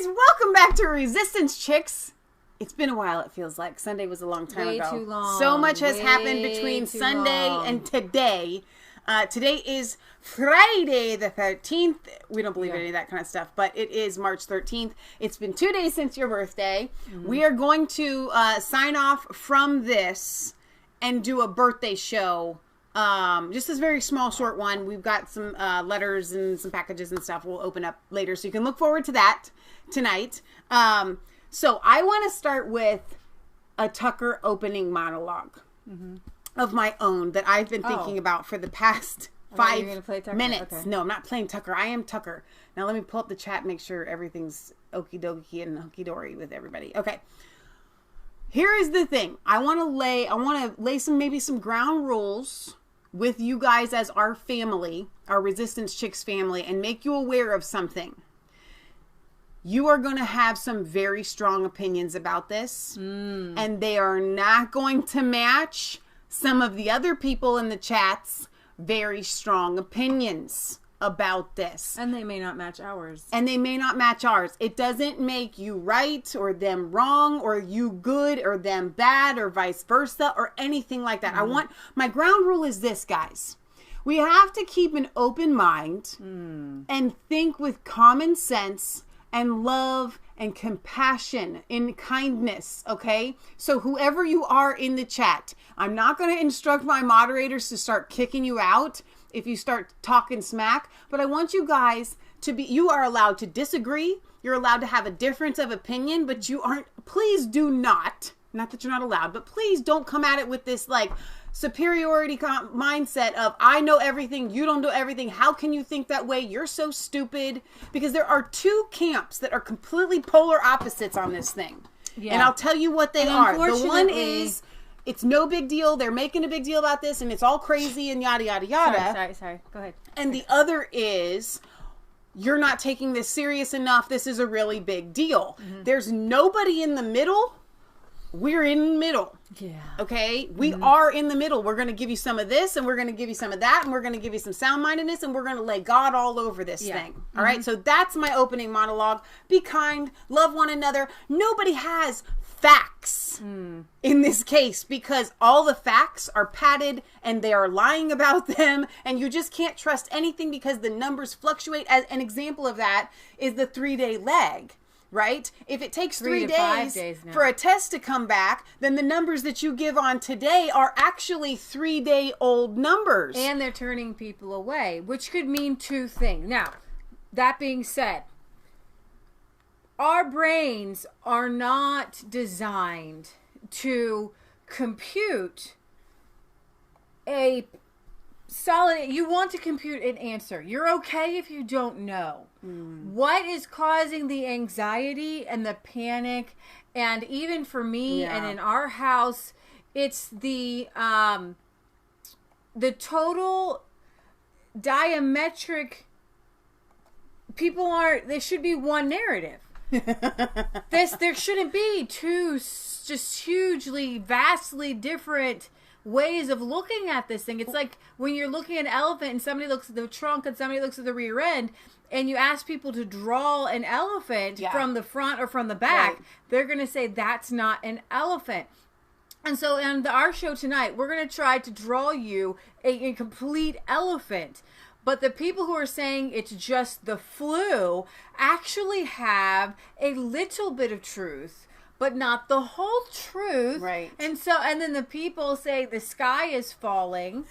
welcome back to Resistance Chicks. It's been a while, it feels like. Sunday was a long time ago. Way too long. So much has happened between Sunday and today. Today is Friday the 13th. We don't believe in any of that kind of stuff, but it is March 13th. It's been 2 days since your birthday. Mm-hmm. We are going to sign off from this and do a birthday show. Just this very small, short one. We've got some letters and some packages and stuff we'll open up later, so you can look forward to that tonight. So I want to start with a Tucker opening monologue of my own that I've been thinking about for the past 5 minutes. Okay. No, I'm not playing Tucker. I am Tucker. Now let me pull up the chat and make sure everything's okie dokie and hunky dory with everybody. Okay. Here is the thing. I want to lay some ground rules with you guys as our family, our Resistance Chicks family, and make you aware of something. You are going to have some very strong opinions about this, and they are not going to match some of the other people in the chats' very strong opinions about this. And they may not match ours. It doesn't make you right or them wrong or you good or them bad or vice versa or anything like that. My ground rule is this, guys. We have to keep an open mind and think with common sense and love and compassion and kindness, okay? So whoever you are in the chat, I'm not going to instruct my moderators to start kicking you out if you start talking smack, but I want you guys you are allowed to disagree, you're allowed to have a difference of opinion, but please do not that you're not allowed, but please don't come at it with this like superiority mindset of I know everything, you don't know everything, how can you think that way, you're so stupid, because there are two camps that are completely polar opposites on this thing. And I'll tell you what they are. The one is it's no big deal, they're making a big deal about this and it's all crazy and yada yada yada. Sorry, go ahead. And the other is you're not taking this serious enough, this is a really big deal. There's nobody in the middle. We're in the middle. Yeah. Okay? We are in the middle. We're going to give you some of this, and we're going to give you some of that, and we're going to give you some sound-mindedness, and we're going to lay God all over this thing. All right? So that's my opening monologue. Be kind. Love one another. Nobody has facts in this case because all the facts are padded, and they are lying about them, and you just can't trust anything because the numbers fluctuate. As an example of that is the 3-day lag. Right? If it takes 3 days for a test to come back, then the numbers that you give on today are actually 3-day-old numbers. And they're turning people away, which could mean two things. Now, that being said, our brains are not designed to compute a solid. You want to compute an answer. You're okay if you don't know. What is causing the anxiety and the panic, and even for me and in our house, it's the total diametric. There should be one narrative. There shouldn't be two just hugely, vastly different ways of looking at this thing. It's like when you're looking at an elephant and somebody looks at the trunk and somebody looks at the rear end, and you ask people to draw an elephant from the front or from the back, they're going to say that's not an elephant. And so on our show tonight, we're going to try to draw you a complete elephant. But the people who are saying it's just the flu actually have a little bit of truth, but not the whole truth. Right. And then the people say the sky is falling,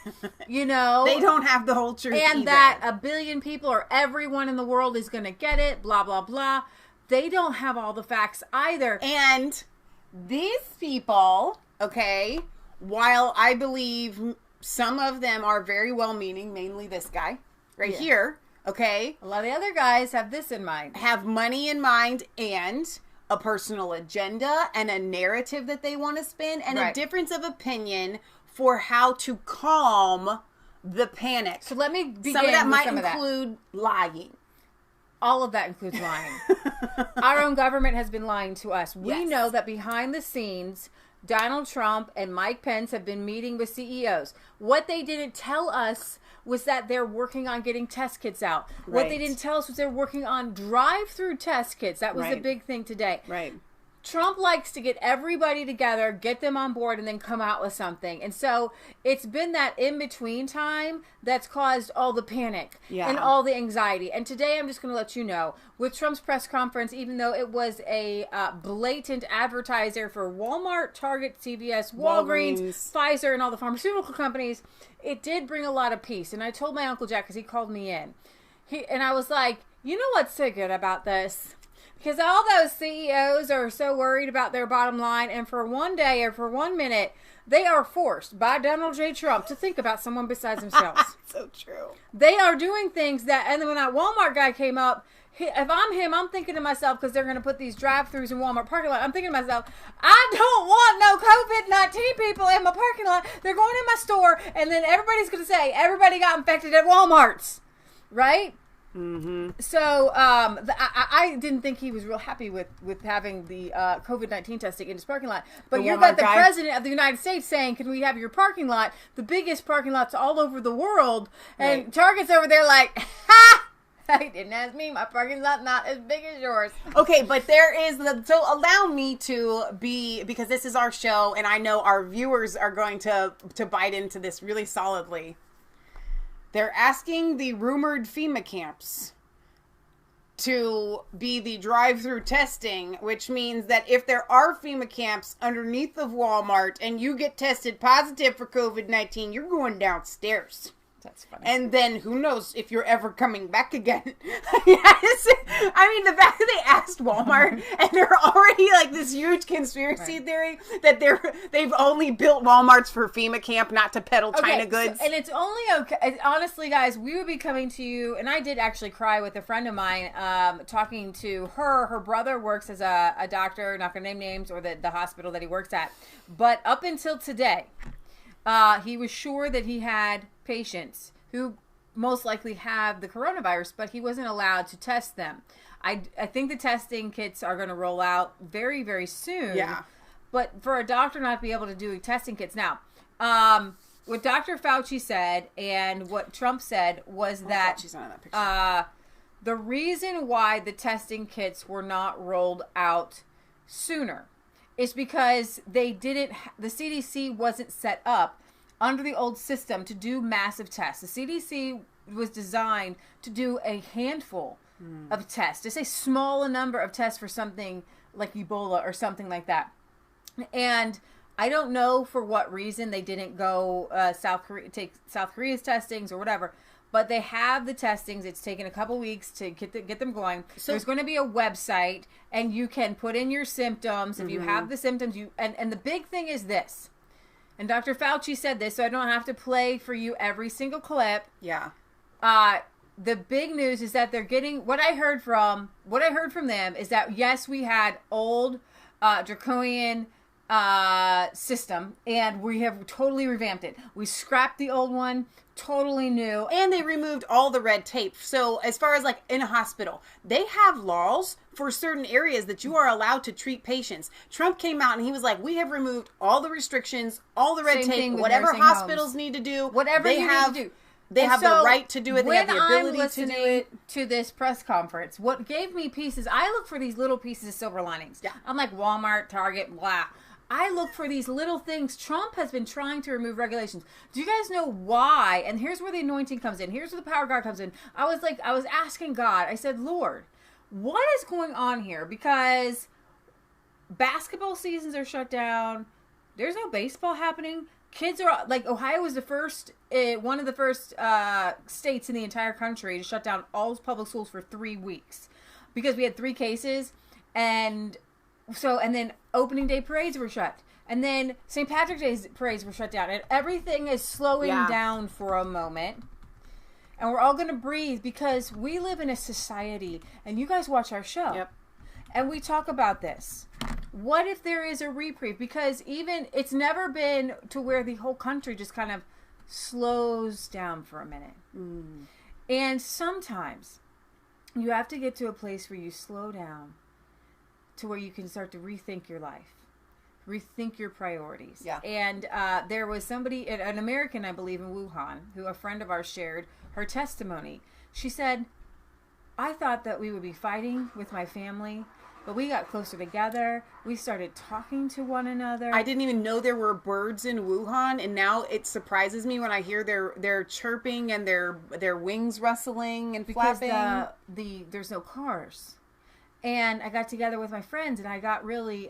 you know. They don't have the whole truth and either. That 1 billion people or everyone in the world is going to get it, blah, blah, blah. They don't have all the facts either. And these people, okay, while I believe some of them are very well-meaning, mainly this guy right here, okay. A lot of the other guys have this in mind. Have money in mind and a personal agenda and a narrative that they want to spin and a difference of opinion for how to calm the panic. So let me begin. Some of that might include lying. All of that includes lying. Our own government has been lying to us. We know that behind the scenes, Donald Trump and Mike Pence have been meeting with CEOs. What they didn't tell us was that they're working on getting test kits out. Right. What they didn't tell us was they're working on drive-through test kits. That was the big thing today. Right. Trump likes to get everybody together, get them on board, and then come out with something. And so it's been that in-between time that's caused all the panic and all the anxiety. And today I'm just going to let you know, with Trump's press conference, even though it was a blatant advertiser for Walmart, Target, CVS, Walgreens, Pfizer, and all the pharmaceutical companies, it did bring a lot of peace. And I told my Uncle Jack, because he called me in, and I was like, you know what's so good about this? Because all those CEOs are so worried about their bottom line, and for one day or for 1 minute, they are forced by Donald J. Trump to think about someone besides themselves. So true. They are doing things that, and then when that Walmart guy came up, if I'm him, I'm thinking to myself, because they're going to put these drive-thrus in Walmart parking lot, I'm thinking to myself, I don't want no COVID-19 people in my parking lot. They're going in my store, and then everybody's going to say, everybody got infected at Walmart's, right? Mm-hmm. So I didn't think he was real happy with having the COVID-19 testing in his parking lot. But you've got the president of the United States saying, can we have your parking lot, the biggest parking lots all over the world, and Target's over there like, ha! He didn't ask me. My parking lot not as big as yours. Okay, but there is so allow me to be, because this is our show, and I know our viewers are going to bite into this really solidly. They're asking the rumored FEMA camps to be the drive-through testing, which means that if there are FEMA camps underneath of Walmart and you get tested positive for COVID-19, you're going downstairs. That's funny. And then who knows if you're ever coming back again. I mean, the fact that they asked Walmart and they're already like this huge conspiracy theory that they've only built Walmarts for FEMA camp, not to peddle China goods. So, and it's only okay. Honestly, guys, we would be coming to you, and I did actually cry with a friend of mine talking to her. Her brother works as a doctor, not going to name names, or the hospital that he works at. But up until today, he was sure that he had patients who most likely have the coronavirus, but he wasn't allowed to test them. I think the testing kits are going to roll out very, very soon. Yeah. But for a doctor not to be able to do testing kits. Now, what Dr. Fauci said and what Trump said was that Fauci's not in that picture. The reason why the testing kits were not rolled out sooner is because the CDC wasn't set up under the old system to do massive tests. The CDC was designed to do a handful of tests, just a small number of tests for something like Ebola or something like that. And I don't know for what reason they didn't go take South Korea's testings or whatever, but they have the testings. It's taken a couple weeks to get them going. So there's going to be a website, and you can put in your symptoms. If you have the symptoms, and the big thing is this. And Dr. Fauci said this, so I don't have to play for you every single clip. Yeah. The big news is that they're getting what I heard from them is that yes, we had old draconian system, and we have totally revamped it. We scrapped the old one, totally new, and they removed all the red tape. So as far as like in a hospital, they have laws for certain areas that you are allowed to treat patients. Trump came out and he was like, we have removed all the restrictions, all the red tape, whatever hospitals need to do, whatever they have to do. They have the right to do it. They have the ability to do it. To this press conference, what gave me peace is I look for these little pieces of silver linings. Yeah. I'm like Walmart, Target, blah. I look for these little things. Trump has been trying to remove regulations. Do you guys know why? And here's where the anointing comes in. Here's where the power of God comes in. I was asking God. I said, Lord, what is going on here? Because basketball seasons are shut down. There's no baseball happening. Kids are like, Ohio was one of the first states in the entire country to shut down all public schools for 3 weeks because we had 3 cases, and then opening day parades were shut, and then St. Patrick's Day parades were shut down, and everything is slowing down for a moment, and we're all going to breathe because we live in a society, and you guys watch our show, and we talk about this. What if there is a reprieve? Because it's never been to where the whole country just kind of slows down for a minute. And sometimes you have to get to a place where you slow down to where you can start to rethink your life. rethink your priorities. Yeah. And there was somebody, an American, I believe, in Wuhan, who a friend of ours shared her testimony. She said, I thought that we would be fighting with my family, but we got closer together. We started talking to one another. I didn't even know there were birds in Wuhan, and now it surprises me when I hear their chirping and their wings rustling and flapping. Because there's no cars. And I got together with my friends, and I got really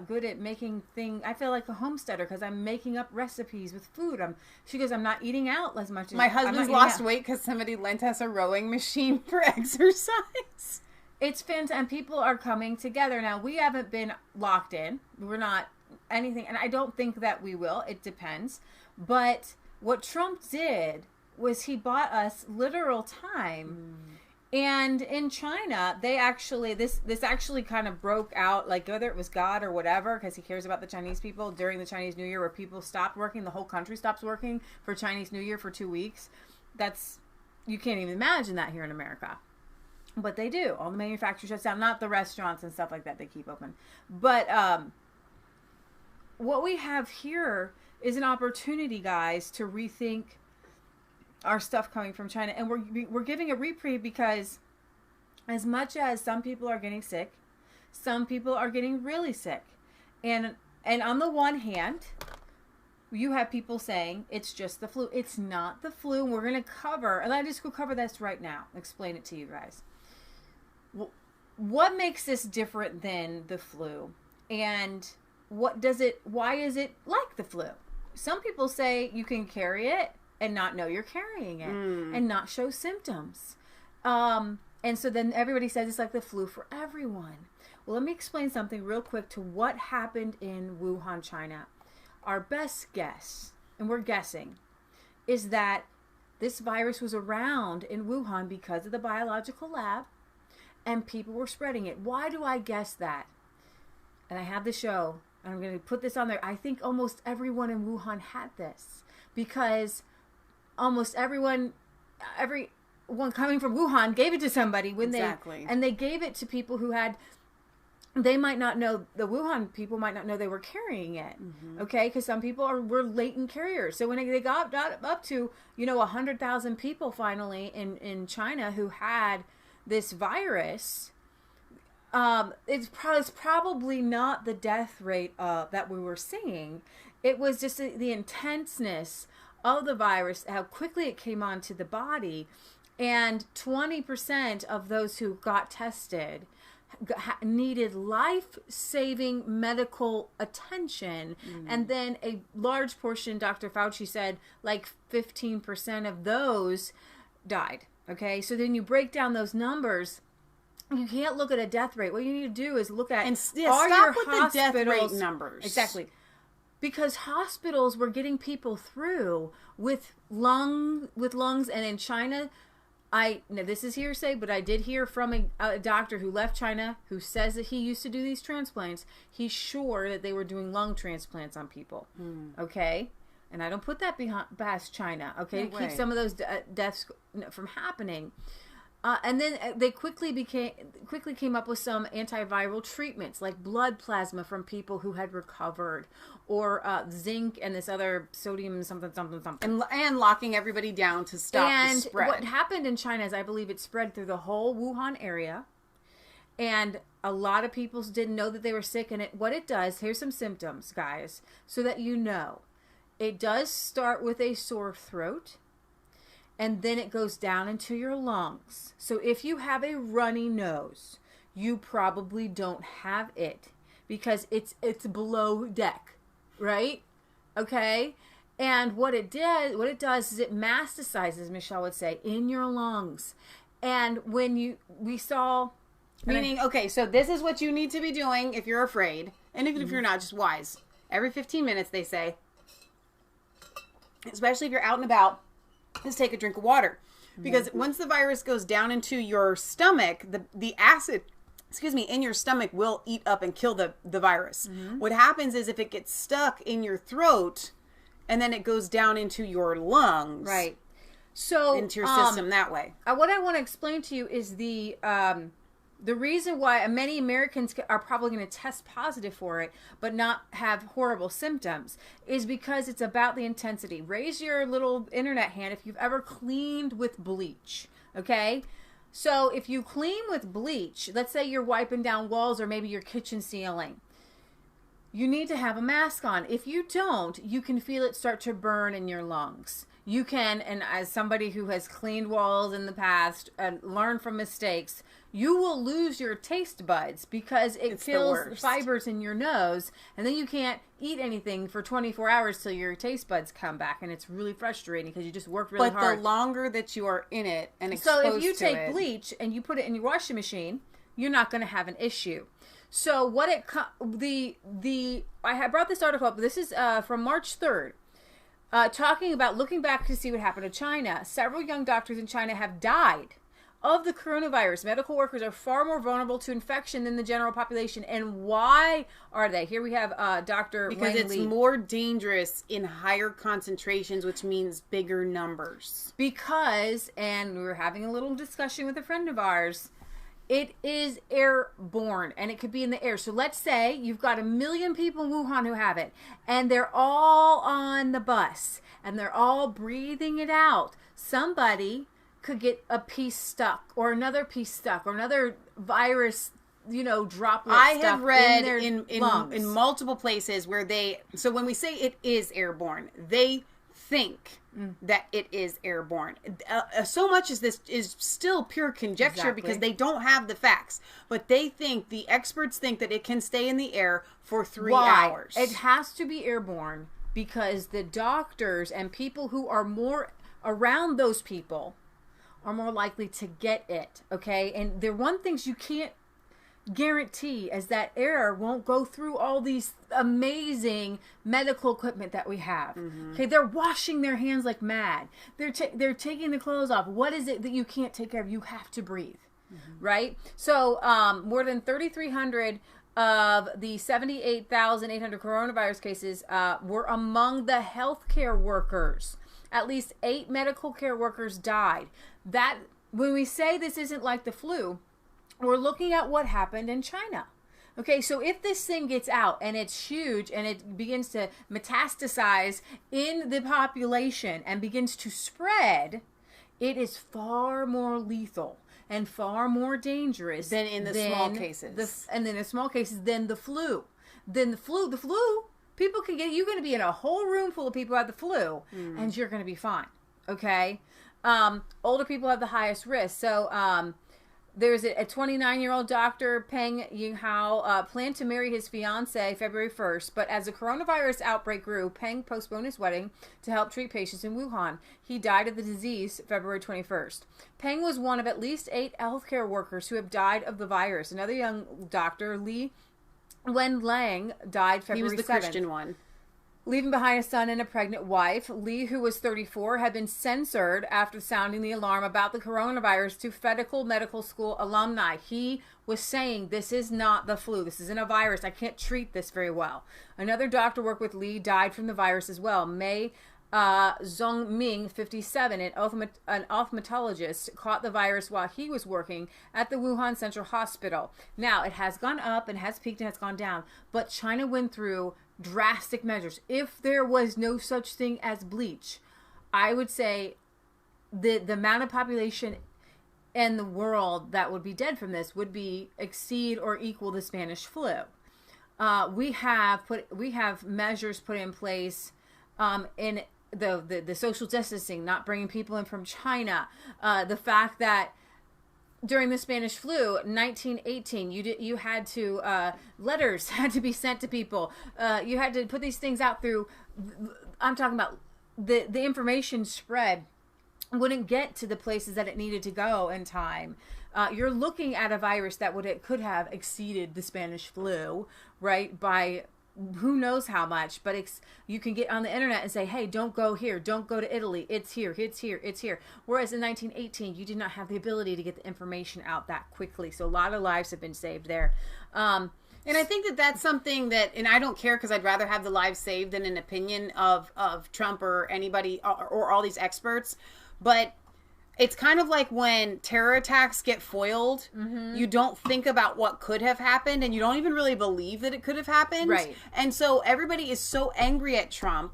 good at making things. I feel like a homesteader because I'm making up recipes with food. She goes, I'm not eating out as much as my husband's lost weight because somebody lent us a rowing machine for exercise. It's fantastic, and people are coming together now. We haven't been locked in. We're not anything, and I don't think that we will. It depends. But what Trump did was he bought us literal time. And in China, they actually, this actually kind of broke out, like whether it was God or whatever, because he cares about the Chinese people during the Chinese New Year, where people stopped working, the whole country stops working for Chinese New Year for 2 weeks. You can't even imagine that here in America. But they do. All the manufacturers shut down, not the restaurants and stuff like that, they keep open. But what we have here is an opportunity, guys, to rethink our stuff coming from China, and we're giving a reprieve because as much as some people are getting sick, some people are getting really sick, and on the one hand, you have people saying it's just the flu. It's not the flu. We're going to cover, and I just go cover this right now. Explain it to you guys. What makes this different than the flu, and why is it like the flu? Some people say you can carry it and not know you're carrying it and not show symptoms. And so then everybody says it's like the flu for everyone. Well, let me explain something real quick to what happened in Wuhan, China. Our best guess, and we're guessing, is that this virus was around in Wuhan because of the biological lab and people were spreading it. Why do I guess that? And I have the show, and I'm going to put this on there. I think almost everyone in Wuhan had this because almost everyone coming from Wuhan gave it to somebody and they gave it to people who had, they might not know, the Wuhan people might not know they were carrying it. Okay. Cause some people were latent carriers. So when they got up to, 100,000 people finally in China who had this virus, it's probably not the death rate that we were seeing. It was just the intenseness of the virus, how quickly it came onto the body, and 20% of those who got tested needed life-saving medical attention, and then a large portion, Dr. Fauci said, like 15% of those died. Okay, so then you break down those numbers. You can't look at a death rate. What you need to do is look at stop with the death rate numbers. Exactly. Because hospitals were getting people through with lungs, and in China, now this is hearsay, but I did hear from a doctor who left China who says that he used to do these transplants. He's sure that they were doing lung transplants on people. Okay, and I don't put that past China. Okay, to keep some of those deaths from happening. And then they quickly came up with some antiviral treatments like blood plasma from people who had recovered, or zinc and this other sodium something, and locking everybody down to stop the spread. What happened in China is I believe it spread through the whole Wuhan area, and a lot of people didn't know that they were sick. And what it does, here's some symptoms, guys, so that you know, it does start with a sore throat. And then it goes down into your lungs. So if you have a runny nose, you probably don't have it because it's below deck, right? Okay? And what it does is it metastasizes, Michelle would say, in your lungs. And when we saw... Meaning, okay, so this is what you need to be doing if you're afraid. And even if you're not, just wise. Every 15 minutes, they say, especially if you're out and about, is take a drink of water, because once the virus goes down into your stomach, the acid, in your stomach will eat up and kill the virus. What happens is if it gets stuck in your throat and then it goes down into your lungs, right? So into your system that way. What I want to explain to you is the The reason why many Americans are probably going to test positive for it, but not have horrible symptoms, is because it's about the intensity. Raise your little internet hand if you've ever cleaned with bleach, okay? So if you clean with bleach, let's say you're wiping down walls or maybe your kitchen ceiling, you need to have a mask on. If you don't, you can feel it start to burn in your lungs. You can, and as somebody who has cleaned walls in the past and learned from mistakes, you will lose your taste buds because it kills fibers in your nose, and then you can't eat anything for 24 hours till your taste buds come back, and it's really frustrating because you just worked really hard. But the longer that you are in it and exposed to it... So if you take bleach and you put it in your washing machine, you're not going to have an issue. So what I brought this article up. This is from March 3rd. Talking about looking back to see what happened to China. Several young doctors in China have died of the coronavirus. Medical workers are far more vulnerable to infection than the general population. And why are they? Here we have Dr. Because Wang it's Li. more dangerous in higher concentrations, which means bigger numbers. Because, and we were having a little discussion with a friend of ours, it is airborne, and it could be in the air. So let's say you've got 1 million people in Wuhan who have it, and they're all on the bus, and they're all breathing it out. Somebody could get a piece stuck, or another piece stuck, or another virus, droplet I stuck have read in their lungs. in multiple places where so when we say it is airborne, they think that it is airborne. So much as this is still pure conjecture because they don't have the facts, but the experts think that it can stay in the air for 3 hours. It has to be airborne because the doctors and people who are more around those people are more likely to get it, okay? And the one things you can't guarantee is that air won't go through all these amazing medical equipment that we have. Okay, they're washing their hands like mad. They're taking the clothes off. What is it that you can't take care of? You have to breathe, right? So more than 3,300 of the 78,800 coronavirus cases were among the healthcare workers. At least 8 medical care workers died. That, when we say this isn't like the flu, we're looking at what happened in China. Okay, so if this thing gets out and it's huge and it begins to metastasize in the population and begins to spread, it is far more lethal and far more dangerous than in the small cases. And then in small cases than the flu. Then the flu, people can get, you're going to be in a whole room full of people who have the flu and you're going to be fine. Okay? Older people have the highest risk. So, there's a 29-year-old doctor, Peng Yinghao, planned to marry his fiancée February 1st, but as the coronavirus outbreak grew, Peng postponed his wedding to help treat patients in Wuhan. He died of the disease February 21st. Peng was one of at least 8 healthcare workers who have died of the virus. Another young doctor, Li Wenlang, died February 7th. He was the Christian one. Leaving behind a son and a pregnant wife, Li, who was 34, had been censored after sounding the alarm about the coronavirus to Federal Medical School alumni. He was saying, this is not the flu. This isn't a virus. I can't treat this very well. Another doctor worked with Li died from the virus as well. Mei Zhongming, 57, an ophthalmologist, caught the virus while he was working at the Wuhan Central Hospital. Now, it has gone up and has peaked and has gone down, but China went through drastic measures. If there was no such thing as bleach, I would say the amount of population in the world that would be dead from this would be exceed or equal the Spanish flu. We have measures put in place in the social distancing, not bringing people in from China. The fact that during the Spanish flu, 1918, you had to letters had to be sent to people. You had to put these things out through. I'm talking about the information spread wouldn't get to the places that it needed to go in time. You're looking at a virus that could have exceeded the Spanish flu, right, by who knows how much, but you can get on the internet and say, hey, don't go here, don't go to Italy, it's here. Whereas in 1918, you did not have the ability to get the information out that quickly. So a lot of lives have been saved there. And I think that's something that, and I don't care because I'd rather have the lives saved than an opinion of Trump or anybody or all these experts. But It's kind of like when terror attacks get foiled. You don't think about what could have happened, and you don't even really believe that it could have happened. Right. And so everybody is so angry at Trump.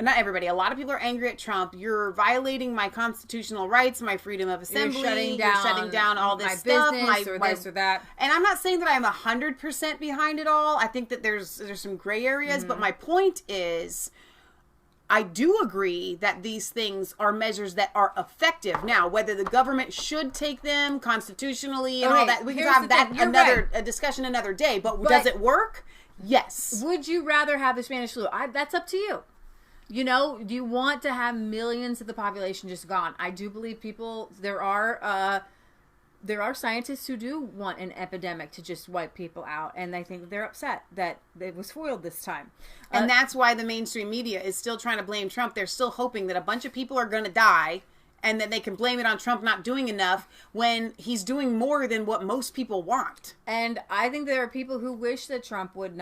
Not everybody. A lot of people are angry at Trump. You're violating my constitutional rights, my freedom of assembly. You're shutting down all this my stuff. business or this or that. And I'm not saying that I'm 100% behind it all. I think that there's some gray areas. But my point is, I do agree that these things are measures that are effective. Now, whether the government should take them constitutionally and all that, we can have that a discussion another day. But does it work? Yes. Would you rather have the Spanish flu? That's up to you. You know, do you want to have millions of the population just gone? I do believe there are scientists who do want an epidemic to just wipe people out, and I think they're upset that it was foiled this time. And that's why the mainstream media is still trying to blame Trump. They're still hoping that a bunch of people are going to die, and that they can blame it on Trump not doing enough when he's doing more than what most people want. And I think there are people who wish that Trump would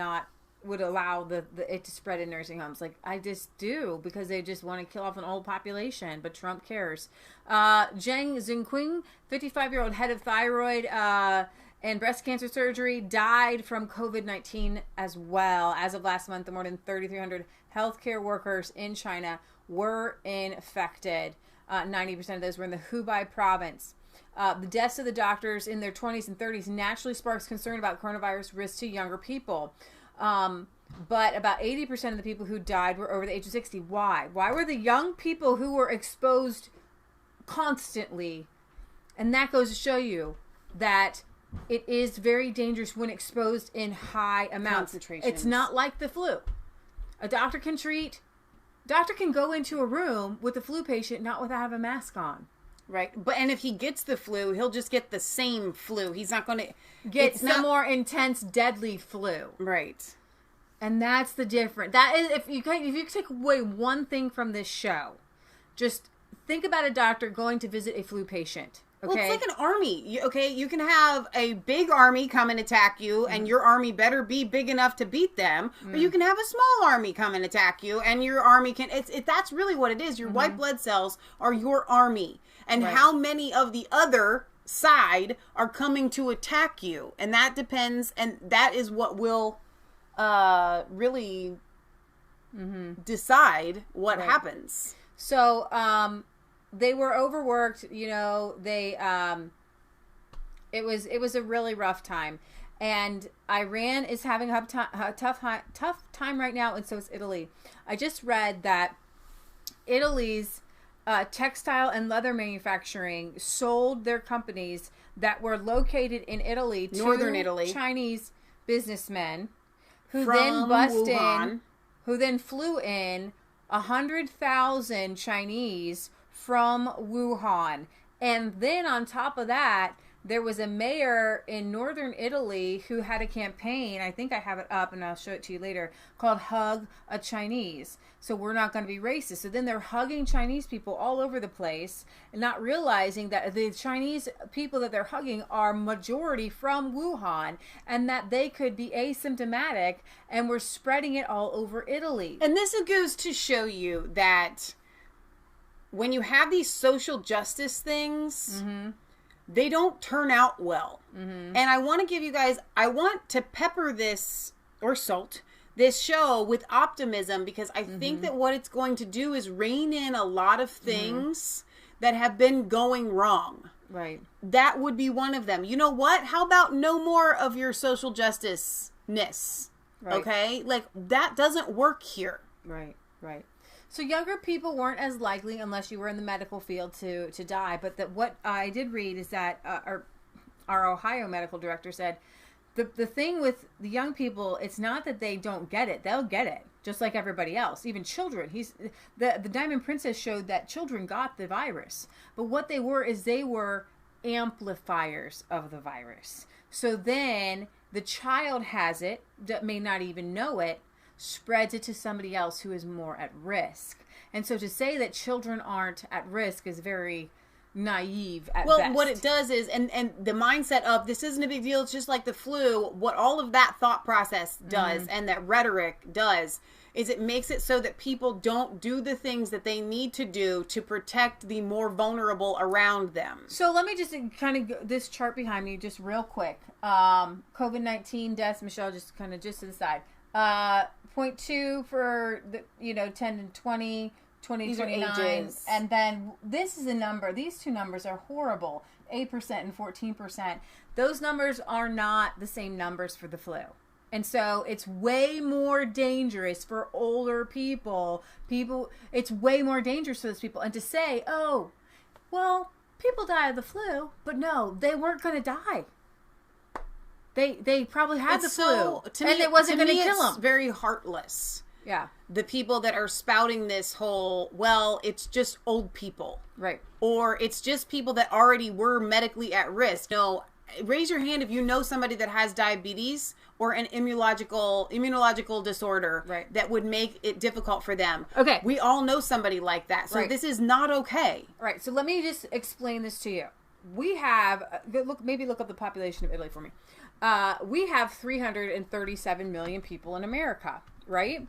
allow it to spread in nursing homes. Like, I just do, because they just want to kill off an old population, but Trump cares. Zhang Zhengqing, 55-year-old head of thyroid and breast cancer surgery, died from COVID-19 as well. As of last month, more than 3,300 healthcare workers in China were infected. 90% of those were in the Hubei province. The deaths of the doctors in their 20s and 30s naturally sparks concern about coronavirus risks to younger people. But about 80% of the people who died were over the age of 60. Why? Why were the young people who were exposed constantly? And that goes to show you that it is very dangerous when exposed in high amounts. It's not like the flu. A doctor can go into a room with a flu patient not without having a mask on. Right. And if he gets the flu, he'll just get the same flu. He's not going to get more intense, deadly flu. Right. And that's the difference. That is, if you take away one thing from this show, just think about a doctor going to visit a flu patient. Okay? Well, it's like an army. You can have a big army come and attack you, and your army better be big enough to beat them. Or you can have a small army come and attack you, and your army can. That's really what it is. Your white blood cells are your army, and how many of the other side are coming to attack you, and that depends, and that is what will really decide what happens. So, they were overworked, you know, it was a really rough time. And Iran is having a tough time right now, and so is Italy. I just read that Italy's textile and leather manufacturing sold their companies that were located in Italy to Northern Italy, Chinese businessmen who then flew in 100,000 Chinese from Wuhan. And then on top of that, there was a mayor in northern Italy who had a campaign, I think I have it up and I'll show it to you later, called Hug a Chinese. So we're not going to be racist. So then they're hugging Chinese people all over the place and not realizing that the Chinese people that they're hugging are majority from Wuhan and that they could be asymptomatic, and we're spreading it all over Italy. And this goes to show you that when you have these social justice things, they don't turn out well. And I want to give you guys, I want to pepper this, or salt, this show with optimism, because I think that what it's going to do is rein in a lot of things that have been going wrong. Right. That would be one of them. You know what? How about no more of your social justice-ness? Right. Okay? Like, that doesn't work here. Right, right. So younger people weren't as likely, unless you were in the medical field, to die. But what I did read is that our Ohio medical director said, the thing with the young people, it's not that they don't get it. They'll get it, just like everybody else. Even children. The Diamond Princess showed that children got the virus. But what they were is they were amplifiers of the virus. So then the child has it, that may not even know it, spreads it to somebody else who is more at risk. And so to say that children aren't at risk is very naive at best. Well, what it does is, and the mindset of this isn't a big deal, it's just like the flu, what all of that thought process does and that rhetoric does is it makes it so that people don't do the things that they need to do to protect the more vulnerable around them. So let me just kind of go, this chart behind me just real quick. COVID-19 deaths, Michelle, just kind of just to the side. 0.2 for the 10 and 20, 20, 29, and then this is a number. These two numbers are horrible. 8% and 14%. Those numbers are not the same numbers for the flu. And so it's way more dangerous for older people. It's way more dangerous for those people. And to say, oh, well, people die of the flu, but no, they weren't going to die. They probably had the flu, and it wasn't going to kill them. It's very heartless. Yeah. The people that are spouting this whole, well, it's just old people. Right. Or it's just people that already were medically at risk. No, raise your hand if you know somebody that has diabetes or an immunological disorder, right, that would make it difficult for them. Okay. We all know somebody like that. So this is not okay. Right. So let me just explain this to you. We have, look up the population of Italy for me. We have 337 million people in America, right?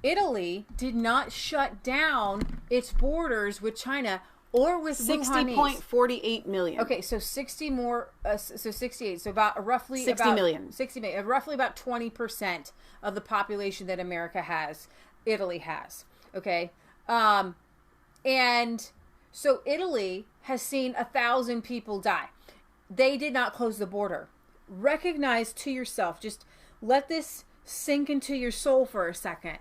Italy did not shut down its borders with China or with 60.48 million. Okay, so 60 more, so 68. So about roughly 60 million. 60 million. Roughly about 20% of the population that America has, Italy has. Okay, and so Italy has seen 1,000 people die. They did not close the border. Recognize to yourself, just let this sink into your soul for a second.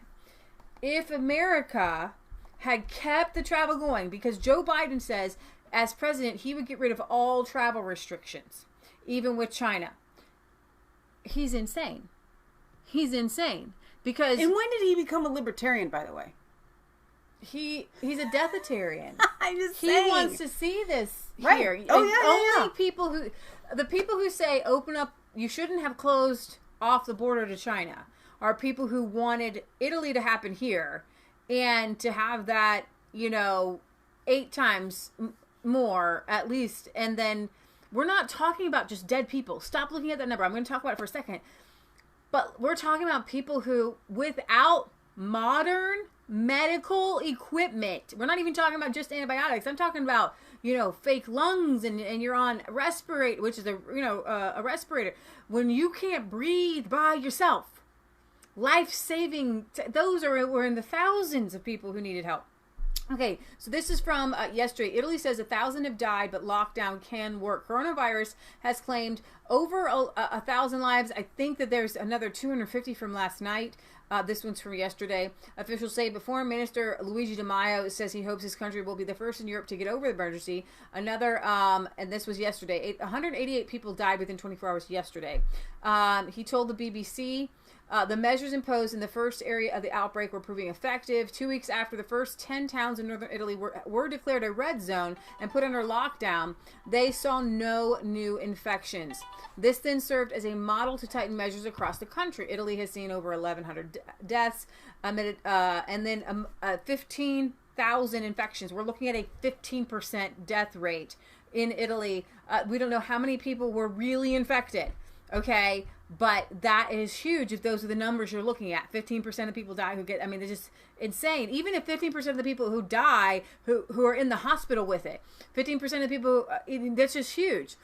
If America had kept the travel going, because Joe Biden says as president he would get rid of all travel restrictions, even with China. He's insane. He's insane. Because and when did he become a libertarian, by the way? He's a deathitarian. I'm just saying. He wants to see this right here. Oh yeah, only people who say open up, you shouldn't have closed off the border to China, are people who wanted Italy to happen here and to have that, 8 times more at least. And then we're not talking about just dead people. Stop looking at that number. I'm going to talk about it for a second. But we're talking about people who, without modern medical equipment, we're not even talking about just antibiotics. I'm talking about, fake lungs and you're on respirator, which is a respirator. When you can't breathe by yourself, life-saving, we're in the thousands of people who needed help. Okay, so this is from yesterday. Italy says 1,000 have died, but lockdown can work. Coronavirus has claimed over 1,000 lives. I think that there's another 250 from last night. This one's from yesterday. Officials say, but Foreign Minister Luigi Di Maio says he hopes his country will be the first in Europe to get over the emergency. Another, and this was yesterday, 188 people died within 24 hours yesterday. He told the BBC, the measures imposed in the first area of the outbreak were proving effective. 2 weeks after the first 10 towns in northern Italy were declared a red zone and put under lockdown, they saw no new infections. This then served as a model to tighten measures across the country. Italy has seen over 1,100 deaths, and then 15,000 infections. We're looking at a 15% death rate in Italy. We don't know how many people were really infected. Okay, but that is huge if those are the numbers you're looking at. 15% of people die they're just insane. Even if 15% of the people who die, who are in the hospital with it, 15% of people, that's just huge.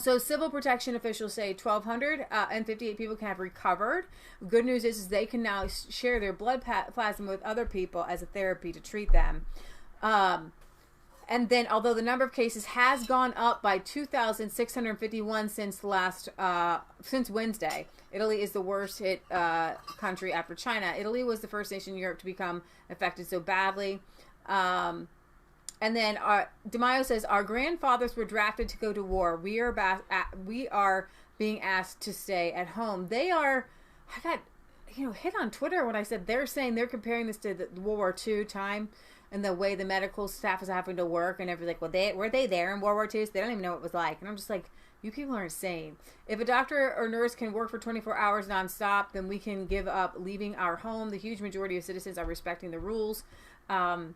So civil protection officials say 1,258 people can have recovered. Good news is they can now share their blood plasma with other people as a therapy to treat them. And then, although the number of cases has gone up by 2,651 since Wednesday, Italy is the worst hit country after China. Italy was the first nation in Europe to become affected so badly. And then Di Maio says, our grandfathers were drafted to go to war. We are being asked to stay at home. I got hit on Twitter when I said they're saying they're comparing this to the World War II time. And the way the medical staff is having to work, and everything, like, well, were they there in World War II? So they don't even know what it was like. And I'm just like, you people are insane. If a doctor or nurse can work for 24 hours nonstop, then we can give up leaving our home. The huge majority of citizens are respecting the rules. The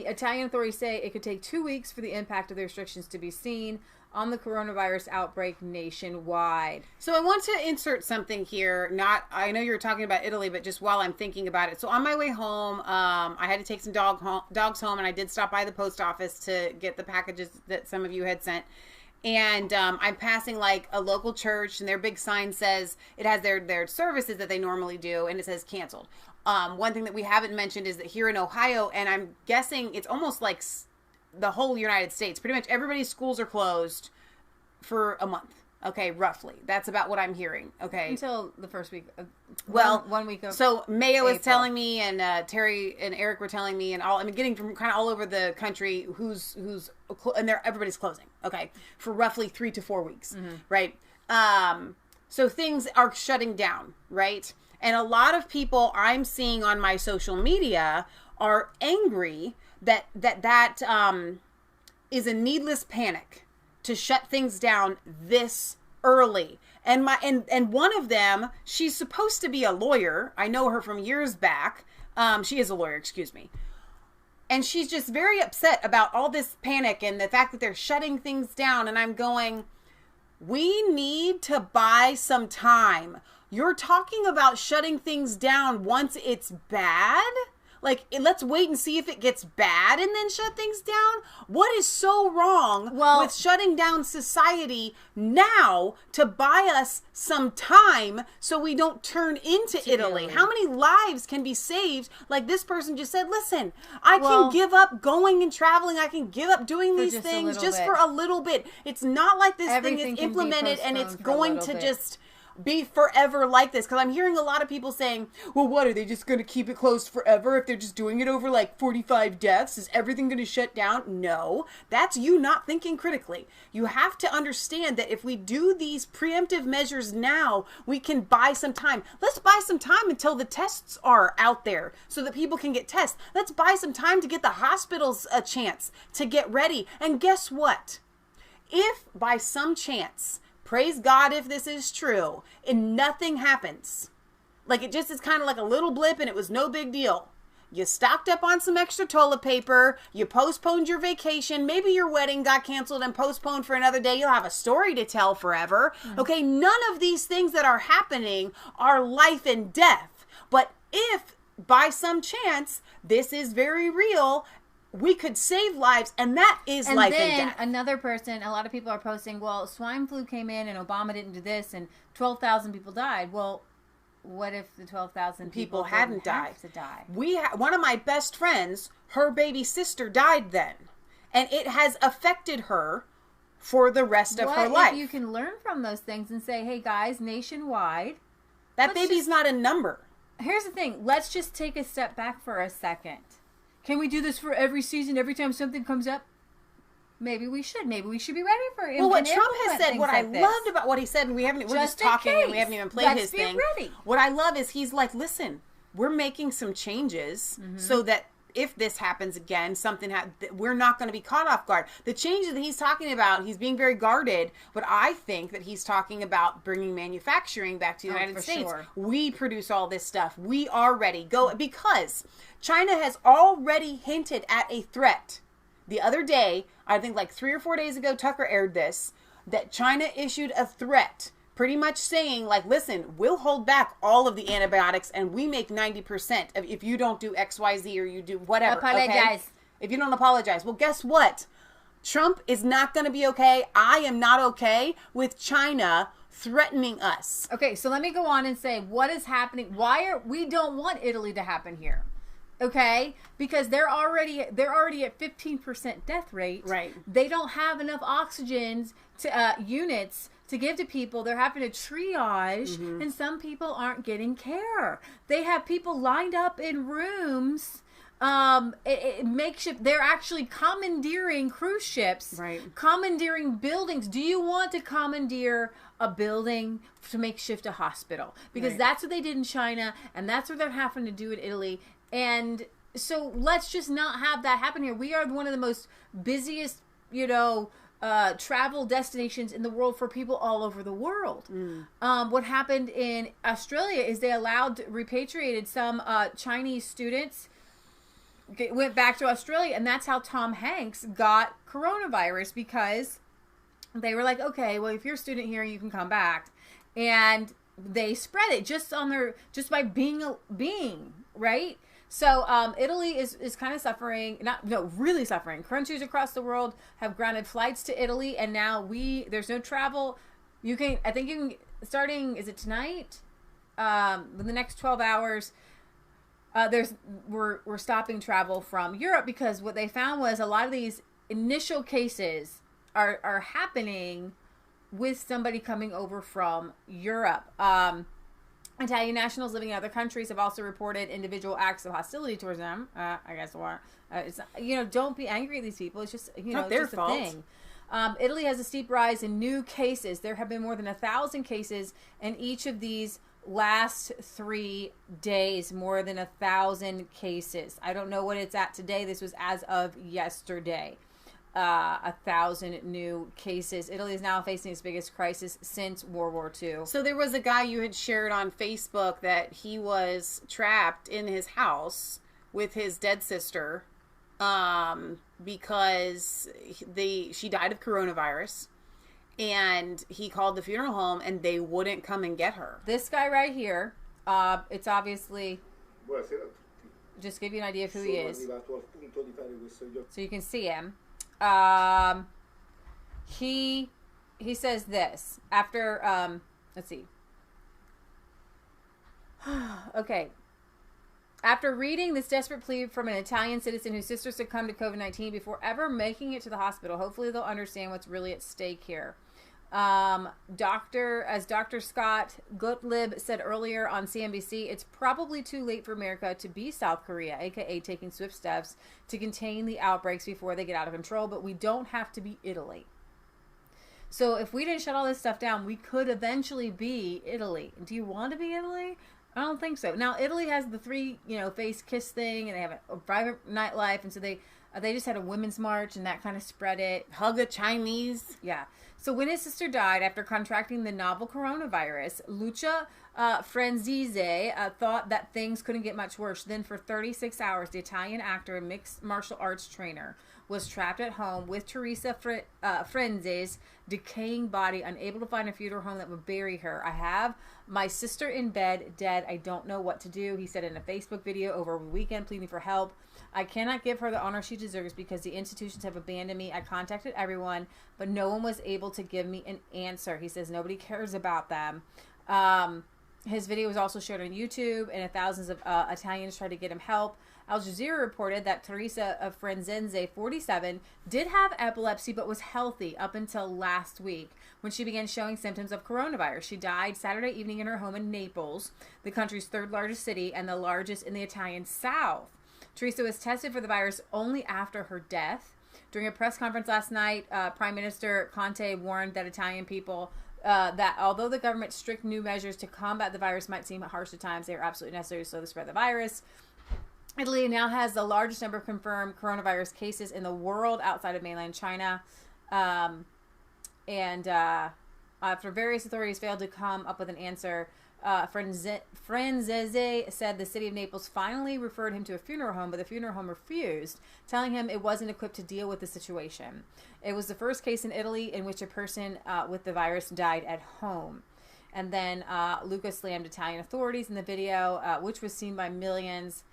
Italian authorities say it could take 2 weeks for the impact of the restrictions to be seen. on the coronavirus outbreak nationwide. So I want to insert something here. I know you're talking about Italy, but just while I'm thinking about it. So on my way home, I had to take some dogs home, and I did stop by the post office to get the packages that some of you had sent. And I'm passing like a local church, and their big sign says it has their services that they normally do, and it says canceled. One thing that we haven't mentioned is that here in Ohio, and I'm guessing it's almost like the whole United States, pretty much everybody's schools are closed for a month. Okay, roughly. That's about what I'm hearing. Okay. Until the first week. One week of So Mayo April. is telling me, and Terry and Eric were telling me, and getting from kind of all over the country and everybody's closing. Okay. For roughly 3 to 4 weeks. Mm-hmm. Right. So things are shutting down. Right. And a lot of people I'm seeing on my social media are angry that is a needless panic to shut things down this early. And one of them, she's supposed to be a lawyer. I know her from years back. She is a lawyer, excuse me. And she's just very upset about all this panic and the fact that they're shutting things down. And I'm going, we need to buy some time. You're talking about shutting things down once it's bad? Like, let's wait and see if it gets bad and then shut things down? What is so wrong with shutting down society now to buy us some time so we don't turn into Italy? How many lives can be saved? Like this person just said, listen, I can give up going and traveling. I can give up doing these things just for a little bit. It's not like this thing is implemented and it's going to just be forever like this. Because I'm hearing a lot of people saying, well, what, are they just going to keep it closed forever if they're just doing it over like 45 deaths? Is everything going to shut down? No, that's you not thinking critically. You have to understand that if we do these preemptive measures now, we can buy some time. Let's buy some time until the tests are out there so that people can get tests. Let's buy some time to get the hospitals a chance to get ready. And guess what? If by some chance, praise God if this is true, and nothing happens, like it just is kind of like a little blip and it was no big deal. You stocked up on some extra toilet paper, you postponed your vacation, maybe your wedding got canceled and postponed for another day, you'll have a story to tell forever. Mm-hmm. Okay, none of these things that are happening are life and death. But if by some chance this is very real, we could save lives, and that is life and death. And then another person, a lot of people are posting, well, swine flu came in and Obama didn't do this and 12,000 people died. Well, what if the 12,000 people hadn't died? One of my best friends, her baby sister died then, and it has affected her for the rest of her life. What if you can learn from those things and say, hey guys, nationwide, that baby's not a number. Here's the thing. Let's just take a step back for a second. Can we do this for every season, every time something comes up? Maybe we should. Maybe we should be ready for it. Well, what Trump has said, what I loved about what he said, and we're just talking and we haven't even played his thing. Ready. What I love is he's like, listen, we're making some changes so that if this happens again, we're not going to be caught off guard. The changes that he's talking about, he's being very guarded, but I think that he's talking about bringing manufacturing back to the United States. Sure. We produce all this stuff. We are ready. Because China has already hinted at a threat. The other day, I think like 3 or 4 days ago, Tucker aired this, that China issued a threat pretty much saying, like, listen, we'll hold back all of the antibiotics and we make 90% of if you don't do XYZ or you do whatever. Apologize. Okay? If you don't apologize. Well, guess what? Trump is not going to be okay. I am not okay with China threatening us. Okay, so let me go on and say what is happening. We don't want Italy to happen here. Okay, because they're already at 15% death rate. Right. They don't have enough oxygen to units to give to people. They're having to triage, and some people aren't getting care. They have people lined up in rooms. Makeshift. They're actually commandeering cruise ships. Right. Commandeering buildings. Do you want to commandeer a building to makeshift a hospital? Because that's what they did in China, and that's what they're having to do in Italy. And so let's just not have that happen here. We are one of the most busiest, travel destinations in the world for people all over the world. What happened in Australia is they repatriated some Chinese students, went back to Australia, and that's how Tom Hanks got coronavirus, because they were like, okay, well, if you're a student here, you can come back. And they spread it just by being, right? So Italy is kind of suffering, really suffering. Countries across the world have grounded flights to Italy, and now there's no travel. I think you can, starting, is it tonight? In the next 12 hours, we're stopping travel from Europe, because what they found was a lot of these initial cases are happening with somebody coming over from Europe. Italian nationals living in other countries have also reported individual acts of hostility towards them. I guess, it's, don't be angry at these people. It's just, not their fault. A thing. Italy has a steep rise in new cases. There have been more than 1,000 cases in each of these last 3 days. More than 1,000 cases. I don't know what it's at today. This was as of yesterday. 1,000 new cases. Italy is now facing its biggest crisis since World War II. So there was a guy you had shared on Facebook that he was trapped in his house with his dead sister because she died of coronavirus, and he called the funeral home and they wouldn't come and get her. This guy right here, it's obviously, just give you an idea of who he is, so you can see him. He says this after let's see. Okay. After reading this desperate plea from an Italian citizen whose sister succumbed to COVID-19 before ever making it to the hospital, hopefully they'll understand what's really at stake here. Dr. Scott Gottlieb said earlier on CNBC, it's probably too late for America to be South Korea, aka taking swift steps to contain the outbreaks before they get out of control, but we don't have to be Italy. So if we didn't shut all this stuff down, we could eventually be Italy. Do you want to be Italy? I don't think so. Now, Italy has the 3, face kiss thing, and they have a private nightlife, and so they just had a women's march, and that kind of spread it. Hug a Chinese. Yeah. So when his sister died after contracting the novel coronavirus, Lucia Franzese thought that things couldn't get much worse. Then for 36 hours, the Italian actor and mixed martial arts trainer was trapped at home with Teresa Franzese's decaying body, unable to find a funeral home that would bury her. I have my sister in bed, dead. I don't know what to do, he said in a Facebook video over the weekend, pleading for help. I cannot give her the honor she deserves because the institutions have abandoned me. I contacted everyone, but no one was able to give me an answer. He says nobody cares about them. His video was also shared on YouTube, and thousands of Italians tried to get him help. Al Jazeera reported that Teresa Franzense, 47, did have epilepsy but was healthy up until last week when she began showing symptoms of coronavirus. She died Saturday evening in her home in Naples, the country's 3rd largest city and the largest in the Italian South. Teresa was tested for the virus only after her death. During a press conference last night, Prime Minister Conte warned that Italian people that although the government's strict new measures to combat the virus might seem harsh at times, they are absolutely necessary to slow the spread of the virus. Italy now has the largest number of confirmed coronavirus cases in the world outside of mainland China. After various authorities failed to come up with an answer, Franzese said the city of Naples finally referred him to a funeral home, but the funeral home refused, telling him it wasn't equipped to deal with the situation. It was the first case in Italy in which a person with the virus died at home. And then Luca slammed Italian authorities in the video, which was seen by millions.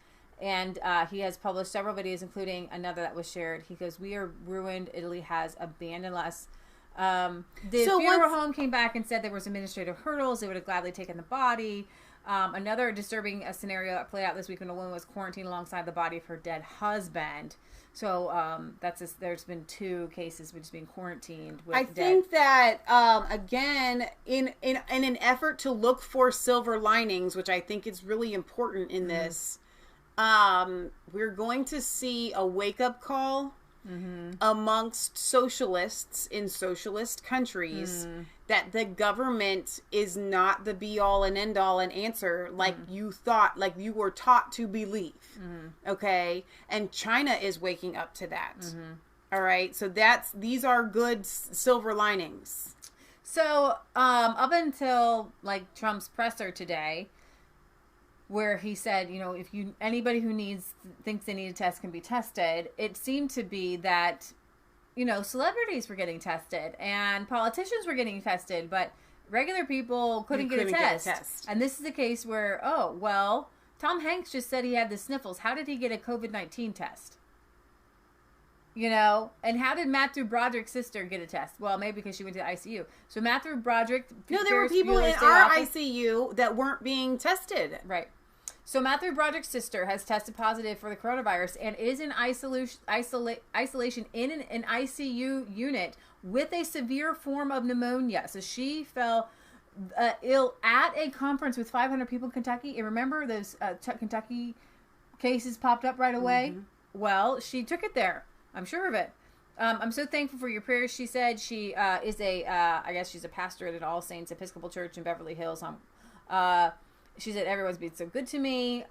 And he has published several videos, including another that was shared. He goes, "We are ruined. Italy has abandoned us." The funeral home came back and said there was administrative hurdles. They would have gladly taken the body. Another disturbing scenario that played out this week when a woman was quarantined alongside the body of her dead husband. So there's been 2 cases which has been quarantined with think that again in an effort to look for silver linings, which I think is really important in this, we're going to see a wake-up call amongst socialists in socialist countries that the government is not the be-all and end-all and answer like you thought, like you were taught to believe. Okay? And China is waking up to that. All right? So these are good silver linings. So up until like Trump's presser today, where he said, if anybody who thinks they need a test can be tested, it seemed to be that celebrities were getting tested and politicians were getting tested, but regular people couldn't get a test. And this is a case where, Tom Hanks just said he had the sniffles. How did he get a COVID-19 test? And how did Matthew Broderick's sister get a test? Well, maybe because she went to the ICU. So Matthew Broderick... No, there were people in our ICU that weren't being tested. Right. So Matthew Broderick's sister has tested positive for the coronavirus and is in isolation in an ICU unit with a severe form of pneumonia. So she fell ill at a conference with 500 people in Kentucky. And remember those Kentucky cases popped up right away? Mm-hmm. Well, she took it there. I'm sure of it. I'm so thankful for your prayers, she said. She is I guess she's a pastor at an All Saints Episcopal Church in Beverly Hills. She said, everyone's been so good to me.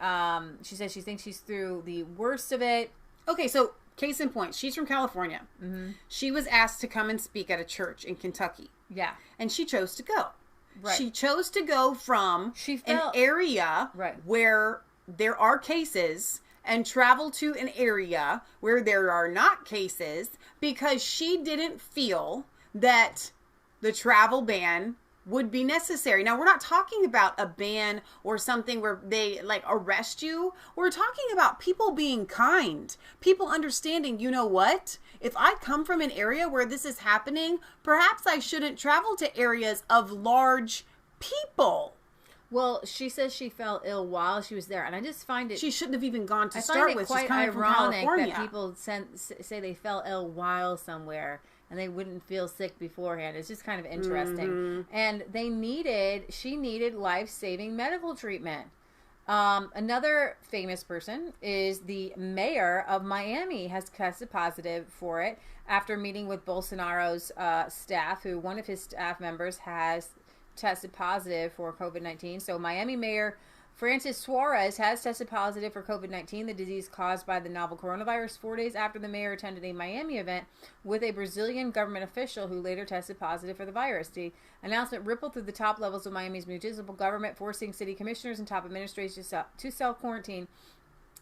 She said she thinks she's through the worst of it. Okay, so case in point, she's from California. Mm-hmm. She was asked to come and speak at a church in Kentucky. Yeah. And she chose to go. Right. She chose to go from an area where there are cases and travel to an area where there are not cases because she didn't feel that the travel ban would be necessary. Now, we're not talking about a ban or something where they arrest you. We're talking about people being kind, people understanding, you know what? If I come from an area where this is happening, perhaps I shouldn't travel to areas of large people. Well, she says she fell ill while she was there, and I just find it... She shouldn't have even gone to start with. She's coming from California. I find it quite ironic that people say they fell ill while somewhere, and they wouldn't feel sick beforehand. It's just kind of interesting. Mm-hmm. And she needed life-saving medical treatment. Another famous person is the mayor of Miami has tested positive for it after meeting with Bolsonaro's staff, who one of his staff members has tested positive for COVID-19. So Miami Mayor Francis Suarez has tested positive for COVID-19, the disease caused by the novel coronavirus, 4 days after the mayor attended a Miami event with a Brazilian government official who later tested positive for the virus. The announcement rippled through the top levels of Miami's municipal government, forcing city commissioners and top administrators to self-quarantine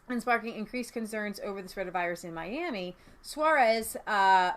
and sparking increased concerns over the spread of virus in Miami. Suarez,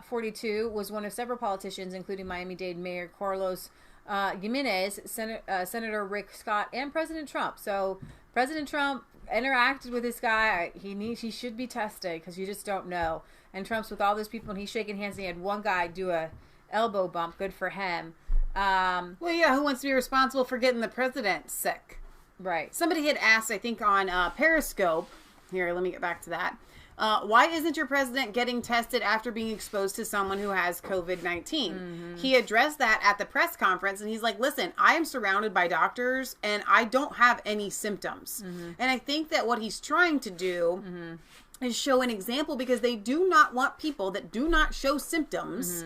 42, was one of several politicians, including Miami-Dade Mayor Carlos Jimenez, Senator Rick Scott, and President Trump. So President Trump interacted with this guy. He should be tested because you just don't know. And Trump's with all those people, and he's shaking hands. And he had one guy do a elbow bump. Good for him. Well, yeah. Who wants to be responsible for getting the president sick? Right. Somebody had asked, I think, on Periscope. Here, let me get back to that. Why isn't your president getting tested after being exposed to someone who has COVID-19? Mm-hmm. He addressed that at the press conference, and he's like, listen, I am surrounded by doctors, and I don't have any symptoms. Mm-hmm. And I think that what he's trying to do is show an example, because they do not want people that do not show symptoms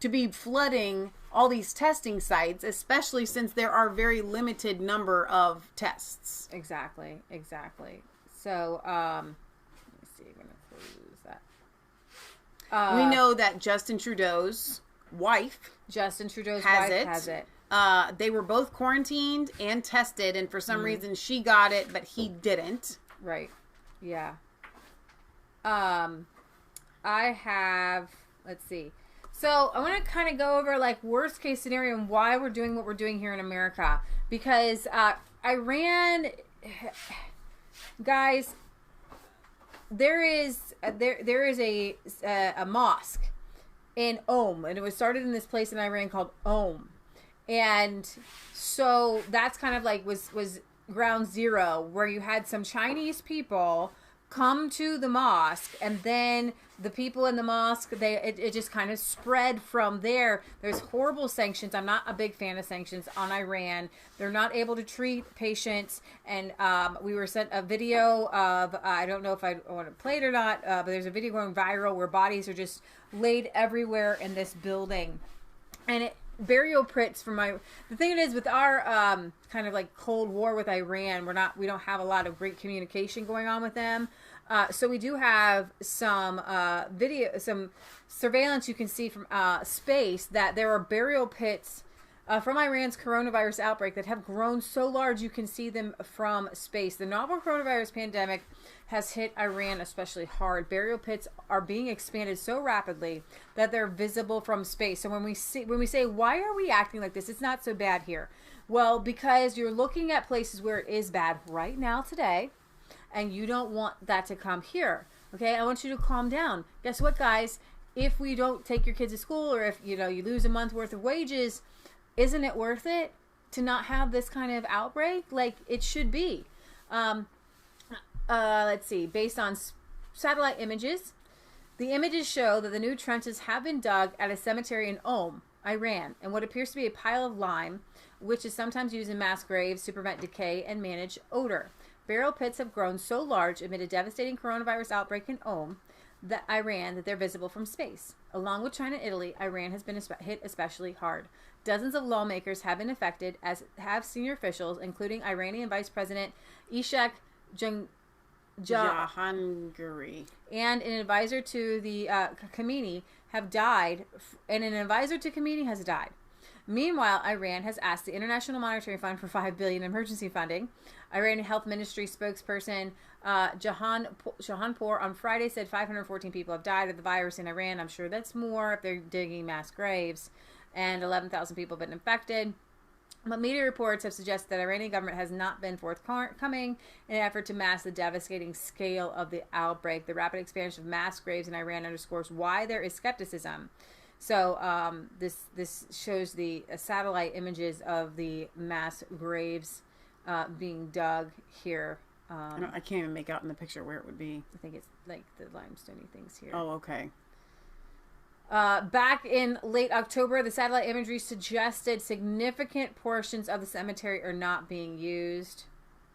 to be flooding all these testing sites, especially since there are very limited number of tests. Exactly. So, let me see. I'm going to close that. We know that Justin Trudeau's wife has it. They were both quarantined and tested, and for some reason she got it, but he didn't. Right. Yeah. I have, let's see. So I want to kind of go over worst case scenario and why we're doing what we're doing here in America. Because Iran, guys, there is a mosque in and it was started in this place in Iran called and so that's kind of was ground zero, where you had some Chinese people come to the mosque, and then the people in the mosque, it just kind of spread from there. There's horrible sanctions. I'm not a big fan of sanctions on Iran. They're not able to treat patients, and we were sent a video of, I don't know if I want to play it or not, but there's a video going viral where bodies are just laid everywhere in this building. And burial pits the thing is, with our kind of Cold War with Iran, we don't have a lot of great communication going on with them. So we do have some some surveillance you can see from space, that there are burial pits from Iran's coronavirus outbreak that have grown so large you can see them from space. The novel coronavirus pandemic has hit Iran especially hard. Burial pits are being expanded so rapidly that they're visible from space. So when we say, why are we acting like this? It's not so bad here. Well, because you're looking at places where it is bad right now today, and you don't want that to come here. Okay, I want you to calm down. Guess what, guys? If we don't take your kids to school, or if you lose a month worth of wages, isn't it worth it to not have this kind of outbreak? Like it should be. Let's see. Based on satellite images, the images show that the new trenches have been dug at a cemetery in Iran, and what appears to be a pile of lime, which is sometimes used in mass graves to prevent decay and manage odor. Burial pits have grown so large amid a devastating coronavirus outbreak in Iran that they're visible from space. Along with China and Italy, Iran has been hit especially hard. Dozens of lawmakers have been affected, as have senior officials, including Iranian Vice President Ishak Jahangiri and an advisor to the Khamenei have died, has died. Meanwhile, Iran has asked the International Monetary Fund for $5 billion in emergency funding. Iranian Health Ministry spokesperson Jahanpour on Friday said 514 people have died of the virus in Iran. I'm sure that's more if they're digging mass graves. And 11,000 people have been infected. But media reports have suggested that the Iranian government has not been forthcoming in an effort to mask the devastating scale of the outbreak. The rapid expansion of mass graves in Iran underscores why there is skepticism. So this shows the satellite images of the mass graves being dug here. I can't even make out in the picture where it would be. I think it's like the limestone things here. Oh, okay. Back in late October, the satellite imagery suggested significant portions of the cemetery are not being used.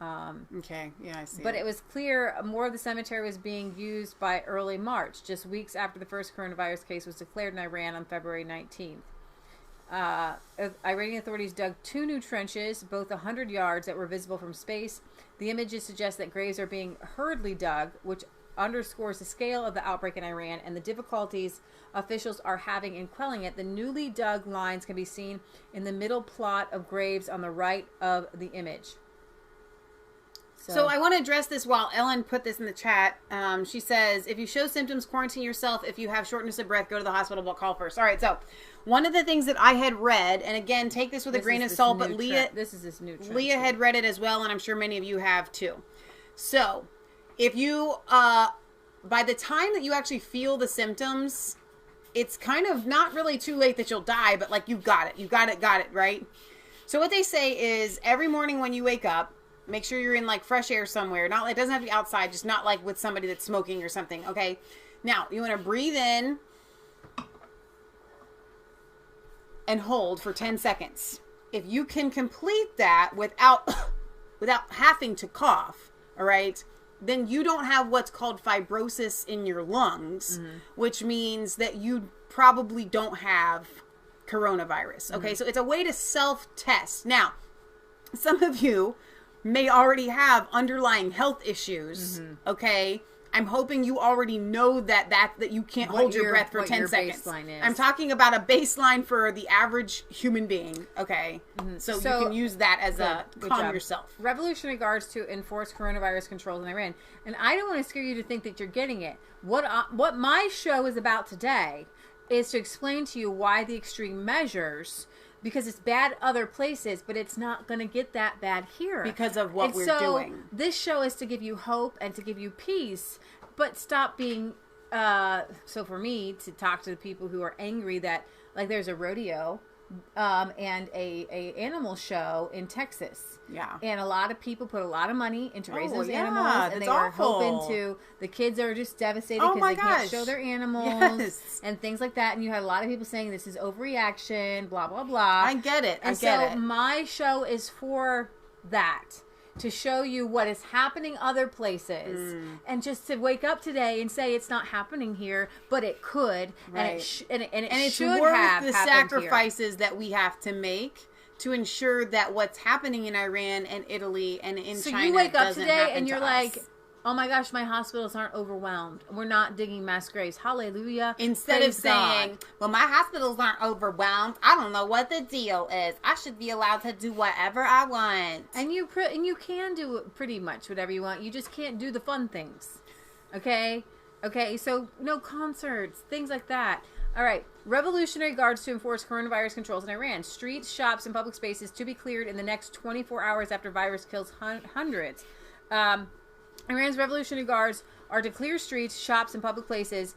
Okay, yeah, I see. But it was clear more of the cemetery was being used by early March, just weeks after the first coronavirus case was declared in Iran on February 19th. Iranian authorities dug 2 new trenches, both 100 yards, that were visible from space. The images suggest that graves are being hurriedly dug, which underscores the scale of the outbreak in Iran and the difficulties officials are having in quelling it. The newly dug lines can be seen in the middle plot of graves on the right of the image. So I want to address this while Ellen put this in the chat. She says, if you show symptoms, quarantine yourself. If you have shortness of breath, go to the hospital, but call first. All right, so one of the things that I had read, and again, take this with a grain of salt, but Leah had read it as well, and I'm sure many of you have too. So if you, by the time that you actually feel the symptoms, it's kind of not really too late that you'll die, but like you've got it. You got it, right? So what they say is every morning when you wake up, make sure you're in like fresh air somewhere. It doesn't have to be outside, just not like with somebody that's smoking or something. Okay. Now you want to breathe in and hold for 10 seconds. If you can complete that without having to cough, all right, then you don't have what's called fibrosis in your lungs, which means that you probably don't have coronavirus. Okay. So it's a way to self-test. Now, some of you may already have underlying health issues. Okay. I'm hoping you already know that you can't hold your breath for 10 seconds. I'm talking about a baseline for the average human being. Okay. So you can use that as a calm yourself. Revolutionary Guards to enforce coronavirus controls in Iran. And I don't want to scare you to think that you're getting it. What my show is about today is to explain to you why the extreme measures, because it's bad other places, but it's not going to get that bad here. Because of what we're doing. This show is to give you hope and to give you peace, but stop being, so for me to talk to the people who are angry that, like, there's a rodeo and a animal show in Texas. Yeah. And a lot of people put a lot of money into raising those animals, and they were hoping to, the kids are just devastated because they can't show their animals and things like that. And you had a lot of people saying this is overreaction, blah, blah, blah. I get it. So my show is for that, to show you what is happening other places, and just to wake up today and say it's not happening here, but it could, and it should have the sacrifices that we have to make to ensure that what's happening in Iran and Italy and in China. So you wake up today and you're like, oh my gosh, my hospitals aren't overwhelmed. We're not digging mass graves. Hallelujah. Instead of saying, well, my hospitals aren't overwhelmed. I don't know what the deal is. I should be allowed to do whatever I want. And you can do pretty much whatever you want. You just can't do the fun things. Okay? Okay, so no concerts, things like that. All right. Revolutionary guards to enforce coronavirus controls in Iran. Streets, shops, and public spaces to be cleared in the next 24 hours after virus kills hundreds. Iran's Revolutionary Guards are to clear streets, shops, and public places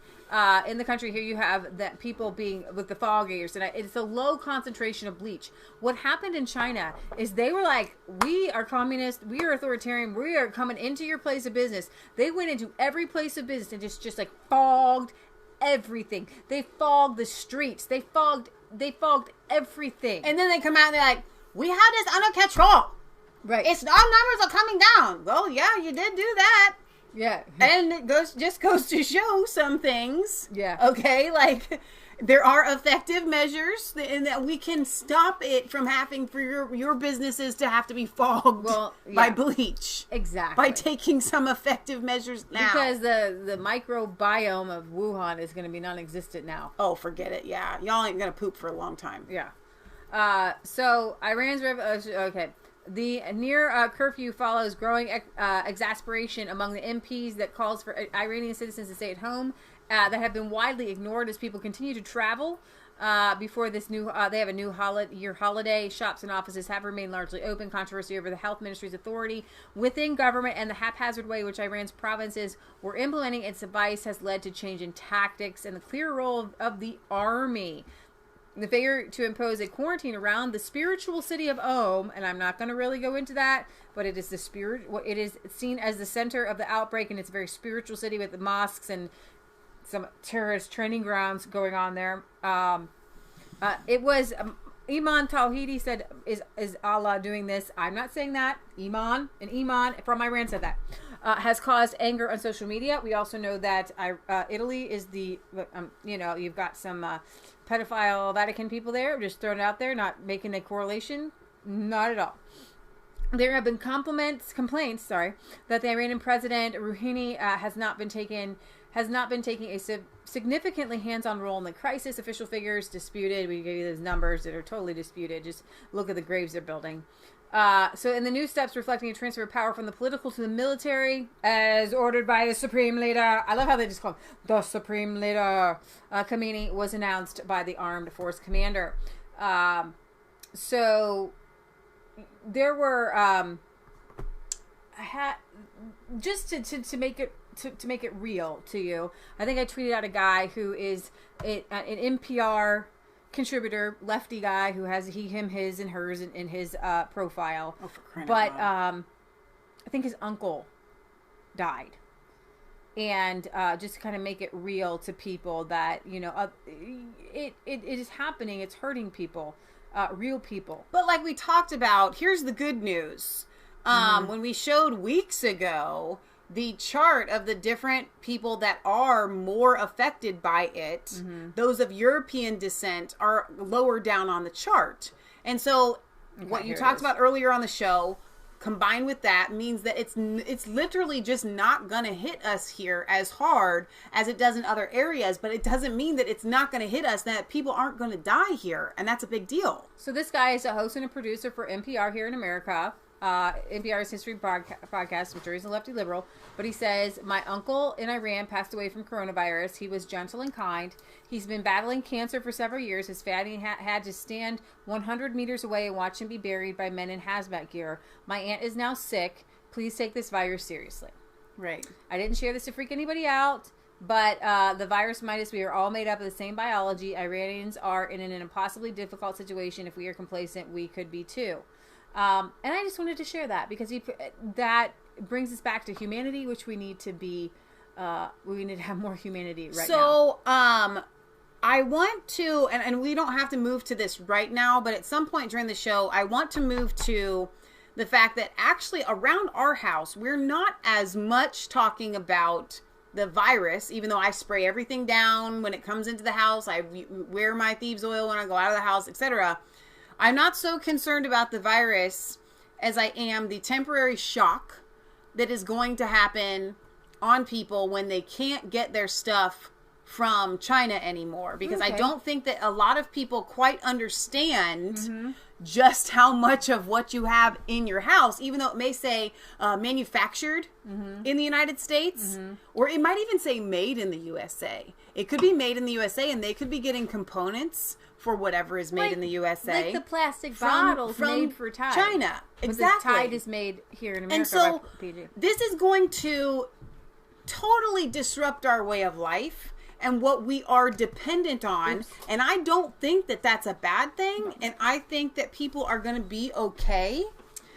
in the country. Here you have that people being with the fog gators, and it's a low concentration of bleach. What happened in China is they were like, we are communist, we are authoritarian, we are coming into your place of business. They went into every place of business and just like fogged everything. They fogged the streets. They fogged everything. And then they come out and they're like, we have this under control. Right. Our numbers are coming down. Well, yeah, you did do that. Yeah. And it goes to show some things. Yeah. Okay, like there are effective measures and that we can stop it from having for your businesses to have to be fogged by bleach. Exactly. By taking some effective measures now. Because the microbiome of Wuhan is going to be non-existent now. Oh, forget it. Yeah. Y'all ain't going to poop for a long time. Yeah. So Iran's okay. The near curfew follows growing exasperation among the MPs that calls for Iranian citizens to stay at home that have been widely ignored as people continue to travel before this new they have a new year holiday. Shops and offices have remained largely open. Controversy over the health ministry's authority within government and the haphazard way which Iran's provinces were implementing its advice has led to change in tactics and the clear role of the army. The failure to impose a quarantine around the spiritual city of and I'm not going to really go into that, but it is it is seen as the center of the outbreak, and it's a very spiritual city with the mosques and some terrorist training grounds going on there. It was Iman Tawhidi said, is Allah doing this? I'm not saying that. Iman from Iran said that. Has caused anger on social media. We also know that Italy is the, you've got some pedophile Vatican people there. Just throwing it out there, not making a correlation. Not at all. There have been complaints, that the Iranian president Rouhani has not been taking a significantly hands-on role in the crisis. Official figures disputed. We gave you those numbers that are totally disputed. Just look at the graves they're building. So in the new steps reflecting a transfer of power from the political to the military as ordered by the Supreme Leader. I love how they just call him the Supreme Leader. Khamenei was announced by the Armed Force Commander. So there were, just to make it, to make it real to you, I think I tweeted out a guy who is an NPR contributor, lefty guy who has he, him, his, and hers in his profile. Oh, for crying but out loud. I think his uncle died, and just to kind of make it real to people that it is happening. It's hurting people, real people. But like we talked about, here's the good news. When we showed weeks ago the chart of the different people that are more affected by it, those of European descent are lower down on the chart. And so what you talked about earlier on the show, combined with that, means that it's literally just not going to hit us here as hard as it does in other areas. But it doesn't mean that it's not going to hit us, that people aren't going to die here. And that's a big deal. So this guy is a host and a producer for NPR here in America. NPR's History podcast, which is a lefty liberal, but he says, my uncle in Iran passed away from coronavirus. He was gentle and kind. He's been battling cancer for several years. His family had to stand 100 meters away and watch him be buried by men in hazmat gear. My aunt is now sick. Please take this virus seriously. Right. I didn't share this to freak anybody out, but the virus might us. We are all made up of the same biology. Iranians are in an impossibly difficult situation. If we are complacent, we could be too. And I just wanted to share that because that brings us back to humanity, which we need to be, we need to have more humanity right now. So, I want to, and we don't have to move to this right now, but at some point during the show, I want to move to the fact that actually around our house, we're not as much talking about the virus, even though I spray everything down when it comes into the house. I wear my thieves oil when I go out of the house, etc. I'm not so concerned about the virus as I am the temporary shock that is going to happen on people when they can't get their stuff from China anymore, because I don't think that a lot of people quite understand just how much of what you have in your house, even though it may say manufactured in the United States, or it might even say made in the USA. It could be made in the USA, and they could be getting components for whatever is made in the USA. Like the plastic bottles made for Tide. China. Exactly. The Tide is made here in America. And so by PG. This is going to totally disrupt our way of life and what we are dependent on. Oops. And I don't think that that's a bad thing. And I think that people are going to be okay.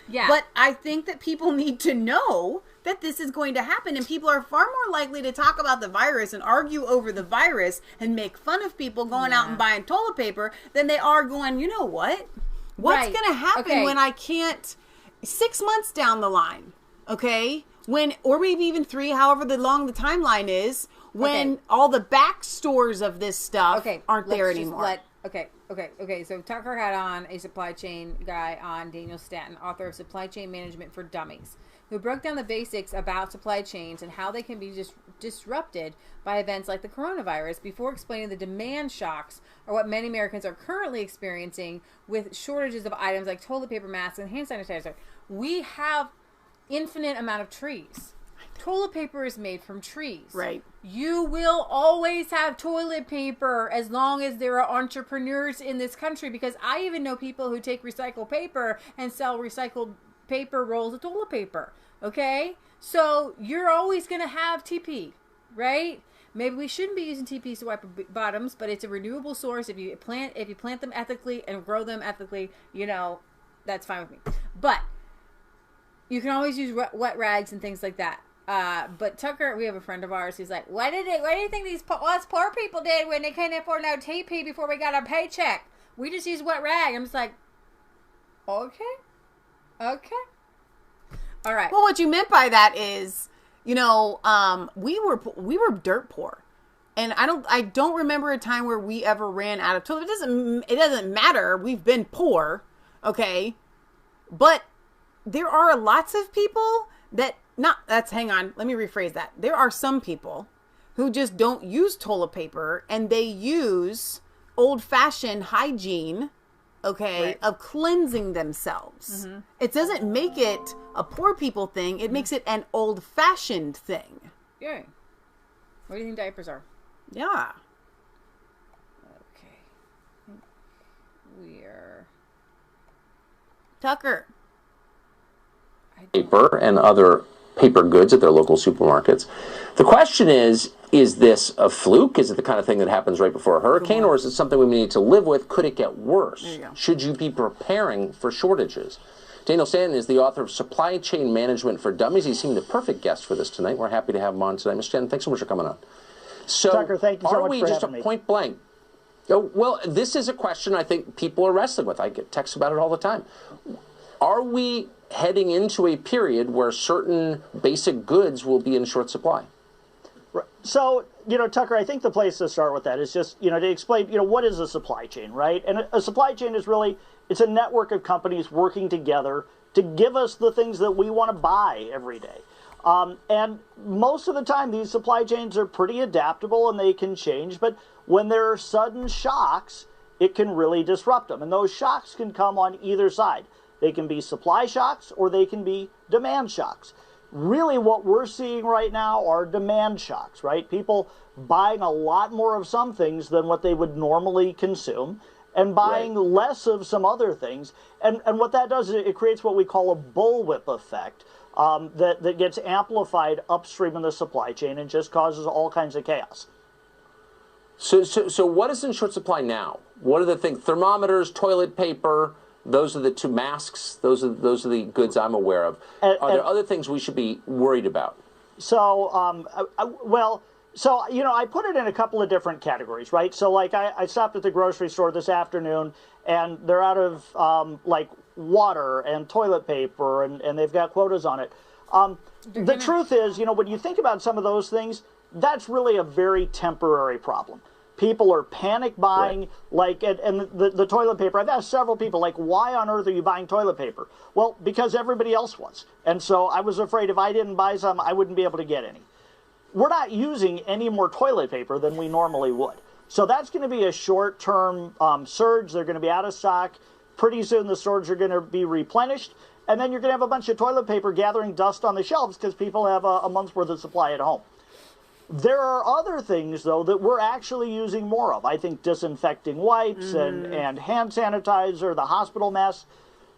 Yeah. But I think that people need to know that this is going to happen. And people are far more likely to talk about the virus and argue over the virus and make fun of people going out and buying toilet paper than they are going, you know what? What's going to happen when I can't, 6 months down the line, okay? When, or maybe even 3, however long the timeline is, when all the back stores of this stuff aren't there anymore. So Tucker had on a supply chain guy on, Daniel Stanton, author of Supply Chain Management for Dummies, who broke down the basics about supply chains and how they can be disrupted by events like the coronavirus before explaining the demand shocks or what many Americans are currently experiencing with shortages of items like toilet paper, masks, and hand sanitizer. We have infinite amount of trees. Toilet paper is made from trees. Right. You will always have toilet paper as long as there are entrepreneurs in this country, because I even know people who take recycled paper and sell recycled paper rolls of toilet paper. Okay? So you're always going to have TP, right? Maybe we shouldn't be using TPs to wipe bottoms, but it's a renewable source. If you plant them ethically and grow them ethically, that's fine with me. But you can always use wet rags and things like that. But Tucker, we have a friend of ours who's like, what do you think us poor people did when they couldn't afford no TP before we got our paycheck? We just use wet rag. I'm just like, okay. All right. Well, what you meant by that is, we were dirt poor. And I don't remember a time where we ever ran out of toilet. It doesn't matter. We've been poor. Okay. But there are lots of people hang on, let me rephrase that. There are some people who just don't use toilet paper and they use old-fashioned hygiene, of cleansing themselves. Mm-hmm. It doesn't make it a poor people thing. It makes it an old-fashioned thing. Yeah. What do you think diapers are? Yeah. Okay. We're... Tucker. Paper and other paper goods at their local supermarkets. The question is this a fluke? Is it the kind of thing that happens right before a hurricane, or is it something we need to live with? Could it get worse? Should you be preparing for shortages? Daniel Stanton is the author of Supply Chain Management for Dummies. He seemed the perfect guest for this tonight. We're happy to have him on tonight. Mr. Stanton, thanks so much for coming on. So, Tucker, thank you so much for having me. Point blank? Well, this is a question I think people are wrestling with. I get texts about it all the time. Are we heading into a period where certain basic goods will be in short supply? Right. So, Tucker, I think the place to start with that is just, to explain, what is a supply chain, right? And a supply chain is really, it's a network of companies working together to give us the things that we want to buy every day. And most of the time, these supply chains are pretty adaptable and they can change. But when there are sudden shocks, it can really disrupt them. And those shocks can come on either side. They can be supply shocks or they can be demand shocks. Really what we're seeing right now are demand shocks, right? People buying a lot more of some things than what they would normally consume and buying less of some other things. And what that does is it creates what we call a bullwhip effect that gets amplified upstream in the supply chain and just causes all kinds of chaos. So what is in short supply now? What are the things? Thermometers, toilet paper. Those are the two masks. Those are the goods I'm aware of. Are there other things we should be worried about? So, I put it in a couple of different categories, right? So, like, I stopped at the grocery store this afternoon, and they're out of, water and toilet paper, and they've got quotas on it. The truth is, when you think about some of those things, that's really a very temporary problem. People are panic buying, and the toilet paper. I've asked several people, why on earth are you buying toilet paper? Well, because everybody else was. And so I was afraid if I didn't buy some, I wouldn't be able to get any. we're not using any more toilet paper than we normally would. So that's going to be a short-term surge. They're going to be out of stock. Pretty soon the stores are going to be replenished. And then you're going to have a bunch of toilet paper gathering dust on the shelves because people have a month's worth of supply at home. There are other things, though, that we're actually using more of. I think disinfecting wipes and hand sanitizer, the hospital masks.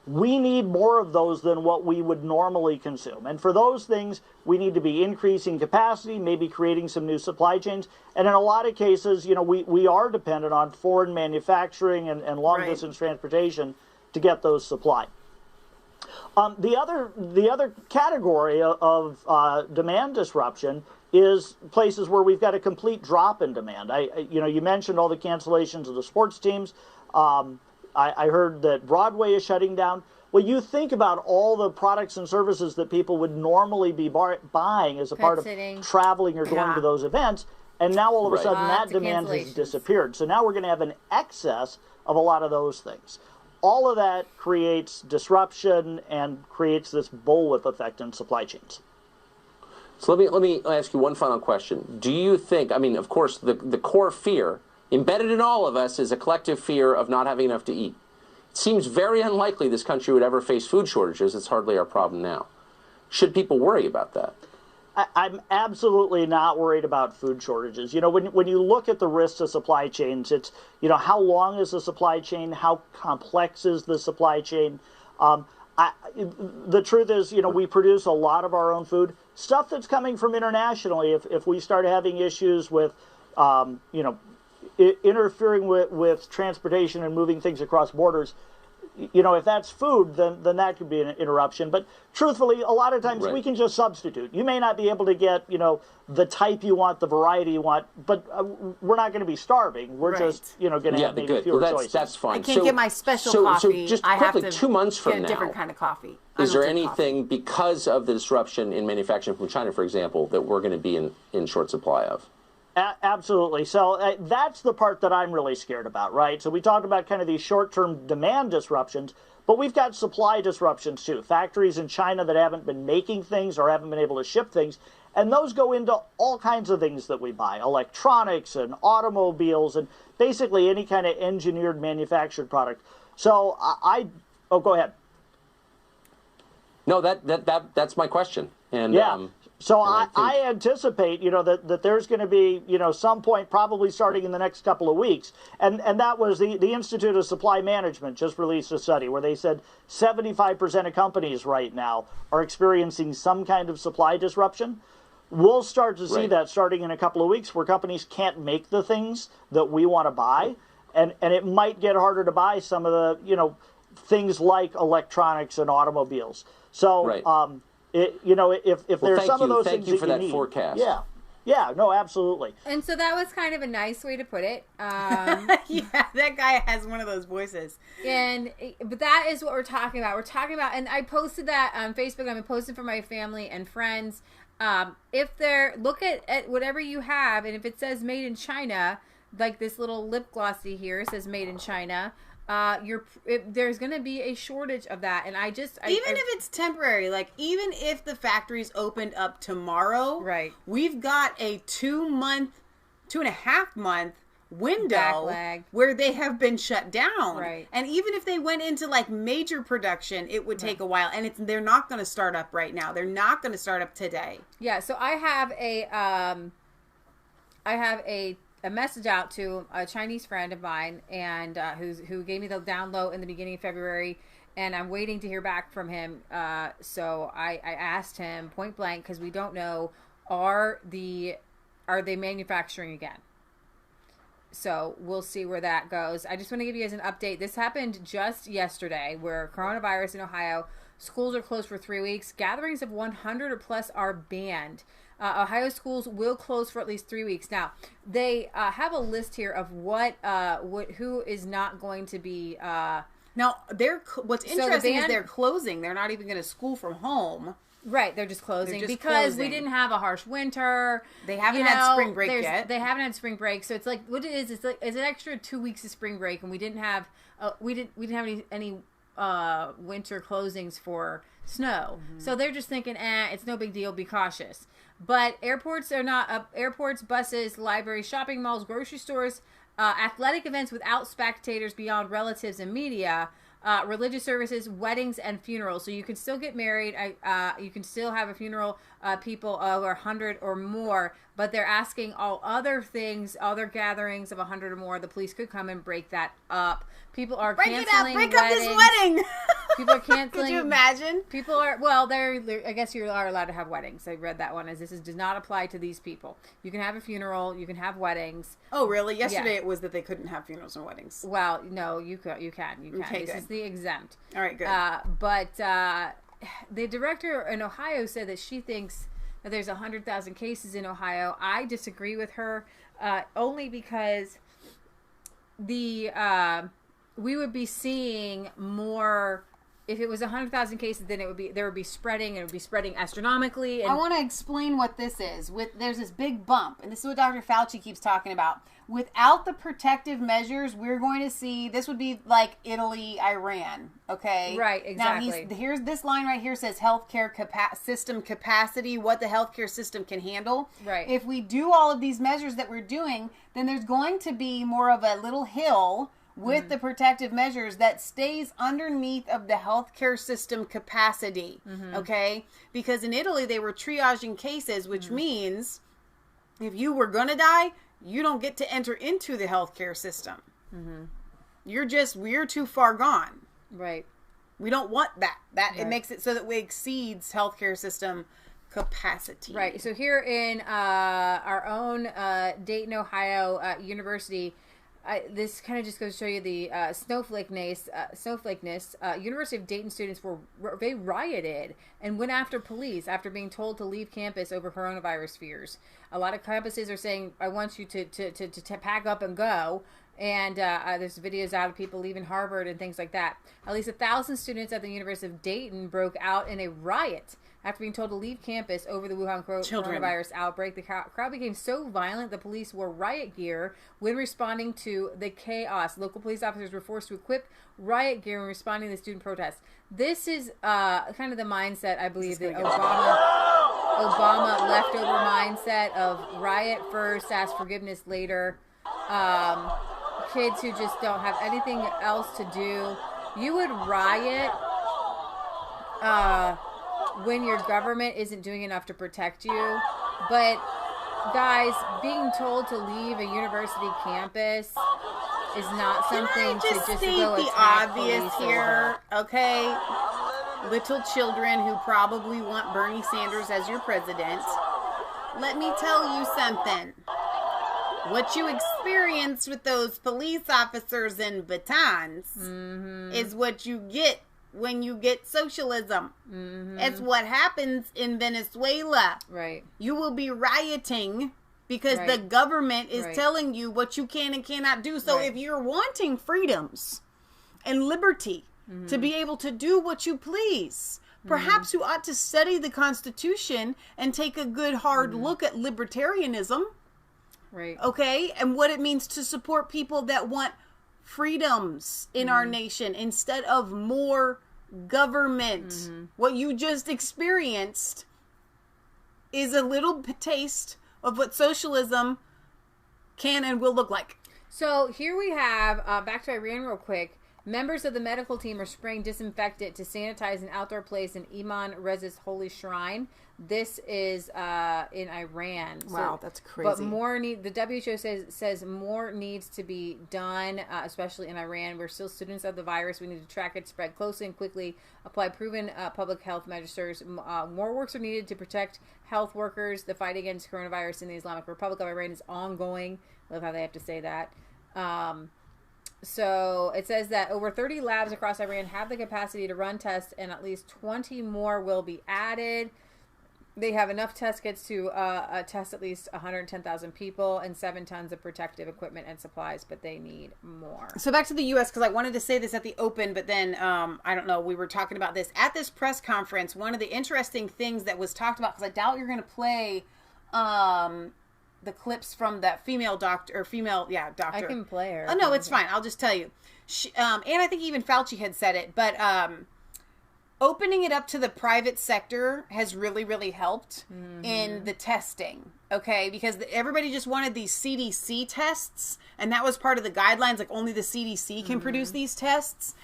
We need more of those than what we would normally consume. And for those things, we need to be increasing capacity, maybe creating some new supply chains. And in a lot of cases, you know, we are dependent on foreign manufacturing and long-distance transportation to get those supplied. The other category of demand disruption is places where we've got a complete drop in demand. You mentioned all the cancellations of the sports teams. I heard that Broadway is shutting down. Well, you think about all the products and services that people would normally be buying as a part of traveling or going to those events, and now all of a sudden that demand has disappeared. So now we're going to have an excess of a lot of those things. All of that creates disruption and creates this bullwhip effect in supply chains. So let me ask you one final question. Do you think, I mean, of course, the core fear embedded in all of us is a collective fear of not having enough to eat. It seems very unlikely this country would ever face food shortages. It's hardly our problem now. Should people worry about that? I'm absolutely not worried about food shortages. You know, when you look at the risks of supply chains, it's, you know, how long is the supply chain? How complex is the supply chain? The truth is, you know, we produce a lot of our own food. Stuff that's coming from internationally, if we start having issues with, interfering with transportation and moving things across borders, you know, if that's food, then that could be an interruption. But truthfully, a lot of times we can just substitute. You may not be able to get, you know, the type you want, the variety you want, but we're not going to be starving. We're just, you know, going to have maybe fewer choices. That's fine. I can't get my special coffee. So just I quickly, have to 2 months from get a now, different kind of coffee. Is there anything, because of the disruption in manufacturing from China, for example, that we're going to be in short supply of? Absolutely. So that's the part that I'm really scared about, right? So we talked about kind of these short-term demand disruptions, but we've got supply disruptions too. Factories in China that haven't been making things or haven't been able to ship things, and those go into all kinds of things that we buy, electronics and automobiles and basically any kind of engineered manufactured product. So go ahead. No, that's my question. And So I anticipate, you know, that there's going to be, you know, some point probably starting in the next couple of weeks. And that was the Institute of Supply Management just released a study where they said 75% of companies right now are experiencing some kind of supply disruption. We'll start to see that starting in a couple of weeks where companies can't make the things that we want to buy. And it might get harder to buy some of the, you know, things like electronics and automobiles. So, if there's some of those things that you need. Thank you for that forecast. Yeah, no, absolutely. And so that was kind of a nice way to put it. Yeah, that guy has one of those voices. But that is what we're talking about. We're talking about, and I posted that on Facebook. I've been posting for my family and friends. Look at whatever you have, and if it says made in China, like this little lip glossy here says made in China, there's going to be a shortage of that. And if it's temporary, like even if the factories opened up tomorrow, we've got a 2.5 month window backlag where they have been shut down. Right. And even if they went into like major production, it would take a while. And they're not going to start up right now. They're not going to start up today. Yeah. So I have a message out to a Chinese friend of mine, and who gave me the down low in the beginning of February, and I'm waiting to hear back from him. So I asked him point blank, because we don't know, are they manufacturing again? So we'll see where that goes. I just want to give you guys an update. This happened just yesterday, where coronavirus in Ohio, schools are closed for 3 weeks. Gatherings of 100 or plus are banned. Ohio schools will close for at least 3 weeks. Now, they have a list here of who is not going to be. Now, what's interesting is they're closing. They're not even going to school from home. Right, they're just closing because we didn't have a harsh winter. They haven't had spring break yet. They haven't had spring break, so it's like what it is. It's like it's an extra 2 weeks of spring break, and we didn't have any winter closings for snow. Mm-hmm. So they're just thinking, it's no big deal. Be cautious. But airports are not airports, buses, libraries, shopping malls, grocery stores, athletic events without spectators beyond relatives and media. Religious services, weddings, and funerals. So you can still get married. You can still have a funeral, people over 100 or more. But they're asking all other things, other gatherings of 100 or more. The police could come and break that up. People are canceling break weddings. up this wedding. People are canceling. Could you imagine? People are, well, I guess you are allowed to have weddings. I read that one as does not apply to these people. You can have a funeral. You can have weddings. Oh, really? Yesterday it was that they couldn't have funerals and weddings. Well, no, you can. Okay, this is the exempt. All right, good. But the director in Ohio said that she thinks that there's 100,000 cases in Ohio. I disagree with her, only because we would be seeing more. If it was 100,000 cases, then there would be spreading, and it would be spreading astronomically. And I want to explain what this is. There's this big bump, and this is what Dr. Fauci keeps talking about. Without the protective measures, we're going to see, this would be like Italy, Iran, okay? Right, exactly. Now, here's this line right here says healthcare system capacity, what the healthcare system can handle. Right. If we do all of these measures that we're doing, then there's going to be more of a little hill with the protective measures that stays underneath of the healthcare system capacity, okay? Because in Italy, they were triaging cases, which means if you were going to die, you don't get to enter into the healthcare system. We're too far gone. Right. We don't want that. It makes it so that we exceeds healthcare system capacity. Right. So here in our own Dayton, Ohio University, this kind of just goes to show you the snowflakeness. University of Dayton students they rioted and went after police after being told to leave campus over coronavirus fears. A lot of campuses are saying, "I want you to pack up and go." And there's videos out of people leaving Harvard and things like that. At least 1,000 students at the University of Dayton broke out in a riot after being told to leave campus over the Wuhan coronavirus outbreak. The crowd became so violent the police wore riot gear when responding to the chaos. Local police officers were forced to equip riot gear when responding to the student protests. This is kind of the mindset, I believe, that Obama leftover mindset of riot first, ask forgiveness later. Kids who just don't have anything else to do. You would riot when your government isn't doing enough to protect you. But guys, being told to leave a university campus is not something to just state go the obvious here, okay? Little children who probably want Bernie Sanders as your president. Let me tell you something. What you experience with those police officers and batons is what you get when you get socialism. It's what happens in Venezuela. Right. You will be rioting because the government is telling you what you can and cannot do. So if you're wanting freedoms and liberty to be able to do what you please, perhaps you ought to study the Constitution and take a good hard look at libertarianism. Right. Okay? And what it means to support people that want freedoms in our nation instead of more government. What you just experienced is a little taste of what socialism can and will look like. So here we have, back to Iran real quick, members of the medical team are spraying disinfectant to sanitize an outdoor place in Imam Reza's holy shrine. This is in Iran. Wow, that's crazy. But the WHO says more needs to be done, especially in Iran. We're still students of the virus. We need to track it, spread closely and quickly, apply proven public health measures. More works are needed to protect health workers. The fight against coronavirus in the Islamic Republic of Iran is ongoing. I love how they have to say that. So it says that over 30 labs across Iran have the capacity to run tests, and at least 20 more will be added. They have enough test kits to test at least 110,000 people and 7 tons of protective equipment and supplies, but they need more. So back to the U.S., because I wanted to say this at the open, but then, I don't know, we were talking about this. At this press conference, one of the interesting things that was talked about, because I doubt you're going to play the clips from that female doctor. I can play her. Oh, no, it's fine. I'll just tell you. She, and I think even Fauci had said it, but opening it up to the private sector has really, really helped in the testing, okay? Because everybody just wanted these CDC tests, and that was part of the guidelines, like only the CDC can produce these tests.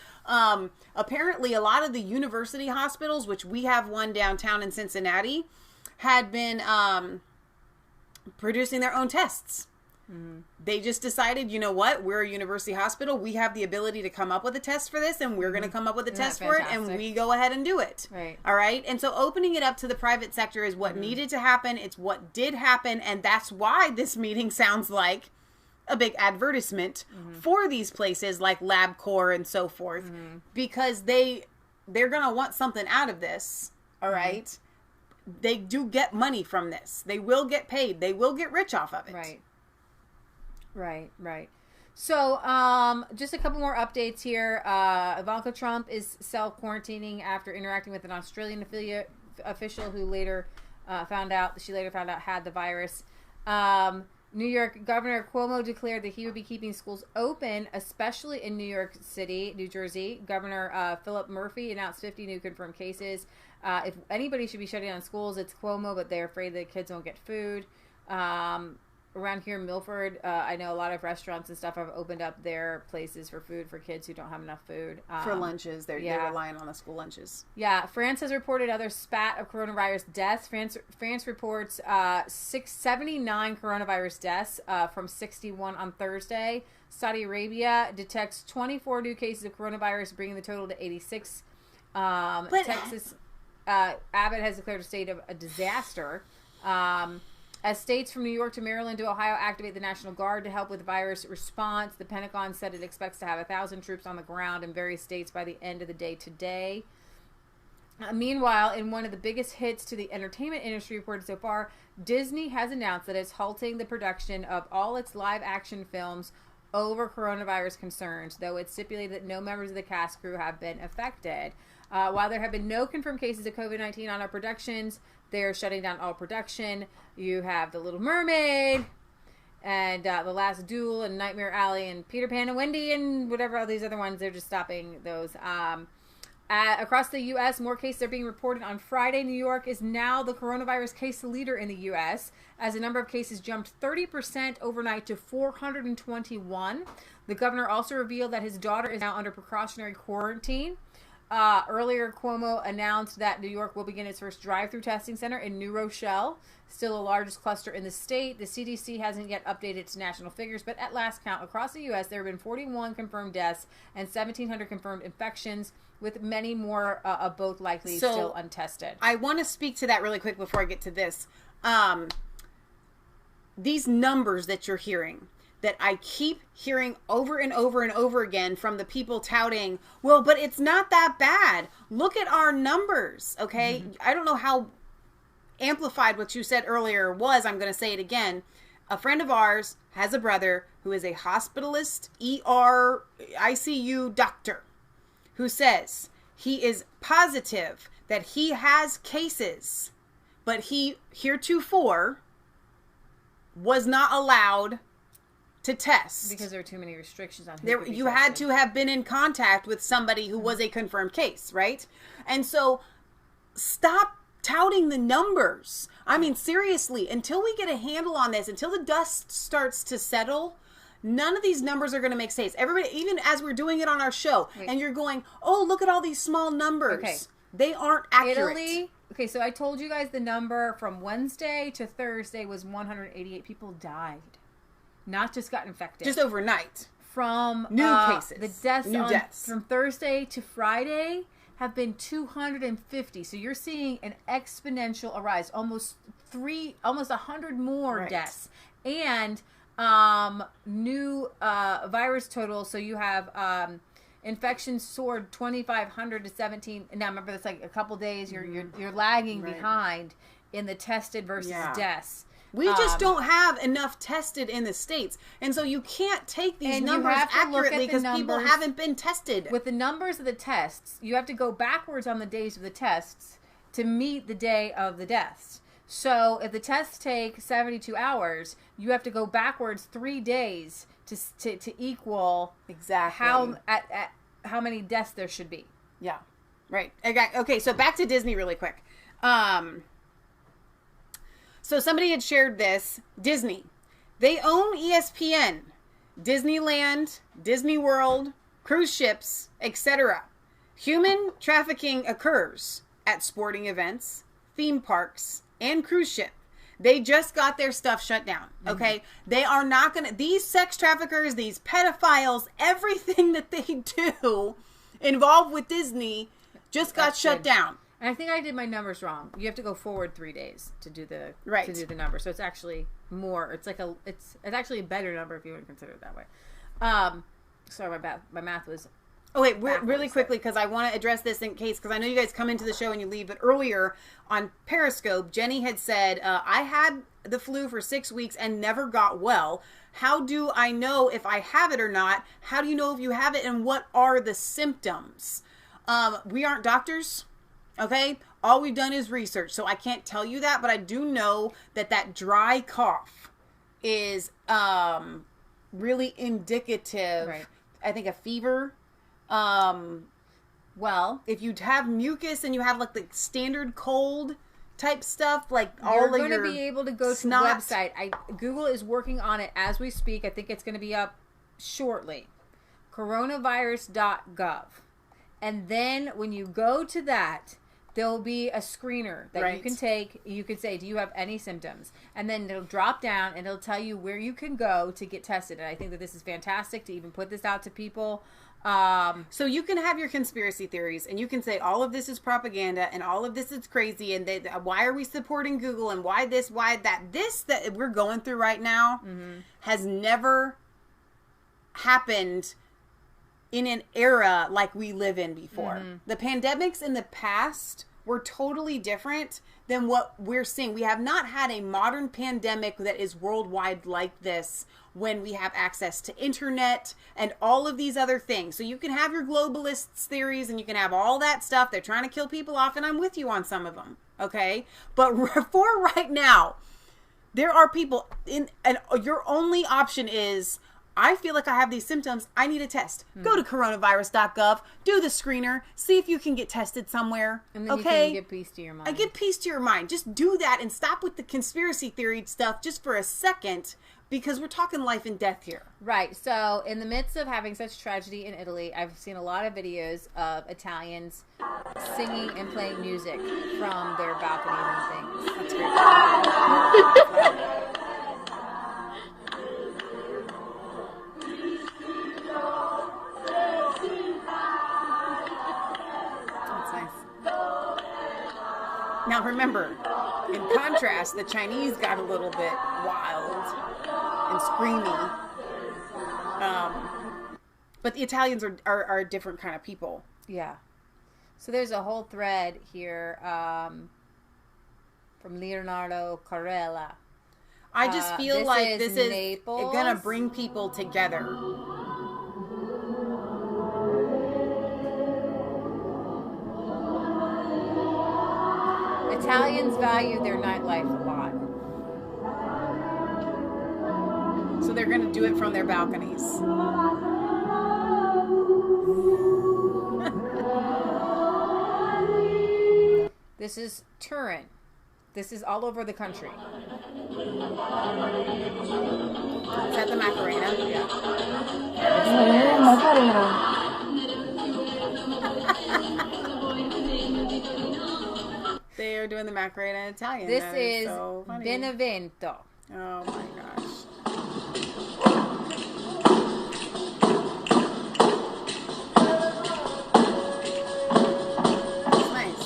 Apparently, a lot of the university hospitals, which we have one downtown in Cincinnati, had been producing their own tests. They just decided, you know what, we're a university hospital. We have the ability to come up with a test for this, and we're going to come up with a test for it, and we go ahead and do it. Right. All right? And so opening it up to the private sector is what needed to happen. It's what did happen, and that's why this meeting sounds like a big advertisement for these places like LabCorp and so forth, because they're going to want something out of this, all right? They do get money from this. They will get paid. They will get rich off of it. Right. So, just a couple more updates here. Ivanka Trump is self-quarantining after interacting with an Australian official who later found out had the virus. New York Governor Cuomo declared that he would be keeping schools open, especially in New York City, New Jersey. Governor Philip Murphy announced 50 new confirmed cases. If anybody should be shutting down schools, it's Cuomo, but they're afraid the kids won't get food. Around here in Milford, I know a lot of restaurants and stuff have opened up their places for food for kids who don't have enough food. For lunches. They're relying on the school lunches. Yeah. France has reported another spat of coronavirus deaths. France reports 79 coronavirus deaths from 61 on Thursday. Saudi Arabia detects 24 new cases of coronavirus, bringing the total to 86. Texas, Abbott has declared a state of a disaster. As states from New York to Maryland to Ohio activate the National Guard to help with virus response, the Pentagon said it expects to have 1,000 troops on the ground in various states by the end of the day today. Meanwhile, in one of the biggest hits to the entertainment industry reported so far, Disney has announced that it's halting the production of all its live-action films over coronavirus concerns, though it's stipulated that no members of the cast crew have been affected. While there have been no confirmed cases of COVID-19 on our productions, they're shutting down all production. You have The Little Mermaid and The Last Duel and Nightmare Alley and Peter Pan and Wendy and whatever all these other ones. They're just stopping those. Across the U.S., more cases are being reported on Friday. New York is now the coronavirus case leader in the U.S. as the number of cases jumped 30% overnight to 421. The governor also revealed that his daughter is now under precautionary quarantine. Earlier, Cuomo announced that New York will begin its first drive-through testing center in New Rochelle, still the largest cluster in the state. The CDC hasn't yet updated its national figures, but at last count, across the U.S., there have been 41 confirmed deaths and 1,700 confirmed infections, with many more of both likely still untested. I want to speak to that really quick before I get to this. These numbers that you're hearing, that I keep hearing over and over and over again from the people touting, well, but it's not that bad. Look at our numbers, okay? I don't know how amplified what you said earlier was. I'm going to say it again. A friend of ours has a brother who is a hospitalist, ER, ICU doctor, who says he is positive that he has cases, but he heretofore was not allowed to test because there are too many restrictions on who you had to have been in contact with somebody who was a confirmed case, right? And so stop touting the numbers. I mean, seriously, until we get a handle on this, until the dust starts to settle, none of these numbers are going to make sense. Everybody, even as we're doing it on our show, and you're going, oh, look at all these small numbers. Okay. They aren't accurate. Italy, okay, so I told you guys the number from Wednesday to Thursday was 188 people died. Not just got infected. Just overnight. From new cases. The deaths from Thursday to Friday have been 250. So you're seeing an exponential rise, almost 100 more deaths. And new virus total. So you have infections soared 2,500 to 17. Now remember, that's like a couple days. You're lagging behind in the tested versus deaths. We just don't have enough tested in the States. And so you can't take these numbers accurately because people haven't been tested. With the numbers of the tests, you have to go backwards on the days of the tests to meet the day of the deaths. So if the tests take 72 hours, you have to go backwards 3 days to equal exactly how many deaths there should be. Yeah. Right. Okay, so back to Disney really quick. So somebody had shared this. Disney. They own ESPN, Disneyland, Disney World, cruise ships, etc. Human trafficking occurs at sporting events, theme parks, and cruise ship. They just got their stuff shut down, okay? Mm-hmm. They are not going to... These sex traffickers, these pedophiles, everything that they do involved with Disney just got shut down. And I think I did my numbers wrong. You have to go forward 3 days to do the number. So it's actually more. It's like it's actually a better number if you want to consider it that way. Sorry, my math was. Oh wait, really quickly, because I want to address this in case, because I know you guys come into the show and you leave. But earlier on Periscope, Jenny had said, "I had the flu for 6 weeks and never got well. How do I know if I have it or not? How do you know if you have it, and what are the symptoms?" We aren't doctors. Okay, all we've done is research, so I can't tell you that, but I do know that dry cough is really indicative. Right. I think a fever. Well, if you have mucus and you have like the standard cold type stuff, like you're going to be able to go to the website. Google is working on it as we speak. I think it's going to be up shortly. Coronavirus.gov. And then when you go to that, there'll be a screener that you can take. You can say, do you have any symptoms? And then it'll drop down and it'll tell you where you can go to get tested. And I think that this is fantastic to even put this out to people. So you can have your conspiracy theories and you can say all of this is propaganda and all of this is crazy and why are we supporting Google and why this, why that. This that we're going through right now has never happened in an era like we live in before. The pandemics in the past were totally different than what we're seeing. We have not had a modern pandemic that is worldwide like this when we have access to internet and all of these other things. So you can have your globalists theories and you can have all that stuff. They're trying to kill people off, and I'm with you on some of them, okay? But for right now, there are people and your only option is, I feel like I have these symptoms. I need a test. Go to coronavirus.gov, do the screener, see if you can get tested somewhere. And then you can get peace to your mind. I get peace to your mind. Just do that and stop with the conspiracy theory stuff just for a second, because we're talking life and death here. Right. So in the midst of having such tragedy in Italy, I've seen a lot of videos of Italians singing and playing music from their balconies and things. That's great. Now remember, in contrast, the Chinese got a little bit wild and screamy. But the Italians are a different kind of people. Yeah. So there's a whole thread here from Leonardo Carella. I just feel like this is Naples. Gonna bring people together. Italians value their nightlife a lot. So they're going to do it from their balconies. This is Turin. This is all over the country. Is that the Macarena? Yeah. Macarena. They are doing the Macarena in Italian. This that is so funny. Benevento. Oh my gosh. That's nice.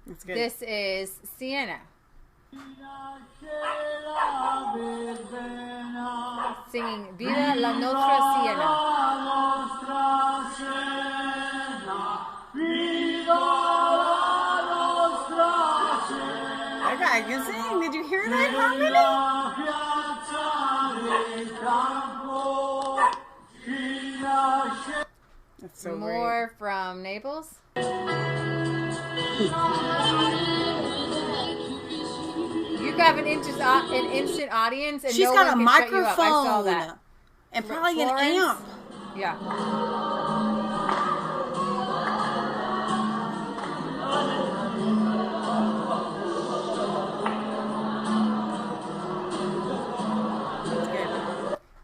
That's good. This is Siena. Singing Viva la nostra Siena. That guy can sing. Did you hear that harmony? That's so More great. from Naples. You have an instant audience, and she's no got one a can shut you up. I saw microphone that. and probably an Florence? amp. Yeah.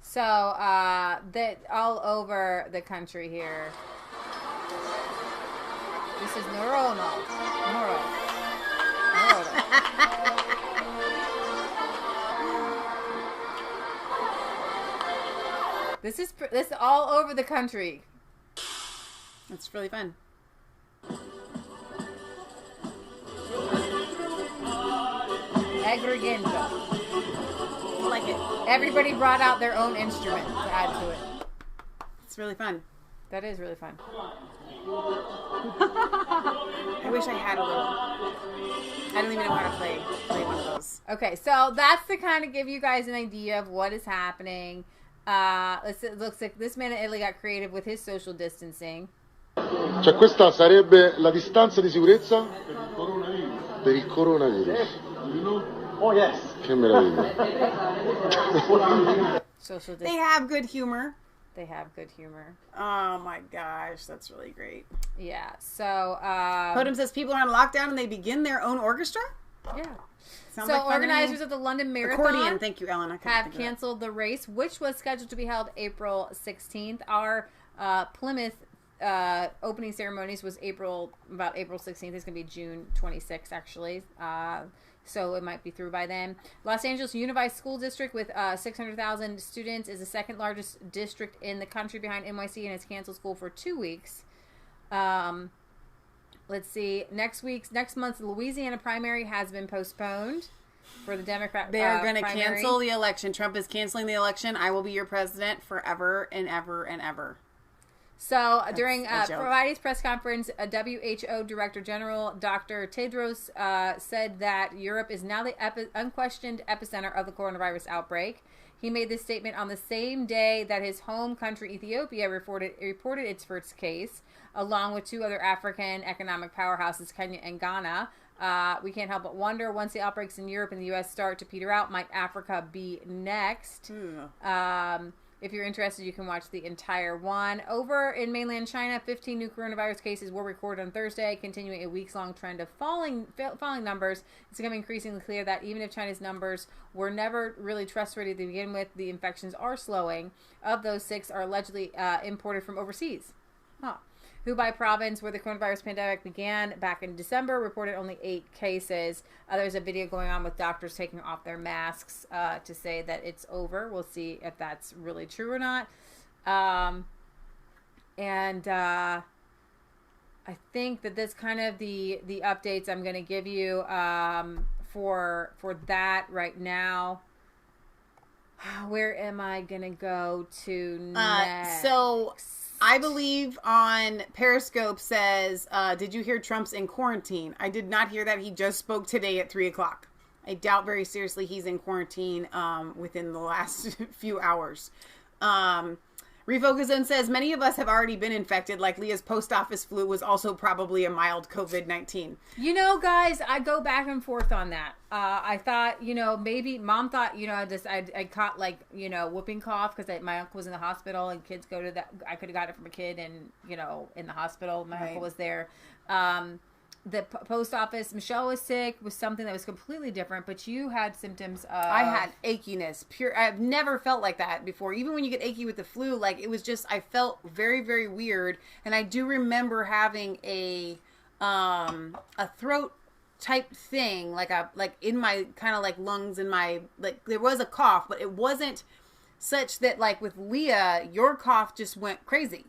So, that all over the country here. This is Noro. This is all over the country. That's really fun. Aggregando. I like it. Everybody brought out their own instrument to add to it. It's really fun. That is really fun. I wish I had a little. I don't even know how to play one of those. Okay, so that's to kind of give you guys an idea of what is happening. It looks like this man in Italy got creative with his social distancing. Cioè questa sarebbe la distanza di sicurezza per il coronavirus. Oh, yes. Che meraviglia. Social They distancing. have good humor. They have good humor. Oh my gosh, that's really great. Yeah, so... Podum says people are on lockdown and they begin their own orchestra? yeah. Sounds So like fun to me. organizers of the London Marathon Accordion, thank you, Ellen. I couldn't have think of that. canceled the race, which was scheduled to be held April 16th. Our Plymouth opening ceremonies was about April 16th. It's going to be June 26th, actually. So it might be through by then. Los Angeles Unified School District with 600,000 students is the second largest district in the country behind NYC and has canceled school for 2 weeks. Let's see. Next month's Louisiana primary has been postponed for the Democrat. They are going to primary. cancel the election. Trump is canceling the election. I will be your president forever and ever and ever. So during a joke. Friday's press conference, a WHO Director General Dr. Tedros said that Europe is now the unquestioned epicenter of the coronavirus outbreak. He made this statement on the same day that his home country, Ethiopia, reported its first case, along with two other African economic powerhouses, Kenya and Ghana. We can't help but wonder, once the outbreaks in Europe and the U.S. start to peter out, might Africa be next? If you're interested, you can watch the entire one. Over in mainland China, 15 new coronavirus cases were recorded on Thursday, continuing a weeks-long trend of falling numbers. It's becoming increasingly clear that even if China's numbers were never really trustworthy to begin with, the infections are slowing. Of those, 6 are allegedly imported from overseas. Hubei province, where the coronavirus pandemic began back in December, reported only 8 cases. There's a video going on with doctors taking off their masks to say that it's over. We'll see if that's really true or not. I think that that's kind of the updates I'm going to give you for that right now. Where am I going to go to next? So I believe on Periscope says, did you hear Trump's in quarantine? I did not hear that. He just spoke today at 3:00. I doubt very seriously he's in quarantine within the last few hours. Refocus Zone says, many of us have already been infected, like Leah's post office flu was also probably a mild COVID-19. You know, guys, I go back and forth on that. I thought, maybe mom thought, I caught whooping cough because my uncle was in the hospital and kids go to that. I could have got it from a kid and, in the hospital. My uncle was there. The post office, Michelle was sick, was something that was completely different, but you had symptoms of... I had achiness. I've never felt like that before. Even when you get achy with the flu, it was just, I felt very, very weird. And I do remember having a throat type thing, like in my kind of lungs, in my, there was a cough, but it wasn't such that with Leah, your cough just went crazy.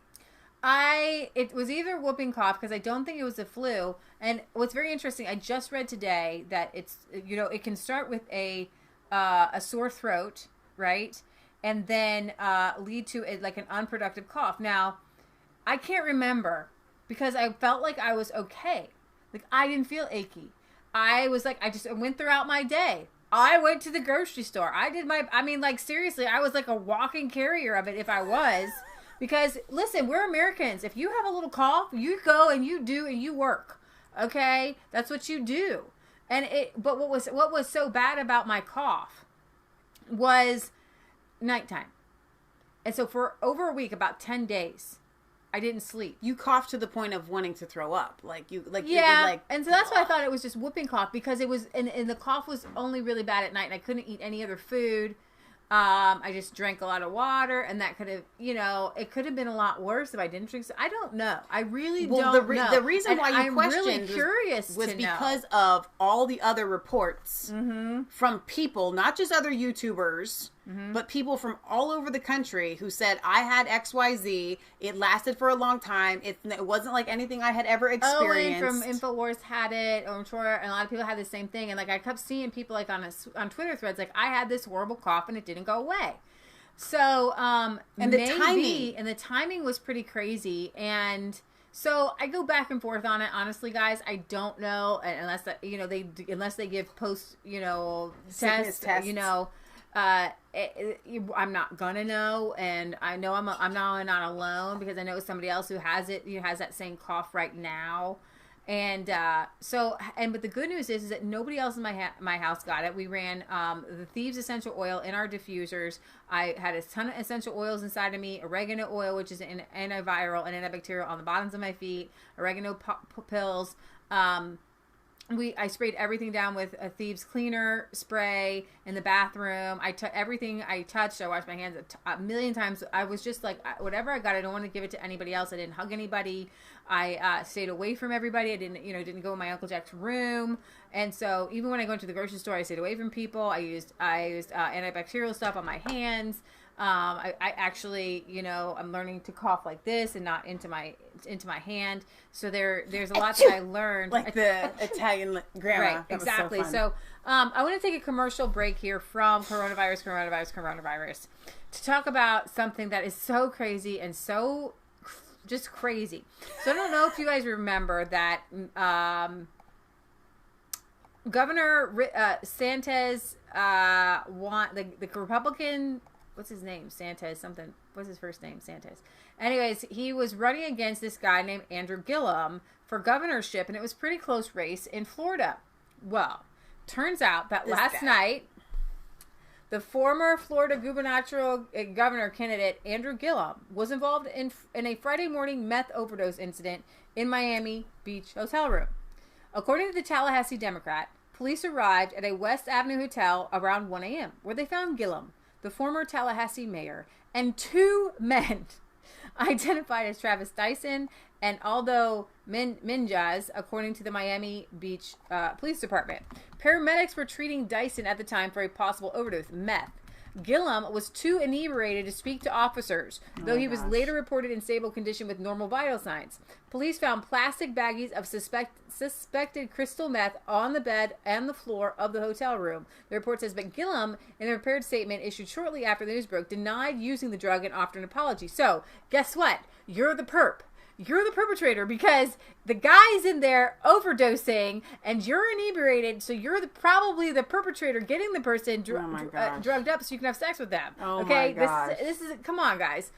It was either whooping cough, because I don't think it was the flu. And what's very interesting, I just read today that it's, it can start with a sore throat, right? And then lead to an unproductive cough. Now, I can't remember, because I felt like I was okay. I didn't feel achy. I was I went throughout my day. I went to the grocery store. I did seriously, I was like a walking carrier of it if I was. Because, listen, we're Americans. If you have a little cough, you go and you do and you work. Okay? That's what you do. But what was so bad about my cough was nighttime. And so for over a week, about 10 days, I didn't sleep. You coughed to the point of wanting to throw up. And so that's why I thought it was just whooping cough, because it was, and the cough was only really bad at night, and I couldn't eat any other food. I just drank a lot of water, and that could have, it could have been a lot worse if I didn't drink. I don't know. I really don't know. The reason why you I'm questioned really curious was to because of all the other reports from people, not just other YouTubers, but people from all over the country who said, I had XYZ. It lasted for a long time. It wasn't like anything I had ever experienced. Oh, and from InfoWars had it, I'm sure, and a lot of people had the same thing. And like I kept seeing people like on Twitter threads, like, I had this horrible cough and it didn't go away. So, the timing was pretty crazy. And so I go back and forth on it. Honestly, guys, I don't know unless that, unless they give post, tests. I'm not gonna know, and I know I'm not alone, because I know somebody else who has it, has that same cough right now, and but the good news is that nobody else in my house got it. We ran the Thieves essential oil in our diffusers. I had a ton of essential oils inside of me, oregano oil, which is an antiviral and antibacterial, on the bottoms of my feet, oregano pills. I sprayed everything down with a Thieves cleaner spray in the bathroom. Everything I touched, I washed my hands a million times. I was just like, whatever I got, I don't want to give it to anybody else. I didn't hug anybody. I stayed away from everybody. I didn't go in my Uncle Jack's room. And so even when I go into the grocery store, I stayed away from people. I used antibacterial stuff on my hands. I actually, I'm learning to cough like this and not into my hand. So there's a lot that I learned, like the Italian grandma. Right, exactly. So I want to take a commercial break here from coronavirus to talk about something that is so crazy and so just crazy. So I don't know if you guys remember that Governor Santos the Republican. What's his name? Santos something. What's his first name? Santos. Anyways, he was running against this guy named Andrew Gillum for governorship, and it was a pretty close race in Florida. Well, turns out that last night, the former Florida gubernatorial governor candidate Andrew Gillum was involved in a Friday morning meth overdose incident in Miami Beach hotel room. According to the Tallahassee Democrat, police arrived at a West Avenue hotel around 1 a.m., where they found Gillum, the former Tallahassee mayor, and two men identified as Travis Dyson and Aldo Minjas, according to the Miami Beach Police Department. Paramedics were treating Dyson at the time for a possible overdose, meth. Gillum was too inebriated to speak to officers, though he was later reported in stable condition with normal vital signs. Police found plastic baggies of suspected crystal meth on the bed and the floor of the hotel room. The report says, but Gillum, in a prepared statement issued shortly after the news broke, denied using the drug and offered an apology. So, guess what? You're the perp. You're the perpetrator, because the guy's in there overdosing and you're inebriated, so you're probably the perpetrator getting the person drugged up so you can have sex with them. My gosh. This is come on, guys.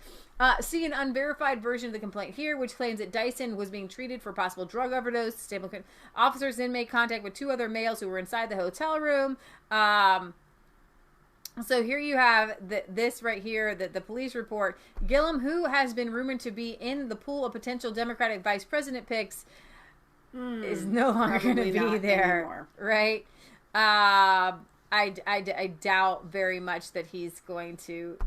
See an unverified version of the complaint here, which claims that Dyson was being treated for possible drug overdose. Officers then made contact with two other males who were inside the hotel room. So here you have this right here, the police report. Gillum, who has been rumored to be in the pool of potential Democratic vice president picks, is no longer going to be there, anymore. Right? I doubt very much that he's going to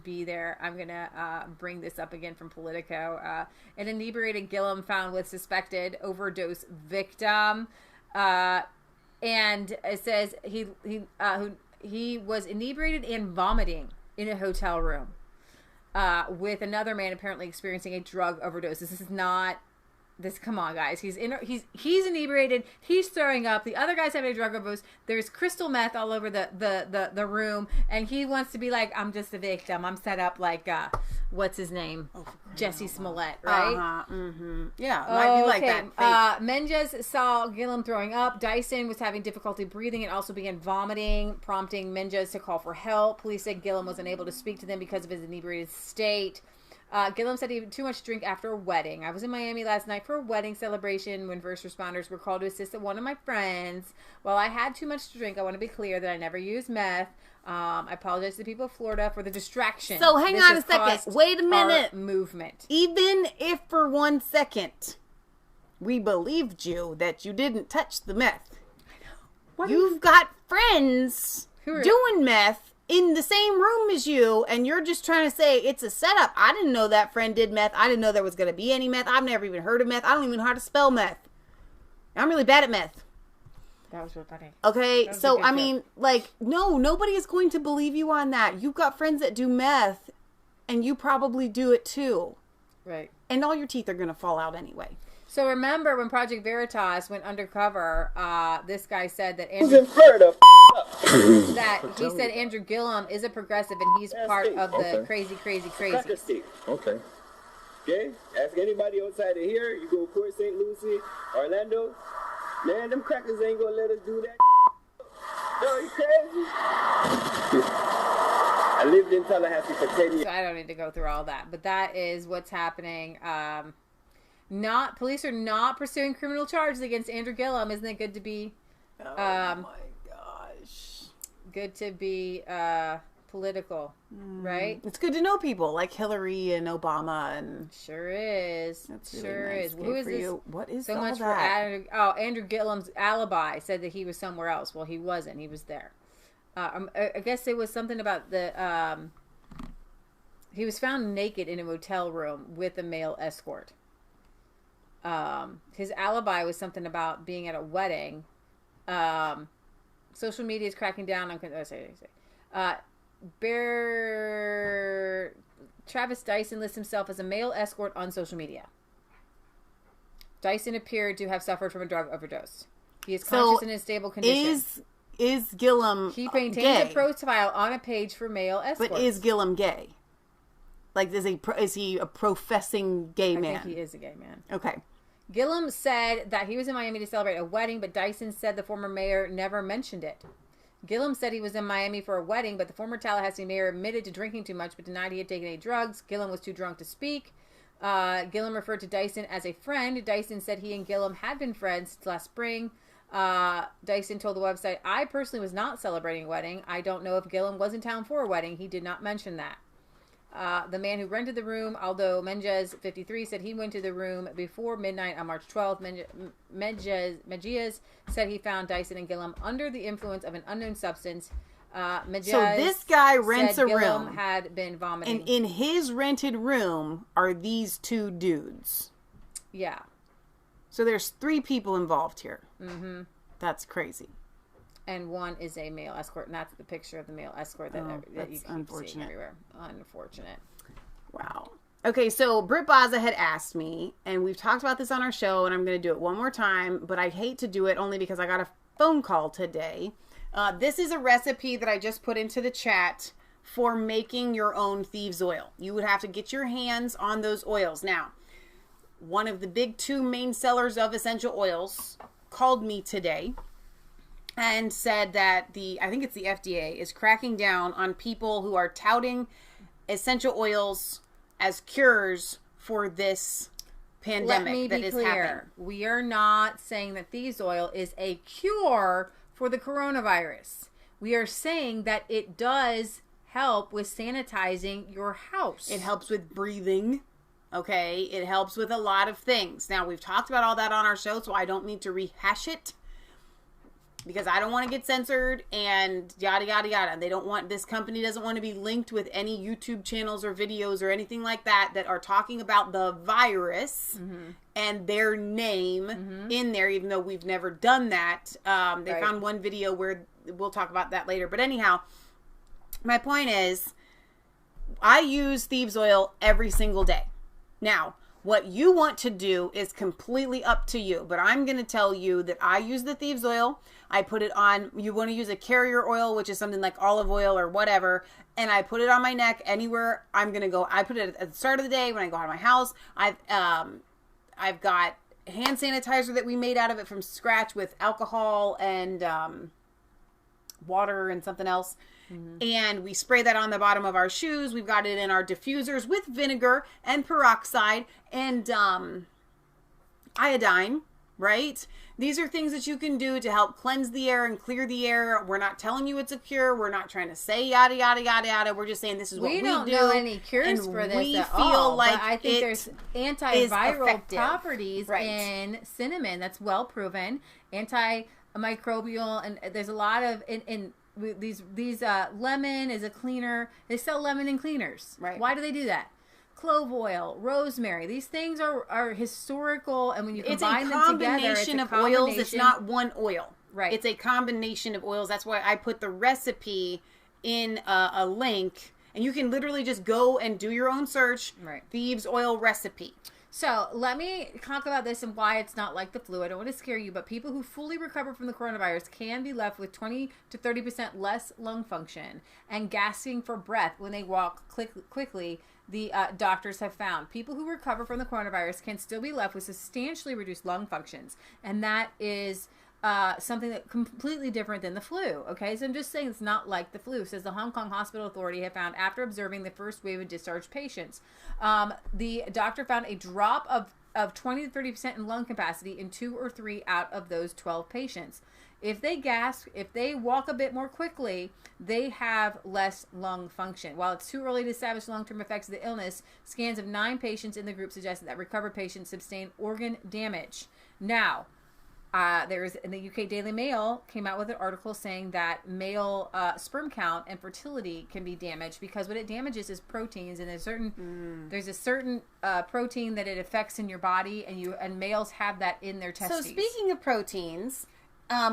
be there. I'm going to bring this up again from Politico. An inebriated Gillum found with suspected overdose victim. And it says he was inebriated and vomiting in a hotel room with another man apparently experiencing a drug overdose. This is not this. Come on, guys. He's inebriated. He's throwing up. The other guy's having a drug overdose. There's crystal meth all over the room, and he wants to be like, I'm just a victim. I'm set up like what's his name? Jesse Smollett, right? Yeah, might be like that. Menges saw Gillum throwing up. Dyson was having difficulty breathing and also began vomiting, prompting Menges to call for help. Police said Gillum was unable to speak to them because of his inebriated state. Gillum said he had too much to drink after a wedding. I was in Miami last night for a wedding celebration when first responders were called to assist one of my friends. While I had too much to drink, I want to be clear that I never used meth. I apologize to the people of Florida for the distraction. So hang on a second. Wait a minute. Movement. Even if for 1 second we believed you that you didn't touch the meth, you've got friends doing meth in the same room as you, and you're just trying to say it's a setup. I didn't know that friend did meth. I didn't know there was going to be any meth. I've never even heard of meth. I don't even know how to spell meth. I'm really bad at meth. That was real funny. Okay, so I mean, like, no, nobody is going to believe you on that. You've got friends that do meth, and you probably do it too. Right. And all your teeth are going to fall out anyway. So remember when Project Veritas went undercover, this guy said that Andrew Gillum is a progressive and he's part of the crazy. Okay. Okay? Ask anybody outside of here, you go to Port St. Lucie, Orlando, man, them crackers ain't gonna let us do that. No, you crazy? I lived in Tallahassee for 10 years. So I don't need to go through all that, but that is what's happening. Police are not pursuing criminal charges against Andrew Gillum. Isn't it good to be? Oh my gosh! Good to be political, right? It's good to know people like Hillary and Obama, and sure is. That's really sure nice. is. Who is this? You. What is so all much that? for Andrew Gillum's alibi said that he was somewhere else. Well, he wasn't. He was there. I guess it was something about the. He was found naked in a motel room with a male escort. His alibi was something about being at a wedding. Social media is cracking down on. Travis Dyson lists himself as a male escort on social media. Dyson appeared to have suffered from a drug overdose. He is conscious and in stable condition. Is Gillum He maintains gay? a profile on a page for male escorts. But is Gillum gay? Like, is he a professing gay man? I think he is a gay man. Okay. Gillum said that he was in Miami to celebrate a wedding, but Dyson said the former mayor never mentioned it. Gillum said he was in Miami for a wedding, but the former Tallahassee mayor admitted to drinking too much, but denied he had taken any drugs. Gillum was too drunk to speak. Gillum referred to Dyson as a friend. Dyson said he and Gillum had been friends since last spring. Dyson told the website, I personally was not celebrating a wedding. I don't know if Gillum was in town for a wedding. He did not mention that. The man who rented the room, Aldo Menges, 53, said he went to the room before midnight on March 12th. Menges said he found Dyson and Gillum under the influence of an unknown substance. So this guy rents a Gillum room. Had been vomiting. And in his rented room are these two dudes. Yeah. So there's 3 people involved here. Mm-hmm. That's crazy. And one is a male escort, and that's the picture of the male escort that you keep seeing everywhere. Unfortunate. Wow. Okay, so Britt Baza had asked me, and we've talked about this on our show, and I'm going to do it one more time, but I hate to do it only because I got a phone call today. This is a recipe that I just put into the chat for making your own thieves oil. You would have to get your hands on those oils. Now, one of the big 2 main sellers of essential oils called me today and said that I think it's the FDA, is cracking down on people who are touting essential oils as cures for this pandemic that is happening. We are not saying that thieves oil is a cure for the coronavirus. We are saying that it does help with sanitizing your house. It helps with breathing. Okay, it helps with a lot of things. Now, we've talked about all that on our show, so I don't need to rehash it because I don't want to get censored and yada, yada, yada. This company doesn't want to be linked with any YouTube channels or videos or anything like that are talking about the virus and their name in there, even though we've never done that. They found one video where we'll talk about that later. But anyhow, my point is I use thieves oil every single day. Now, what you want to do is completely up to you, but I'm going to tell you that I use the thieves oil. I put it on, you want to use a carrier oil, which is something like olive oil or whatever, and I put it on my neck anywhere I'm going to go. I put it at the start of the day when I go out of my house. I've got hand sanitizer that we made out of it from scratch with alcohol and water and something else. and we spray that on the bottom of our shoes. We've got it in our diffusers with vinegar and peroxide and iodine, right? These are things that you can do to help cleanse the air and clear the air. We're not telling you it's a cure. We're not trying to say yada, yada, yada, yada. We're just saying this is what we do. We don't know any cures for this at all, but I think there's antiviral properties in cinnamon. That's well proven. Antimicrobial, and there's a lot of these lemon is a cleaner. They sell lemon in cleaners. Right. Why do they do that? Clove oil, rosemary. These things are historical, and when you combine them together, it's a combination of oils. It's not one oil. Right. It's a combination of oils. That's why I put the recipe in a link, and you can literally just go and do your own search. Right. Thieves oil recipe. So let me talk about this and why it's not like the flu. I don't want to scare you, but people who fully recover from the coronavirus can be left with 20 to 30% less lung function and gasping for breath when they walk quickly. The doctors have found people who recover from the coronavirus can still be left with substantially reduced lung functions, and that is something that completely different than the flu. Okay, so I'm just saying it's not like the flu. Says the Hong Kong Hospital Authority have found after observing the first wave of discharged patients, the doctor found a drop of 20 to 30% in lung capacity in 2 or 3 out of those 12 patients. If they gasp, if they walk a bit more quickly, they have less lung function. While it's too early to establish long-term effects of the illness, scans of 9 patients in the group suggested that recovered patients sustained organ damage. Now, there's in the UK Daily Mail came out with an article saying that male sperm count and fertility can be damaged because what it damages is proteins, and there's a certain protein that it affects in your body, and males have that in their testes. So speaking of proteins,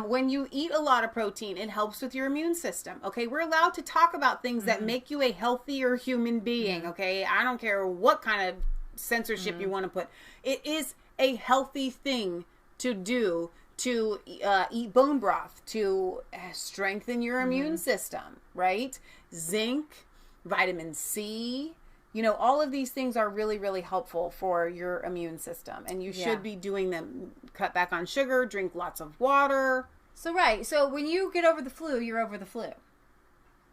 when you eat a lot of protein, it helps with your immune system. Okay, we're allowed to talk about things that make you a healthier human being. Okay, I don't care what kind of censorship you want to put. It is a healthy thing to do to eat bone broth to strengthen your immune system, right? Zinc, vitamin C, all of these things are really, really helpful for your immune system, and you should be doing them. Cut back on sugar, drink lots of water. So when you get over the flu, you're over the flu.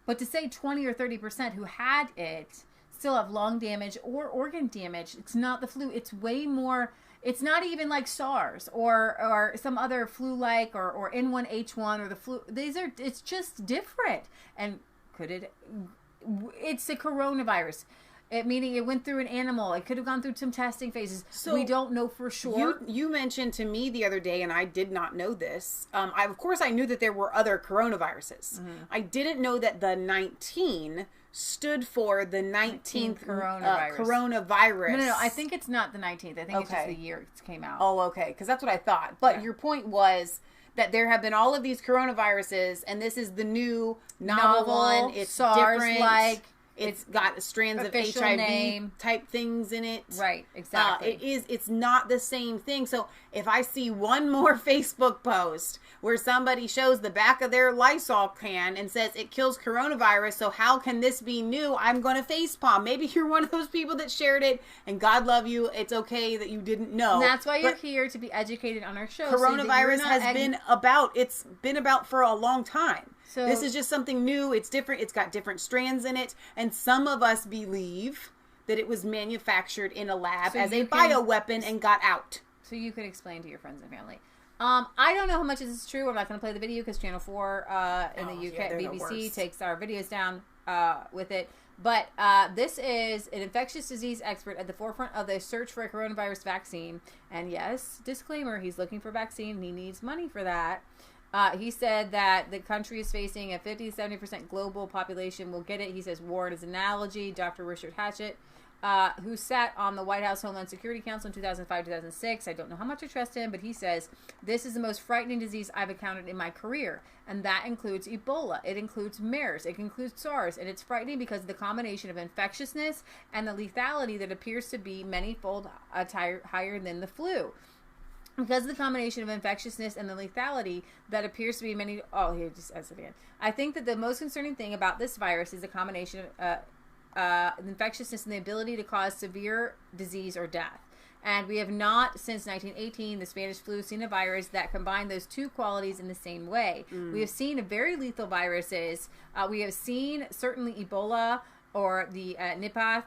But to say 20 or 30% who had it still have lung damage or organ damage, it's not the flu. It's way more. It's not even like SARS or some other flu-like or N1H1 or the flu. It's just different. And it's a coronavirus. Meaning it went through an animal. It could have gone through some testing phases. So we don't know for sure. You mentioned to me the other day, and I did not know this. Of course, I knew that there were other coronaviruses. I didn't know that the 19 stood for the 19th coronavirus. No. I think it's not the 19th. I think it's just the year it came out. Oh, okay. Because that's what I thought. But your point was that there have been all of these coronaviruses, and this is the new novel one. It's SARS-like. It's got strands of HIV type things in it. Right, exactly. It's not the same thing. So if I see one more Facebook post where somebody shows the back of their Lysol can and says it kills coronavirus, so how can this be new? I'm going to facepalm. Maybe you're one of those people that shared it, and God love you. It's okay that you didn't know. And that's why you're here to be educated on our show. Coronavirus it's been about for a long time. So this is just something new. It's different. It's got different strands in it. And some of us believe that it was manufactured in a lab as a bioweapon and got out. So you can explain to your friends and family. I don't know how much this is true. I'm not going to play the video because Channel 4 in the UK, BBC, takes our videos down with it. But this is an infectious disease expert at the forefront of the search for a coronavirus vaccine. And yes, disclaimer, he's looking for a vaccine. He needs money for that. He said that the country is facing a 50-70% global population will get it. He says war is an analogy. Dr. Richard Hatchett, who sat on the White House Homeland Security Council in 2005-2006. I don't know how much I trust him, but he says, this is the most frightening disease I've encountered in my career. And that includes Ebola. It includes MERS. It includes SARS. And it's frightening because of the combination of infectiousness and the lethality that appears to be many-fold higher than the flu. Because of the combination of infectiousness and the lethality that appears to be many... Oh, here, just as a man. I think that the most concerning thing about this virus is the combination of infectiousness and the ability to cause severe disease or death. And we have not, since 1918, the Spanish flu, seen a virus that combined those two qualities in the same way. We have seen very lethal viruses. We have seen certainly Ebola or the Nipah,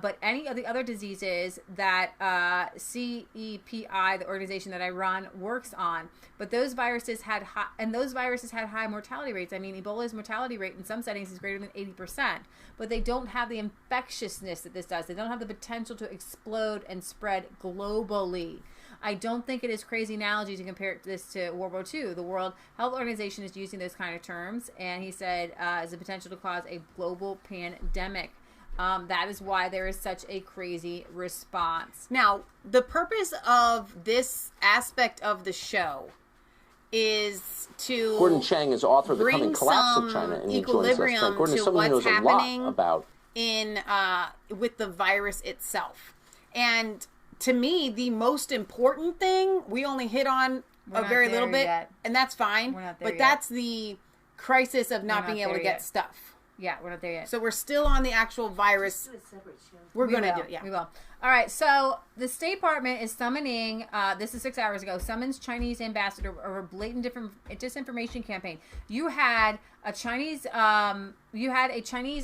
but any of the other diseases that CEPI, the organization that I run, works on. But those viruses had high mortality rates. I mean, Ebola's mortality rate in some settings is greater than 80%, but they don't have the infectiousness that this does. They don't have the potential to explode and spread globally. I don't think it is crazy analogy to compare this to World War II. The World Health Organization is using those kind of terms, and he said has the potential to cause a global pandemic. That is why there is such a crazy response. Now, the purpose of this aspect of the show is to Gordon Chang is author of The Coming Collapse of China, and he joins us. Gordon is someone who knows a lot about with the virus itself. And to me, the most important thing we only hit on a very little bit, and that's fine. But that's the crisis of not being able to get stuff. Yeah, we're not there yet. So we're still on the actual virus. We're going to do it, yeah. We will. All right, so the State Department is summoning, this is 6 hours ago, summons Chinese ambassador over a blatant disinformation campaign. You had a Chinese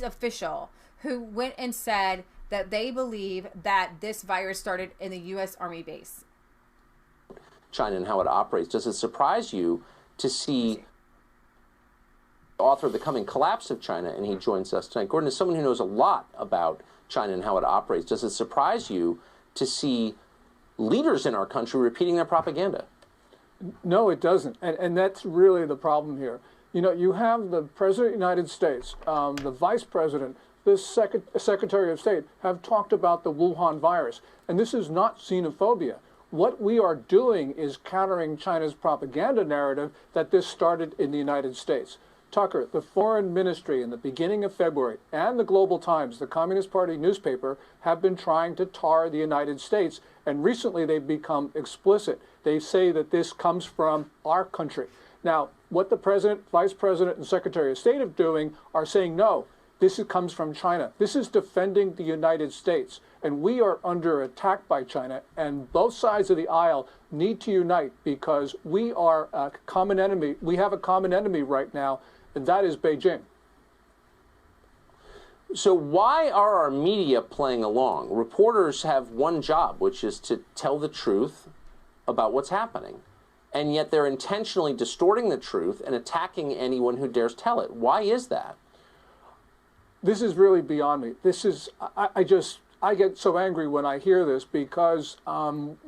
official who went and said that they believe that this virus started in the U.S. Army base. China and how it operates. Does it surprise you to see author of The Coming Collapse of China, and he joins us tonight. Gordon is someone who knows a lot about China and how it operates. Does it surprise you to see leaders in our country repeating their propaganda? No, it doesn't. And that's really the problem here. You know, you have the President of the United States, the Vice President, the Secretary of State have talked about the Wuhan virus. And this is not xenophobia. What we are doing is countering China's propaganda narrative that this started in the United States. Tucker, the Foreign Ministry in the beginning of February and the Global Times, the Communist Party newspaper, have been trying to tar the United States, and recently they've become explicit. They say that this comes from our country. Now, what the President, Vice President, and Secretary of State are doing are saying, no, this comes from China. This is defending the United States, and we are under attack by China, and both sides of the aisle need to unite because we are a common enemy. We have a common enemy right now, and that is Beijing. So why are our media playing along? Reporters have one job, which is to tell the truth about what's happening. And yet they're intentionally distorting the truth and attacking anyone who dares tell it. Why is that? This is really beyond me. This is, I get so angry when I hear this because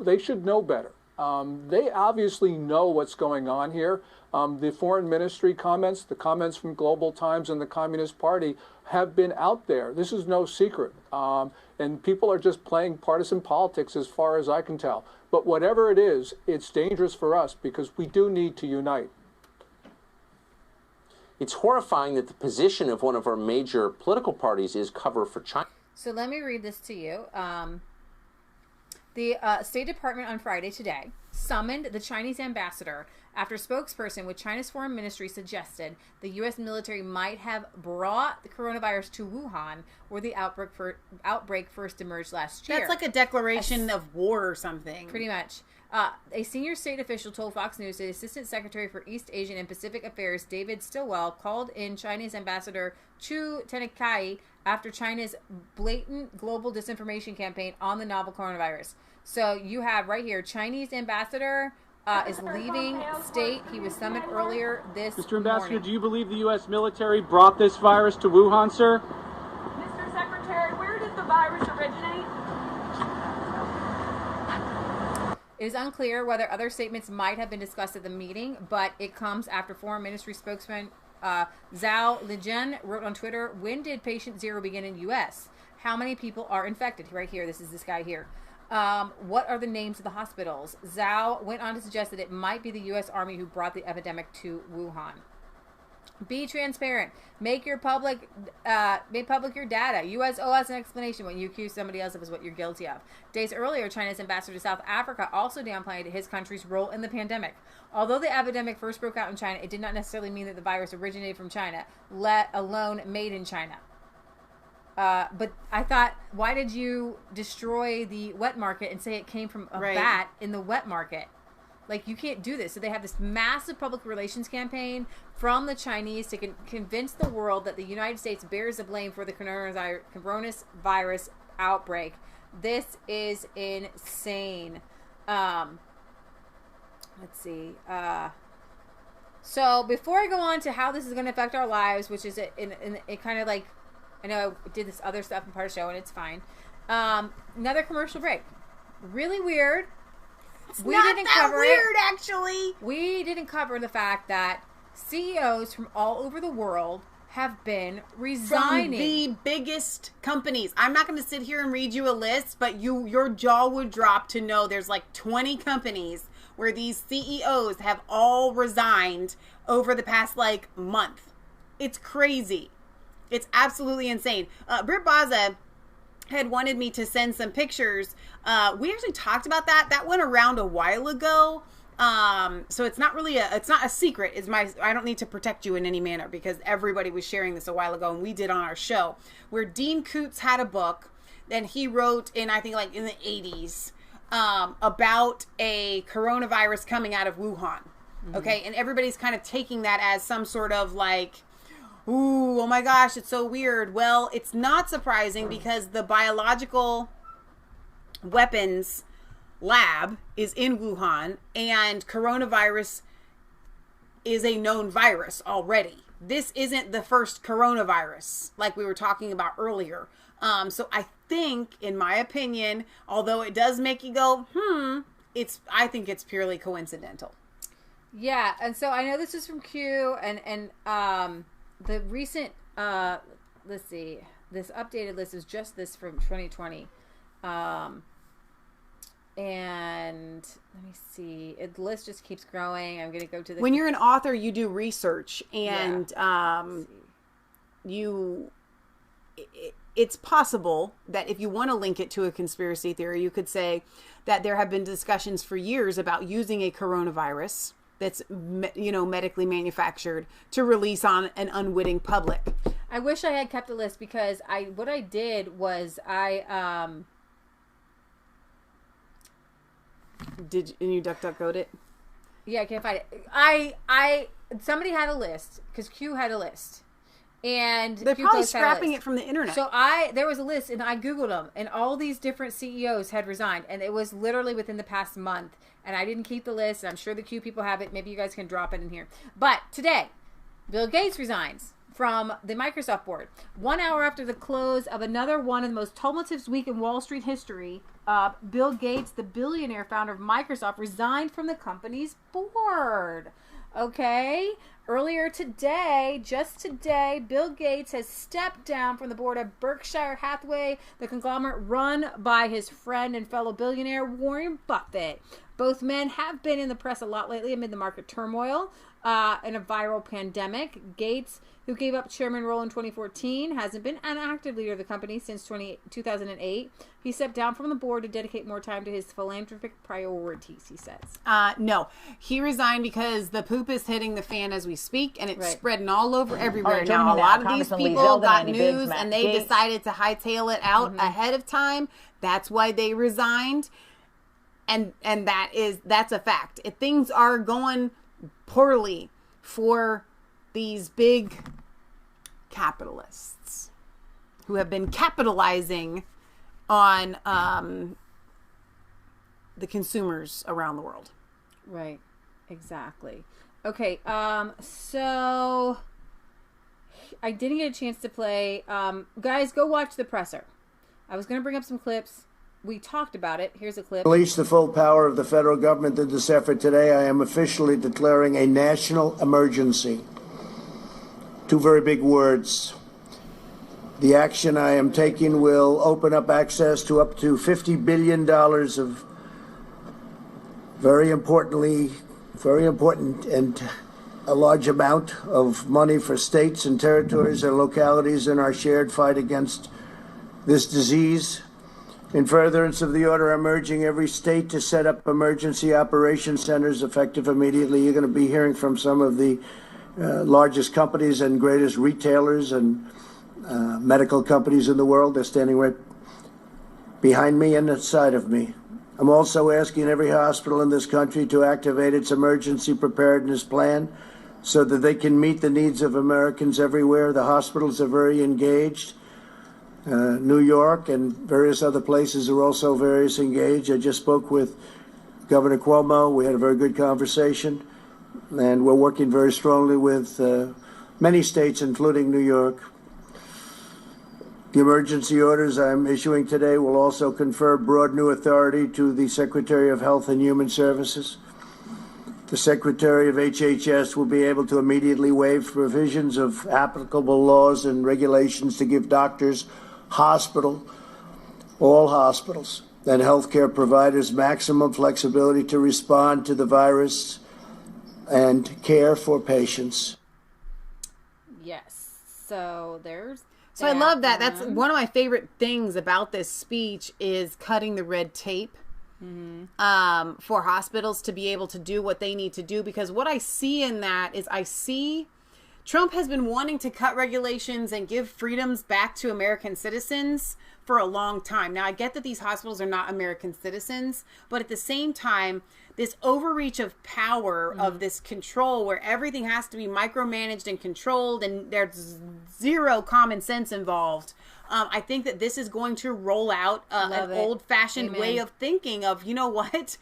they should know better. They obviously know what's going on here. The Foreign Ministry comments, the comments from Global Times and the Communist Party have been out there. This is no secret. And people are just playing partisan politics as far as I can tell. But whatever it is, it's dangerous for us because we do need to unite. It's horrifying that the position of one of our major political parties is cover for China. So let me read this to you. The State Department on Friday today summoned the Chinese ambassador after a spokesperson with China's foreign ministry suggested the U.S. military might have brought the coronavirus to Wuhan, where the outbreak first emerged last year. That's like a declaration of war or something. Pretty much. A senior state official told Fox News the Assistant Secretary for East Asian and Pacific Affairs, David Stilwell, called in Chinese Ambassador Chu Tenkai after China's blatant global disinformation campaign on the novel coronavirus. So you have right here, Chinese ambassador is leaving state. He was summoned earlier this Mr. Ambassador, morning. do you believe the U.S. military brought this virus to Wuhan, sir? Mr. Secretary, where did the virus originate? It is unclear whether other statements might have been discussed at the meeting, but it comes after Foreign Ministry spokesman Zhao Lijian wrote on Twitter, when did patient zero begin in U.S.? How many people are infected? Right here, this is this guy here. What are the names of the hospitals? Zhao went on to suggest that it might be the U.S. Army who brought the epidemic to Wuhan. Be transparent. Make public your data. U.S. owe us an explanation when you accuse somebody else of what you're guilty of. Days earlier, China's ambassador to South Africa also downplayed his country's role in the pandemic. Although the epidemic first broke out in China, it did not necessarily mean that the virus originated from China, let alone made in China. But I thought, why did you destroy the wet market and say it came from a bat in the wet market? Like, you can't do this. So they have this massive public relations campaign from the Chinese to convince the world that the United States bears the blame for the coronavirus outbreak. This is insane. Let's see. So before I go on to how this is going to affect our lives, which is it kind of like, I know I did this other stuff in part of the show, and it's fine. Another commercial break. Really weird. We didn't cover weird, actually. We didn't cover the fact that CEOs from all over the world have been resigning. From the biggest companies. I'm not going to sit here and read you a list, but your jaw would drop to know there's like 20 companies where these CEOs have all resigned over the past like month. It's crazy. It's absolutely insane. Britt Baza had wanted me to send some pictures. We actually talked about that. That went around a while ago. So it's not really it's not a secret. I don't need to protect you in any manner because everybody was sharing this a while ago, and we did on our show, where Dean Koontz had a book that he wrote in, I think, like in the 80s, about a coronavirus coming out of Wuhan. Mm-hmm. Okay. And everybody's kind of taking that as some sort of like, ooh, oh my gosh, it's so weird. Well, it's not surprising because the biological weapons lab is in Wuhan, and coronavirus is a known virus already. This isn't the first coronavirus like we were talking about earlier. So I think, in my opinion, although it does make you go, I think it's purely coincidental. Yeah, and so I know this is from Q, and the recent, let's see, this updated list is just this from 2020. And let me see, the list just keeps growing. I'm going to go to the... When you're an author, you do research, and it's possible that if you want to link it to a conspiracy theory, you could say that there have been discussions for years about using a coronavirus that's, medically manufactured to release on an unwitting public. I wish I had kept a list because what I did was Did you DuckDuckGo'd it? Yeah, I can't find it. Somebody had a list because Q had a list, and they're probably scrapping it from the internet. So there was a list, and I Googled them, and all these different CEOs had resigned, and it was literally within the past month. And I didn't keep the list. I'm sure the Q people have it. Maybe you guys can drop it in here. But today, Bill Gates resigns from the Microsoft board. 1 hour after the close of another one of the most tumultuous week in Wall Street history, Bill Gates, the billionaire founder of Microsoft, resigned from the company's board. Okay? Earlier today, just today, Bill Gates has stepped down from the board of Berkshire Hathaway, the conglomerate run by his friend and fellow billionaire Warren Buffett. Both men have been in the press a lot lately amid the market turmoil and a viral pandemic. Gates, who gave up chairman role in 2014, hasn't been an active leader of the company since 2008. He stepped down from the board to dedicate more time to his philanthropic priorities, he says. No. He resigned because the poop is hitting the fan as we speak, and it's spreading all over everywhere. Right, now, a lot of these people got news, and they decided to hightail it out ahead of time. That's why they resigned. And that's a fact. If things are going poorly for these big capitalists who have been capitalizing on the consumers around the world. Right. Exactly. Okay. So I didn't get a chance to play. Guys, go watch The Presser. I was going to bring up some clips. We talked about it. Here's a clip. Release the full power of the federal government in this effort today. I am officially declaring a national emergency. Two very big words. The action I am taking will open up access to up to $50 billion of very important and a large amount of money for states and territories and localities in our shared fight against this disease. In furtherance of the order, I'm urging every state to set up emergency operation centers effective immediately. You're going to be hearing from some of the largest companies and greatest retailers and medical companies in the world. They're standing right behind me and inside of me. I'm also asking every hospital in this country to activate its emergency preparedness plan so that they can meet the needs of Americans everywhere. The hospitals are very engaged. New York and various other places are also very engaged. I just spoke with Governor Cuomo. We had a very good conversation, and we're working very strongly with many states, including New York. The emergency orders I'm issuing today will also confer broad new authority to the Secretary of Health and Human Services. The Secretary of HHS will be able to immediately waive provisions of applicable laws and regulations to give doctors, all hospitals, and healthcare providers maximum flexibility to respond to the virus and care for patients. Yes. So there's So I love that. That's one of my favorite things about this speech is cutting the red tape for hospitals to be able to do what they need to do. Because what I see in that is I see Trump has been wanting to cut regulations and give freedoms back to American citizens for a long time. Now, I get that these hospitals are not American citizens, but at the same time, this overreach of power, of this control where everything has to be micromanaged and controlled and there's zero common sense involved. I think that this is going to roll out an old-fashioned way of thinking of, you know what?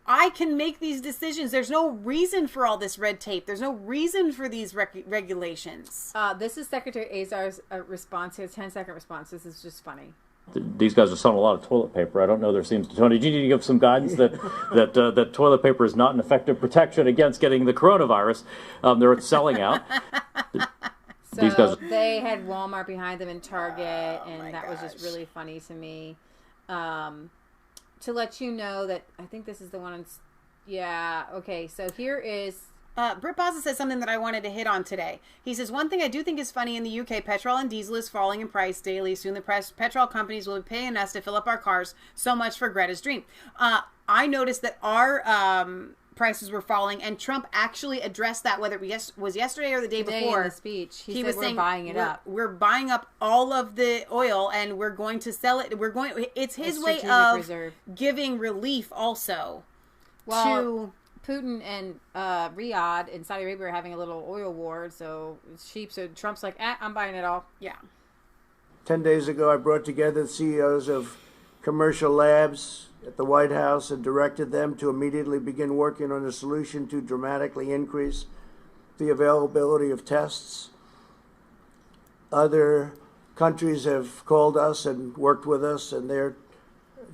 I can make these decisions. There's no reason for all this red tape. There's no reason for these regulations. This is Secretary Azar's response. His 10-second response. This is just funny. These guys are selling a lot of toilet paper. I don't know. There seems to Tony. Do you need to give some guidance that toilet paper is not an effective protection against getting the coronavirus? They're selling out. So these guys, they had Walmart behind them and Target, and that was just really funny to me. To let you know that I think this is the one. Okay. So here is. Britt Baza says something that I wanted to hit on today. He says, one thing I do think is funny in the UK, petrol and diesel is falling in price daily. Soon the petrol companies will be paying us to fill up our cars. So much for Greta's dream. I noticed that our prices were falling, and Trump actually addressed that, whether it was yesterday or the day before. In the speech, he was said saying, we're buying it up. We're buying up all of the oil, and we're going to sell it. It's his way of giving relief also to... Putin and Riyadh in Saudi Arabia are having a little oil war, so it's cheap. So Trump's like, I'm buying it all. Yeah. 10 days ago, I brought together the CEOs of commercial labs at the White House and directed them to immediately begin working on a solution to dramatically increase the availability of tests. Other countries have called us and worked with us, and they're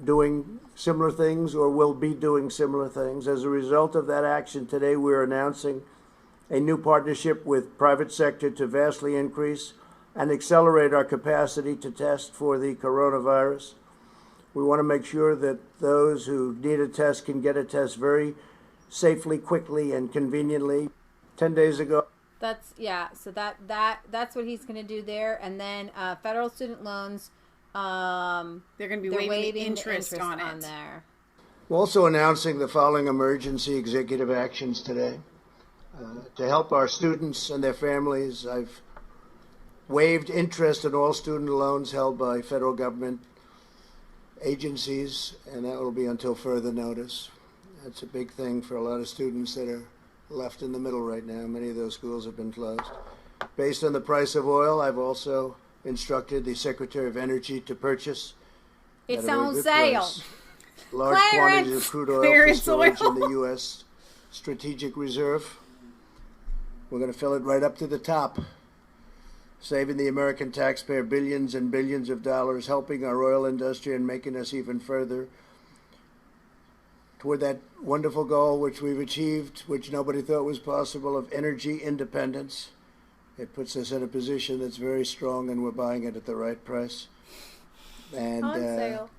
doing similar things or will be doing similar things. As a result of that action today, we're announcing a new partnership with private sector to vastly increase and accelerate our capacity to test for the coronavirus. We want to make sure that those who need a test can get a test very safely, quickly, and conveniently. 10 days ago. So that's what he's going to do there. And then federal student loans, they're going to be waiving the interest on it. There. We're also announcing the following emergency executive actions today. To help our students and their families, I've waived interest on all student loans held by federal government agencies, and that will be until further notice. That's a big thing for a lot of students that are left in the middle right now. Many of those schools have been closed. Based on the price of oil, I've also instructed the Secretary of Energy to purchase it's on sale large quantities of crude oil for storage in the U.S. Strategic Reserve. We're going to fill it right up to the top, saving the American taxpayer billions and billions of dollars, helping our oil industry and making us even further toward that wonderful goal which we've achieved, which nobody thought was possible, of energy independence. It puts us in a position that's very strong, and we're buying it at the right price. And on sale.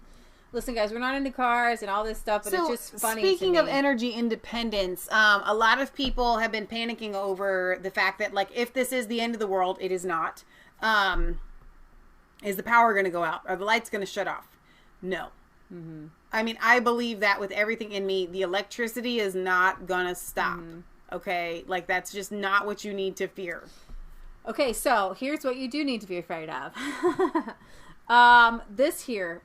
Listen, guys, we're not into cars and all this stuff, but it's just funny. Speaking of energy independence, a lot of people have been panicking over the fact that, like, if this is the end of the world, it is not. Is the power going to go out? Are the lights going to shut off? No. Mm-hmm. I mean, I believe that with everything in me. The electricity is not going to stop. Mm-hmm. Okay? Like, that's just not what you need to fear. Okay, so here's what you do need to be afraid of. This here.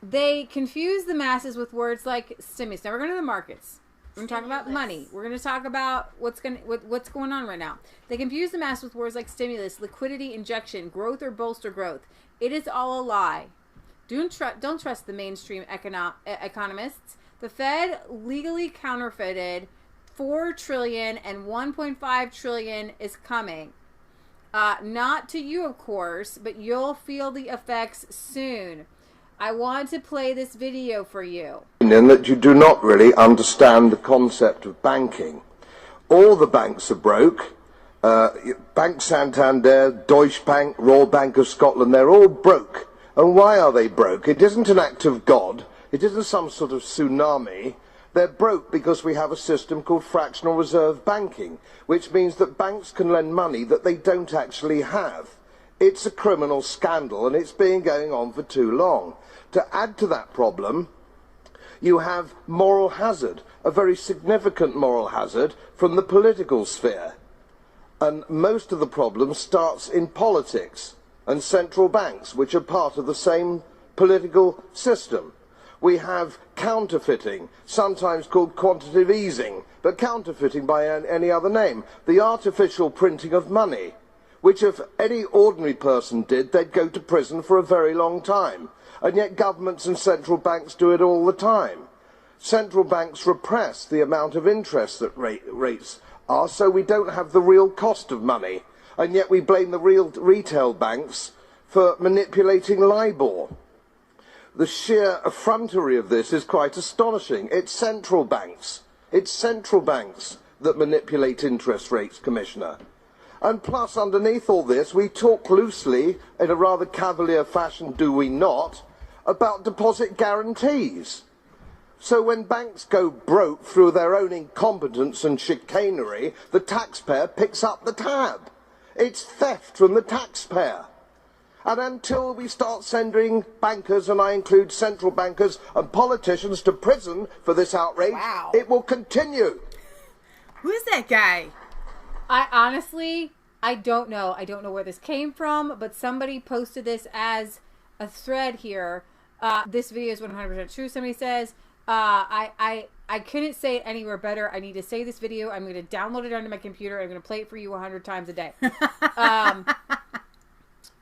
They confuse the masses with words like stimulus. Now we're going to the markets. We're going to talk about money. We're going to talk about what's going on right now. They confuse the masses with words like stimulus, liquidity injection, growth or bolster growth. It is all a lie. Don't trust the mainstream economists. The Fed legally counterfeited $4 trillion and $1.5 trillion is coming. Not to you, of course, but you'll feel the effects soon. I want to play this video for you. In that you do not really understand the concept of banking. All the banks are broke. Bank Santander, Deutsche Bank, Royal Bank of Scotland, they're all broke. And why are they broke? It isn't an act of God. It isn't some sort of tsunami. They're broke because we have a system called fractional reserve banking, which means that banks can lend money that they don't actually have. It's a criminal scandal, and it's been going on for too long. To add to that problem, you have moral hazard, a very significant moral hazard from the political sphere. And most of the problem starts in politics and central banks, which are part of the same political system. We have counterfeiting, sometimes called quantitative easing, but counterfeiting by any other name. The artificial printing of money, which if any ordinary person did, they'd go to prison for a very long time. And yet governments and central banks do it all the time. Central banks repress the amount of interest that rates are, so we don't have the real cost of money. And yet we blame the real retail banks for manipulating LIBOR. The sheer effrontery of this is quite astonishing. It's central banks. It's central banks that manipulate interest rates, Commissioner. And plus, underneath all this, we talk loosely, in a rather cavalier fashion, do we not, about deposit guarantees. So when banks go broke through their own incompetence and chicanery, the taxpayer picks up the tab. It's theft from the taxpayer. And until we start sending bankers, and I include central bankers and politicians, to prison for this outrage, it will continue. Who is that guy? I honestly don't know. I don't know where this came from, but somebody posted this as a thread here. This video is 100% true. Somebody says, I couldn't say it anywhere better. I need to say this video. I'm going to download it onto my computer. I'm going to play it for you 100 times a day.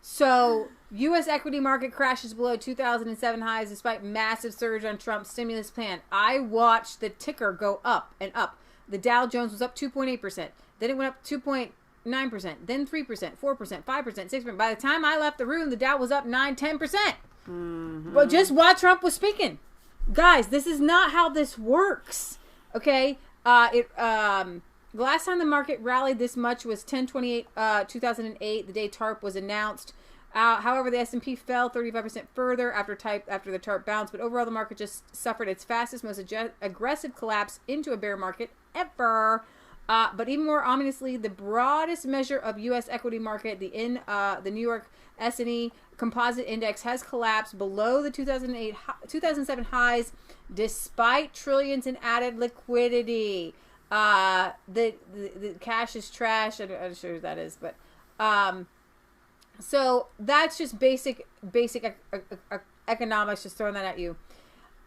So, U.S. equity market crashes below 2007 highs despite massive surge on Trump's stimulus plan. I watched the ticker go up and up. The Dow Jones was up 2.8%. Then it went up 2.9%. Then 3%, 4%, 5%, 6%. By the time I left the room, the Dow was up 9-10%. Mm-hmm. But just while Trump was speaking. Guys, this is not how this works. Okay? The last time the market rallied this much was 10/28/2008, the day TARP was announced. However, the S&P fell 35% further after the TARP bounce, but overall the market just suffered its fastest, most aggressive collapse into a bear market ever. But even more ominously, the broadest measure of U.S. equity market, the New York S&E Composite Index, has collapsed below the 2007 highs, despite trillions in added liquidity. The cash is trash. I'm not sure who that is, but so that's just basic economics. Just throwing that at you.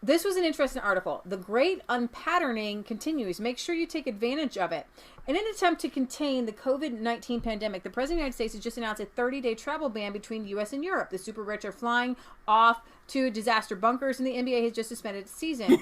This was an interesting article. The great unpatterning continues. Make sure you take advantage of it. In an attempt to contain the COVID-19 pandemic, the President of the United States has just announced a 30-day travel ban between the U.S. and Europe. The super rich are flying off to disaster bunkers, and the NBA has just suspended its season.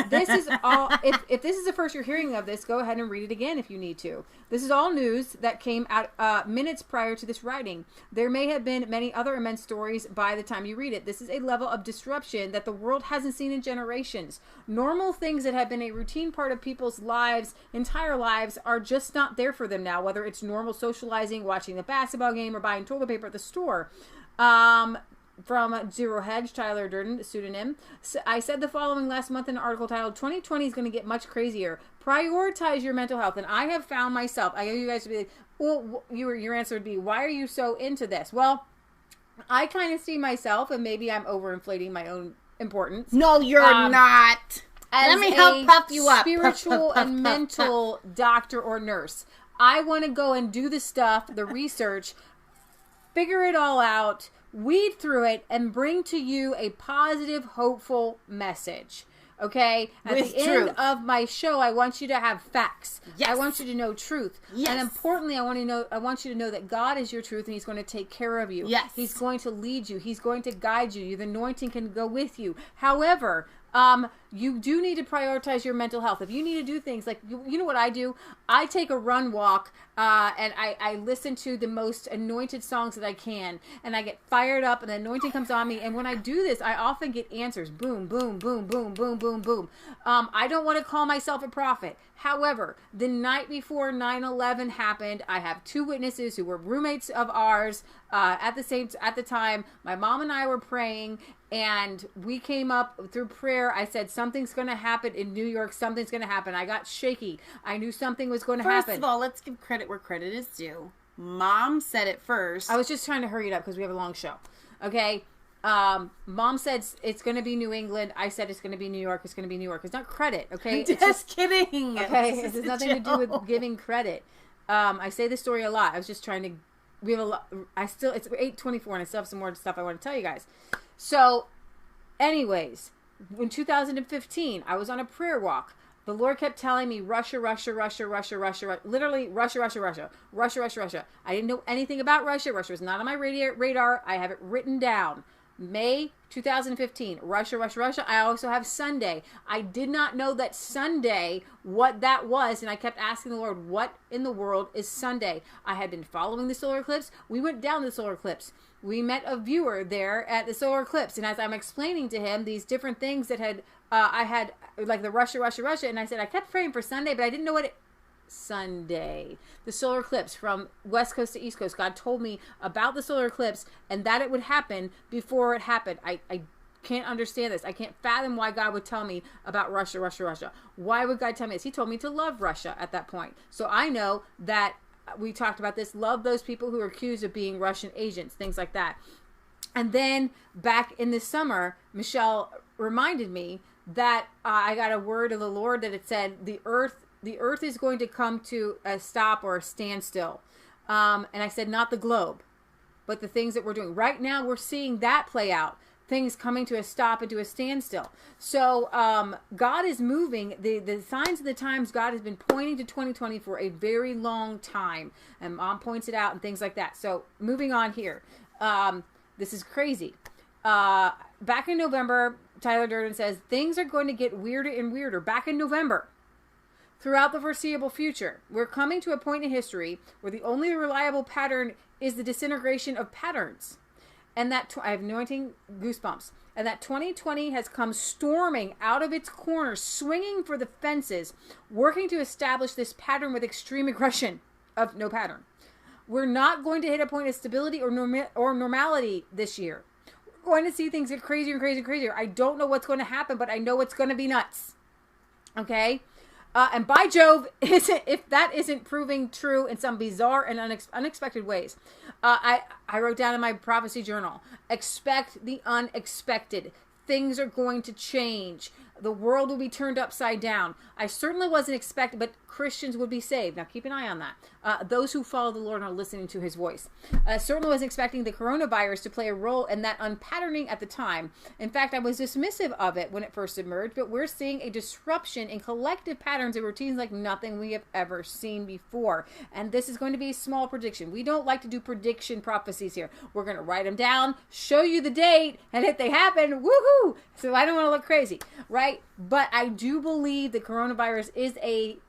This is all. If this is the first you're hearing of this, go ahead and read it again if you need to. This is all news that came out minutes prior to this writing. There may have been many other immense stories by the time you read it. This is a level of disruption that the world hasn't seen in generations. Normal things that have been a routine part of people's lives, entire lives, are just not there for them now, whether it's normal socializing, watching the basketball game, or buying toilet paper at the store. From Zero Hedge, Tyler Durden, pseudonym. I said the following last month in an article titled 2020 is going to get much crazier. Prioritize your mental health. And I have found myself, I know you guys would be like, well, your answer would be, why are you so into this? Well, I kind of see myself, and maybe I'm overinflating my own importance. No, you're not. as Let me help puff you up. spiritual Puff, and puff, mental doctor or nurse. I want to go and do the stuff, the research, figure it all out, weed through it, and bring to you a positive, hopeful message. Okay? At With the truth. end of my show, I want you to have facts. Yes. I want you to know truth. Yes. And importantly, I want you to know that God is your truth and He's going to take care of you. Yes. He's going to lead you. He's going to guide you. The anointing can go with you. However, you do need to prioritize your mental health. If you need to do things like, you know what I do? I take a run walk, and I listen to the most anointed songs that I can, and I get fired up, and the anointing comes on me. And when I do this, I often get answers. Boom, boom, boom, boom, boom, boom, boom. I don't want to call myself a prophet. However, the night before 9/11 happened, I have two witnesses who were roommates of ours at the time. My mom and I were praying, and we came up through prayer. I said, something's going to happen in New York. Something's going to happen. I got shaky. I knew something was going to happen. First of all, let's give credit where credit is due. Mom said it first. I was just trying to hurry it up because we have a long show. Okay. Mom said it's going to be New England. I said it's going to be New York. It's going to be New York. It's not credit. Okay. Just kidding. Okay. It has nothing to do with giving credit. I say this story a lot. I was just trying to, we have a lot. It's 8:24 and I still have some more stuff I want to tell you guys. So anyways, in 2015, I was on a prayer walk. The Lord kept telling me, Russia, Russia, Russia, Russia, Russia, literally Russia, Russia, Russia, Russia, Russia, Russia. I didn't know anything about Russia. Russia was not on my radar. I have it written down. May 2015, Russia, Russia, Russia. I also have Sunday. I did not know that Sunday, what that was, and I kept asking the Lord, what in the world is Sunday? I had been following the solar eclipse. We went down the solar eclipse. We met a viewer there at the solar eclipse, and as I'm explaining to him these different things that I had, like the Russia, Russia, Russia, and I said, I kept praying for Sunday, but I didn't know what Sunday, the solar eclipse from West Coast to East Coast. God told me about the solar eclipse and that it would happen before it happened. I can't understand this. I can't fathom why God would tell me about Russia, Russia, Russia. Why would God tell me this? He told me to love Russia at that point. So I know that we talked about this. Love those people who are accused of being Russian agents, things like that. And then back in the summer, Michelle reminded me that I got a word of the Lord that it said the earth is going to come to a stop or a standstill. And I said, not the globe, but the things that we're doing. Right now, we're seeing that play out. Things coming to a stop and to a standstill. So God is moving. The signs of the times, God has been pointing to 2020 for a very long time. And Mom points it out and things like that. So moving on here. This is crazy. Back in November, Tyler Durden says, things are going to get weirder and weirder. Back in November. Throughout the foreseeable future, we're coming to a point in history where the only reliable pattern is the disintegration of patterns. And that, I have anointing goosebumps, and that 2020 has come storming out of its corner, swinging for the fences, working to establish this pattern with extreme aggression of no pattern. We're not going to hit a point of stability or normality this year. We're going to see things get crazier and crazier and crazier. I don't know what's going to happen, but I know it's going to be nuts. Okay? And by Jove, if that isn't proving true in some bizarre and unexpected ways. I wrote down in my prophecy journal, expect the unexpected. Things are going to change. The world will be turned upside down. I certainly wasn't expecting, but Christians would be saved. Now keep an eye on that. Those who follow the Lord are listening to his voice. I certainly wasn't expecting the coronavirus to play a role in that unpatterning at the time. In fact, I was dismissive of it when it first emerged, but we're seeing a disruption in collective patterns and routines like nothing we have ever seen before. And this is going to be a small prediction. We don't like to do prediction prophecies here. We're going to write them down, show you the date, and if they happen, woohoo! So I don't want to look crazy, right? But I do believe the coronavirus is a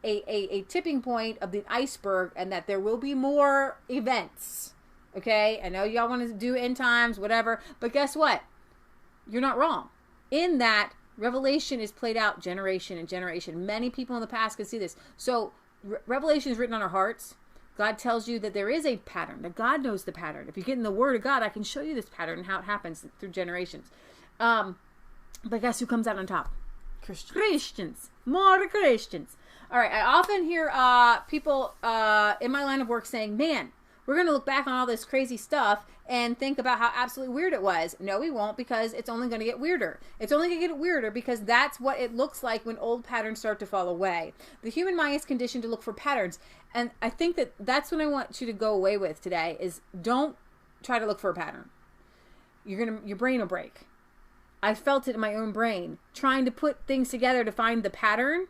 tipping point of the iceberg and that there will be more events. Okay? I know y'all want to do end times, whatever. But guess what? You're not wrong. In that, Revelation is played out generation and generation. Many people in the past could see this. So Revelation is written on our hearts. God tells you that there is a pattern, that God knows the pattern. If you get in the Word of God, I can show you this pattern and how it happens through generations. But guess who comes out on top? Christians. More Christians. All right. I often hear people in my line of work saying, man, we're going to look back on all this crazy stuff and think about how absolutely weird it was. No, we won't, because it's only going to get weirder. It's only going to get weirder because that's what it looks like when old patterns start to fall away. The human mind is conditioned to look for patterns. And I think that that's what I want you to go away with today is don't try to look for a pattern. Your brain will break. I felt it in my own brain. Trying to put things together to find the pattern.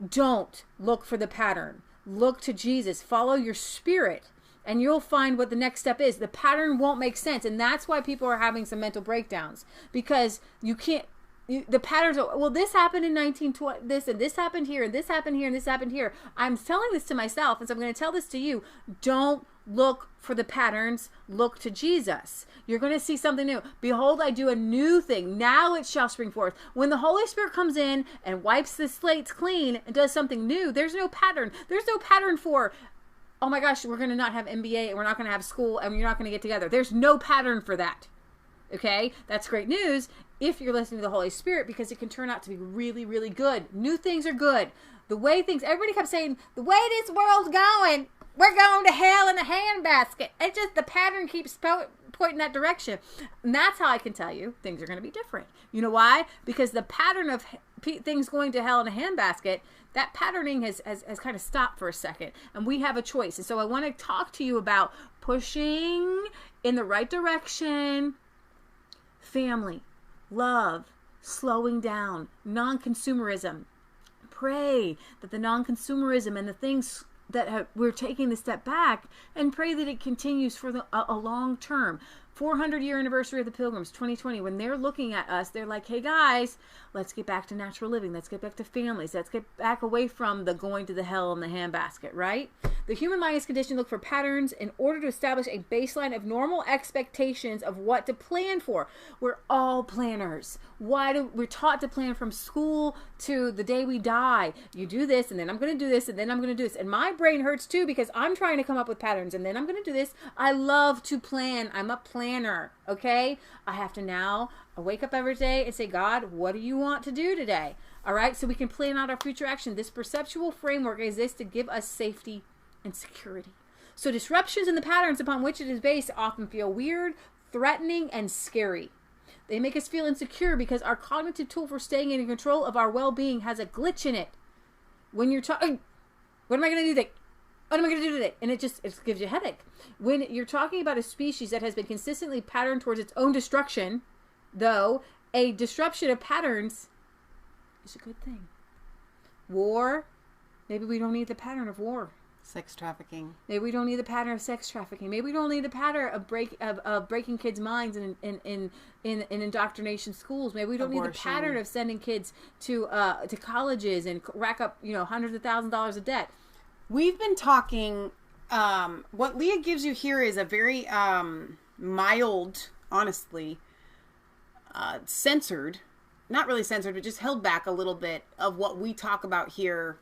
Don't look for the pattern. Look to Jesus. Follow your spirit. And you'll find what the next step is. The pattern won't make sense. And that's why people are having some mental breakdowns. Because you can't. The patterns are, well, this happened in 1920, this and this happened here, and this happened here, and this happened here. I'm telling this to myself, and so I'm going to tell this to you. Don't look for the patterns. Look to Jesus. You're going to see something new. Behold, I do a new thing. Now it shall spring forth. When the Holy Spirit comes in and wipes the slates clean and does something new, there's no pattern. There's no pattern for, oh my gosh, we're going to not have MBA, and we're not going to have school, and you're not going to get together. There's no pattern for that. Okay? That's great news if you're listening to the Holy Spirit, because it can turn out to be really, really good. New things are good. The way things, everybody kept saying, the way this world's going, we're going to hell in a handbasket. It just, the pattern keeps pointing that direction. And that's how I can tell you things are going to be different. You know why? Because the pattern of things going to hell in a handbasket, that patterning has kind of stopped for a second. And we have a choice. And so I want to talk to you about pushing in the right direction. Family, love, slowing down, non-consumerism. Pray that the non-consumerism and the things that we're taking the step back, and pray that it continues for a long term. 400-year anniversary of the Pilgrims, 2020, when they're looking at us, they're like, hey guys, let's get back to natural living. Let's get back to families. Let's get back away from the going to the hell in the handbasket, right? The human mind is conditioned to look for patterns in order to establish a baseline of normal expectations of what to plan for. We're all planners. We're taught to plan from school to the day we die. You do this, and then I'm going to do this, and then I'm going to do this. And my brain hurts too, because I'm trying to come up with patterns, and then I'm going to do this. I love to plan. I'm a planner, okay? I have to now wake up every day and say, God, what do you want to do today? All right, so we can plan out our future action. This perceptual framework exists to give us safety and security. So disruptions in the patterns upon which it is based often feel weird, threatening, and scary. They make us feel insecure because our cognitive tool for staying in control of our well-being has a glitch in it. When you're talking, what am I going to do today? What am I going to do today? And it gives you a headache. When you're talking about a species that has been consistently patterned towards its own destruction, though, a disruption of patterns is a good thing. War, maybe we don't need the pattern of war. Sex trafficking. Maybe we don't need the pattern of sex trafficking. Maybe we don't need the pattern of breaking kids' minds in indoctrination schools. Maybe we don't need the pattern of sending kids to colleges and rack up hundreds of thousands of dollars of debt. We've been talking. What Leah gives you here is a very mild, honestly, censored, not really censored, but just held back a little bit of what we talk about here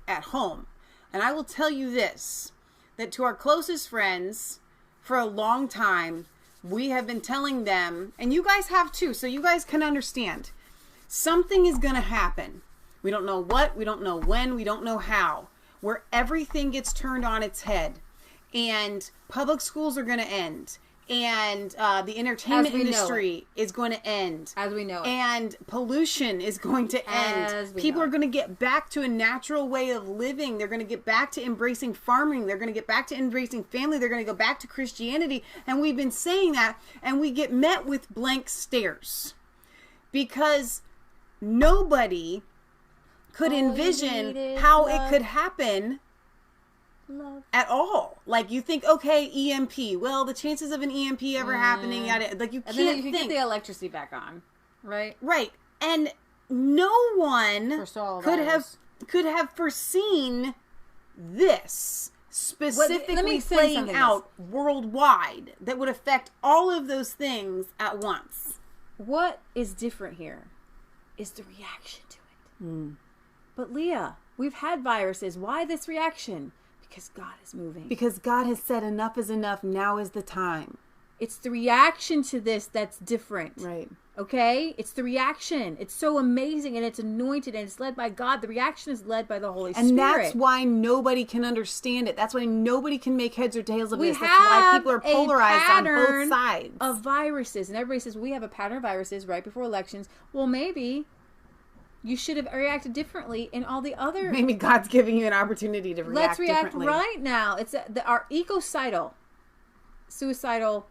at home. And I will tell you this, that to our closest friends, for a long time, we have been telling them, and you guys have too, so you guys can understand, something is going to happen. We don't know what, we don't know when, we don't know how, where everything gets turned on its head, and public schools are going to end, and the entertainment industry is going to end. As we know it. And pollution is going to end. People are going to get back to a natural way of living. They're going to get back to embracing farming. They're going to get back to embracing family. They're going to go back to Christianity. And we've been saying that, and we get met with blank stares. Because nobody could envision how it could happen at all. Like, you think, okay, EMP. Well, the chances of an EMP ever happening, like, you can't think. You can get the electricity back on, right? Right. And no one could have foreseen this specifically playing out worldwide that would affect all of those things at once. What is different here is the reaction to it. But Leah, we've had viruses. Why this reaction? Because God is moving. Because God has said enough is enough. Now is the time. It's the reaction to this that's different. Right. Okay? It's the reaction. It's so amazing, and it's anointed, and it's led by God. The reaction is led by the Holy Spirit. And that's why nobody can understand it. That's why nobody can make heads or tails of this. That's why people are polarized on both sides. Of viruses. And everybody says, we have a pattern of viruses right before elections. Well, maybe you should have reacted differently in all the other... Maybe God's giving you an opportunity to react differently. Let's react right now. It's our ecocidal, suicidal,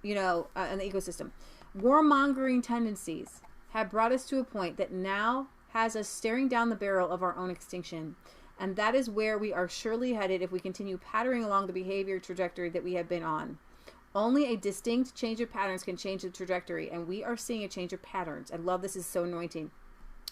in the ecosystem. Warmongering tendencies have brought us to a point that now has us staring down the barrel of our own extinction. And that is where we are surely headed if we continue patterning along the behavior trajectory that we have been on. Only a distinct change of patterns can change the trajectory, and we are seeing a change of patterns. I love this. Is so anointing.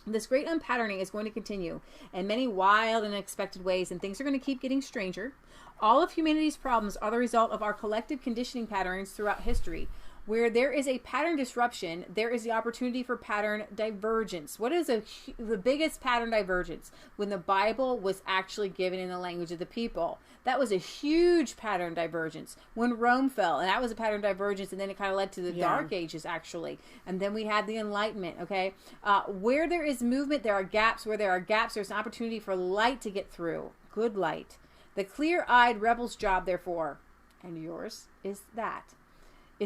This great unpatterning is going to continue in many wild and unexpected ways, and things are going to keep getting stranger. All of humanity's problems are the result of our collective conditioning patterns throughout history. Where there is a pattern disruption, there is the opportunity for pattern divergence. What is the biggest pattern divergence? When the Bible was actually given in the language of the people. That was a huge pattern divergence. When Rome fell, and that was a pattern divergence, and then it kind of led to the Dark Ages, actually. And then we had the Enlightenment, okay? Where there is movement, there are gaps. Where there are gaps, there's an opportunity for light to get through. Good light. The clear-eyed rebel's job, therefore, and yours, is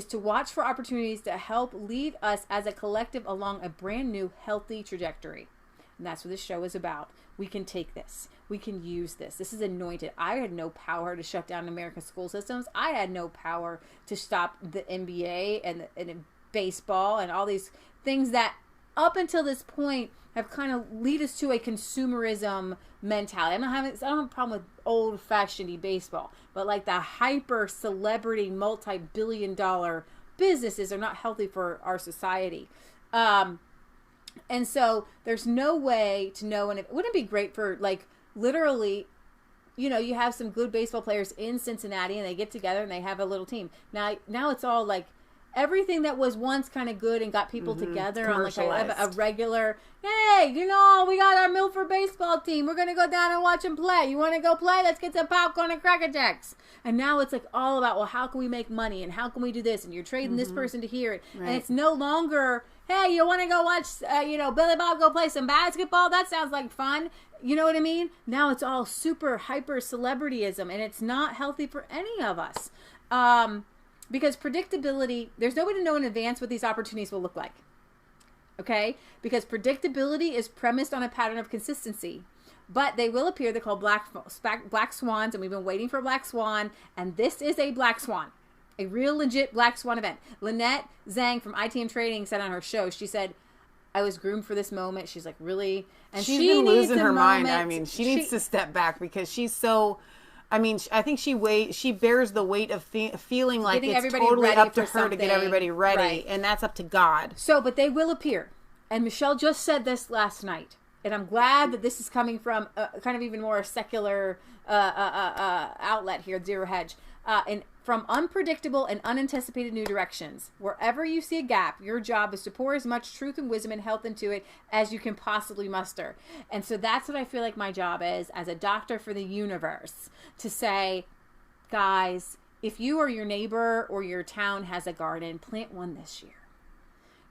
to watch for opportunities to help lead us as a collective along a brand new, healthy trajectory. And that's what this show is about. We can take this. We can use this. This is anointed. I had no power to shut down America's school systems. I had no power to stop the NBA and baseball and all these things that up until this point have kind of lead us to a consumerism mentality. I don't have a problem with old-fashioned baseball, but like the hyper celebrity, multi-billion-dollar businesses are not healthy for our society. And so there's no way to know. And wouldn't it be great for literally, you have some good baseball players in Cincinnati and they get together and they have a little team. Now it's all like everything that was once kind of good and got people together on a regular, hey, we got our Milford baseball team. We're going to go down and watch them play. You want to go play? Let's get some popcorn and Cracker Jacks. And now it's all about, well, how can we make money and how can we do this? And you're trading this person to hear it. Right. And it's no longer, hey, you want to go watch, Billy Bob go play some basketball? That sounds like fun. You know what I mean? Now it's all super hyper celebrityism, and it's not healthy for any of us. Because predictability, there's no way to know in advance what these opportunities will look like. Okay? Because predictability is premised on a pattern of consistency. But they will appear. They're called black swans, and we've been waiting for a black swan. And this is a black swan. A real legit black swan event. Lynette Zhang from ITM Trading said on her show, she said, I was groomed for this moment. She's like, really? And she's been losing her mind. I mean, she needs to step back because she's so... I mean, I think she bears the weight of feeling like it's totally up to her to get everybody ready, and that's up to God. So, but they will appear. And Michelle just said this last night. And I'm glad that this is coming from kind of even more secular outlet here, Zero Hedge. And from unpredictable and unanticipated new directions. Wherever you see a gap, your job is to pour as much truth and wisdom and health into it as you can possibly muster. And so that's what I feel like my job is as a doctor for the universe. To say, guys, if you or your neighbor or your town has a garden, plant one this year.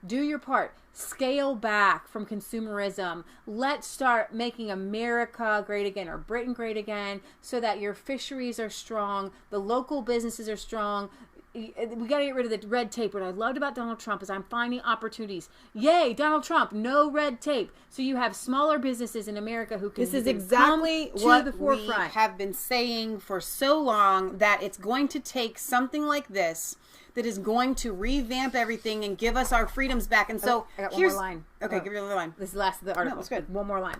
Do your part. Scale back from consumerism. Let's start making America great again, or Britain great again, so that your fisheries are strong, the local businesses are strong. We got to get rid of the red tape. What I loved about Donald Trump is I'm finding opportunities. Yay, Donald Trump, no red tape. So you have smaller businesses in America who can This is exactly what we have been saying for so long, that it's going to take something like this that is going to revamp everything and give us our freedoms back. And so I got one more line. Okay, give me another line. This is the last of the article. No, it's good. One more line.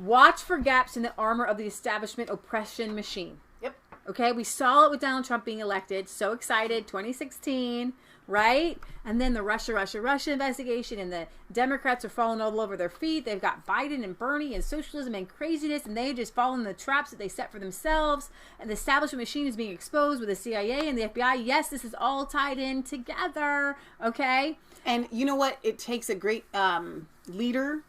Watch for gaps in the armor of the establishment oppression machine. Yep. Okay, we saw it with Donald Trump being elected. So excited, 2016, right? And then the Russia investigation, and the Democrats are falling all over their feet. They've got Biden and Bernie and socialism and craziness, and they just fall in the traps that they set for themselves. And the establishment machine is being exposed with the CIA and the FBI. Yes, this is all tied in together, okay? And you know what? It takes a great leader,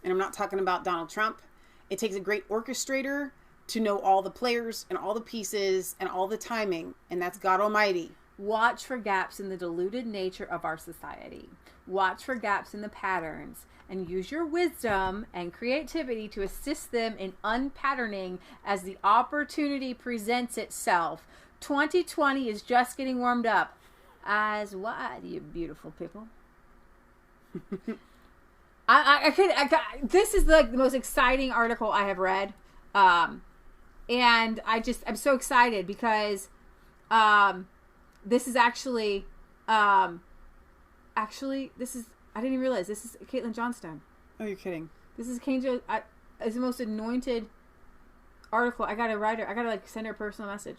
and I'm not talking about Donald Trump. It takes a great orchestrator to know all the players and all the pieces and all the timing, and that's God Almighty. Watch for gaps in the diluted nature of our society. Watch for gaps in the patterns and use your wisdom and creativity to assist them in unpatterning as the opportunity presents itself. 2020 is just getting warmed up. Eyes wide, you beautiful people. This is like the most exciting article I have read. And I'm so excited because this is actually this is, I didn't even realize this is Caitlin Johnstone. Oh, you're kidding. This is is the most anointed article. I gotta write her. I gotta like send her a personal message.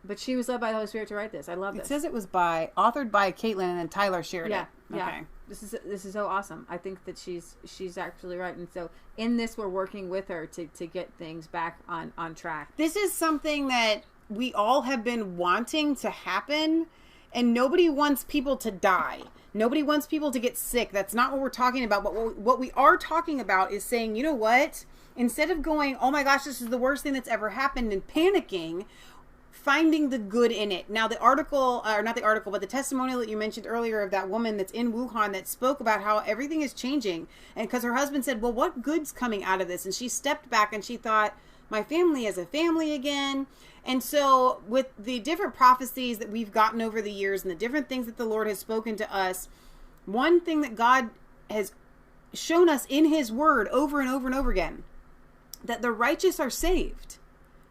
But she was led by the Holy Spirit to write this. I love this. It says it was authored by Caitlin, and then Tyler shared it. Yeah. Okay. This is so awesome. I think that she's actually right. And so in this, we're working with her to get things back on track. This is something that we all have been wanting to happen, and nobody wants people to die. Nobody wants people to get sick. That's not what we're talking about. But what we are talking about is saying, you know what? Instead of going, oh my gosh, this is the worst thing that's ever happened, and panicking, finding the good in it. Now, the article, or not the article, but the testimonial that you mentioned earlier of that woman that's in Wuhan that spoke about how everything is changing. And because her husband said, well, what good's coming out of this? And she stepped back and she thought, my family is a family again. And so with the different prophecies that we've gotten over the years and the different things that the Lord has spoken to us, one thing that God has shown us in his word over and over and over again, that the righteous are saved.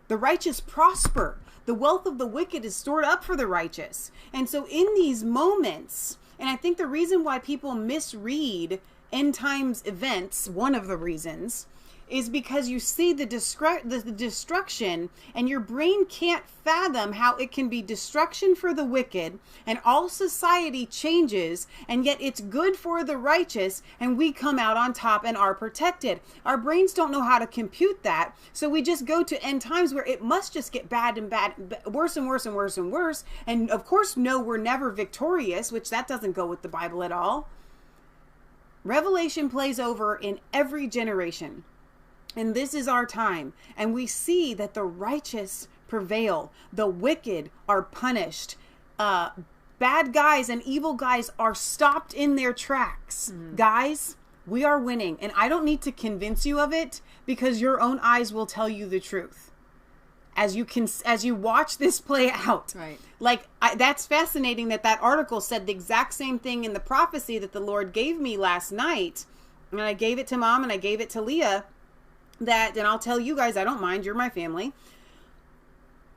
The righteous prosper. The wealth of the wicked is stored up for the righteous. And so in these moments, and I think the reason why people misread end times events, one of the reasons, is because you see the destruction, and your brain can't fathom how it can be destruction for the wicked and all society changes, and yet it's good for the righteous and we come out on top and are protected. Our brains don't know how to compute that, so we just go to end times where it must just get bad and bad, worse and worse and worse and worse. And of course, no, we're never victorious, which that doesn't go with the Bible at all. Revelation plays over in every generation. And this is our time. And we see that the righteous prevail. The wicked are punished. Bad guys and evil guys are stopped in their tracks. Guys, we are winning. And I don't need to convince you of it, because your own eyes will tell you the truth. As you watch this play out. Right. Like, that's fascinating that article said the exact same thing in the prophecy that the Lord gave me last night. And I gave it to Mom and I gave it to Leah. And I'll tell you guys, I don't mind, you're my family.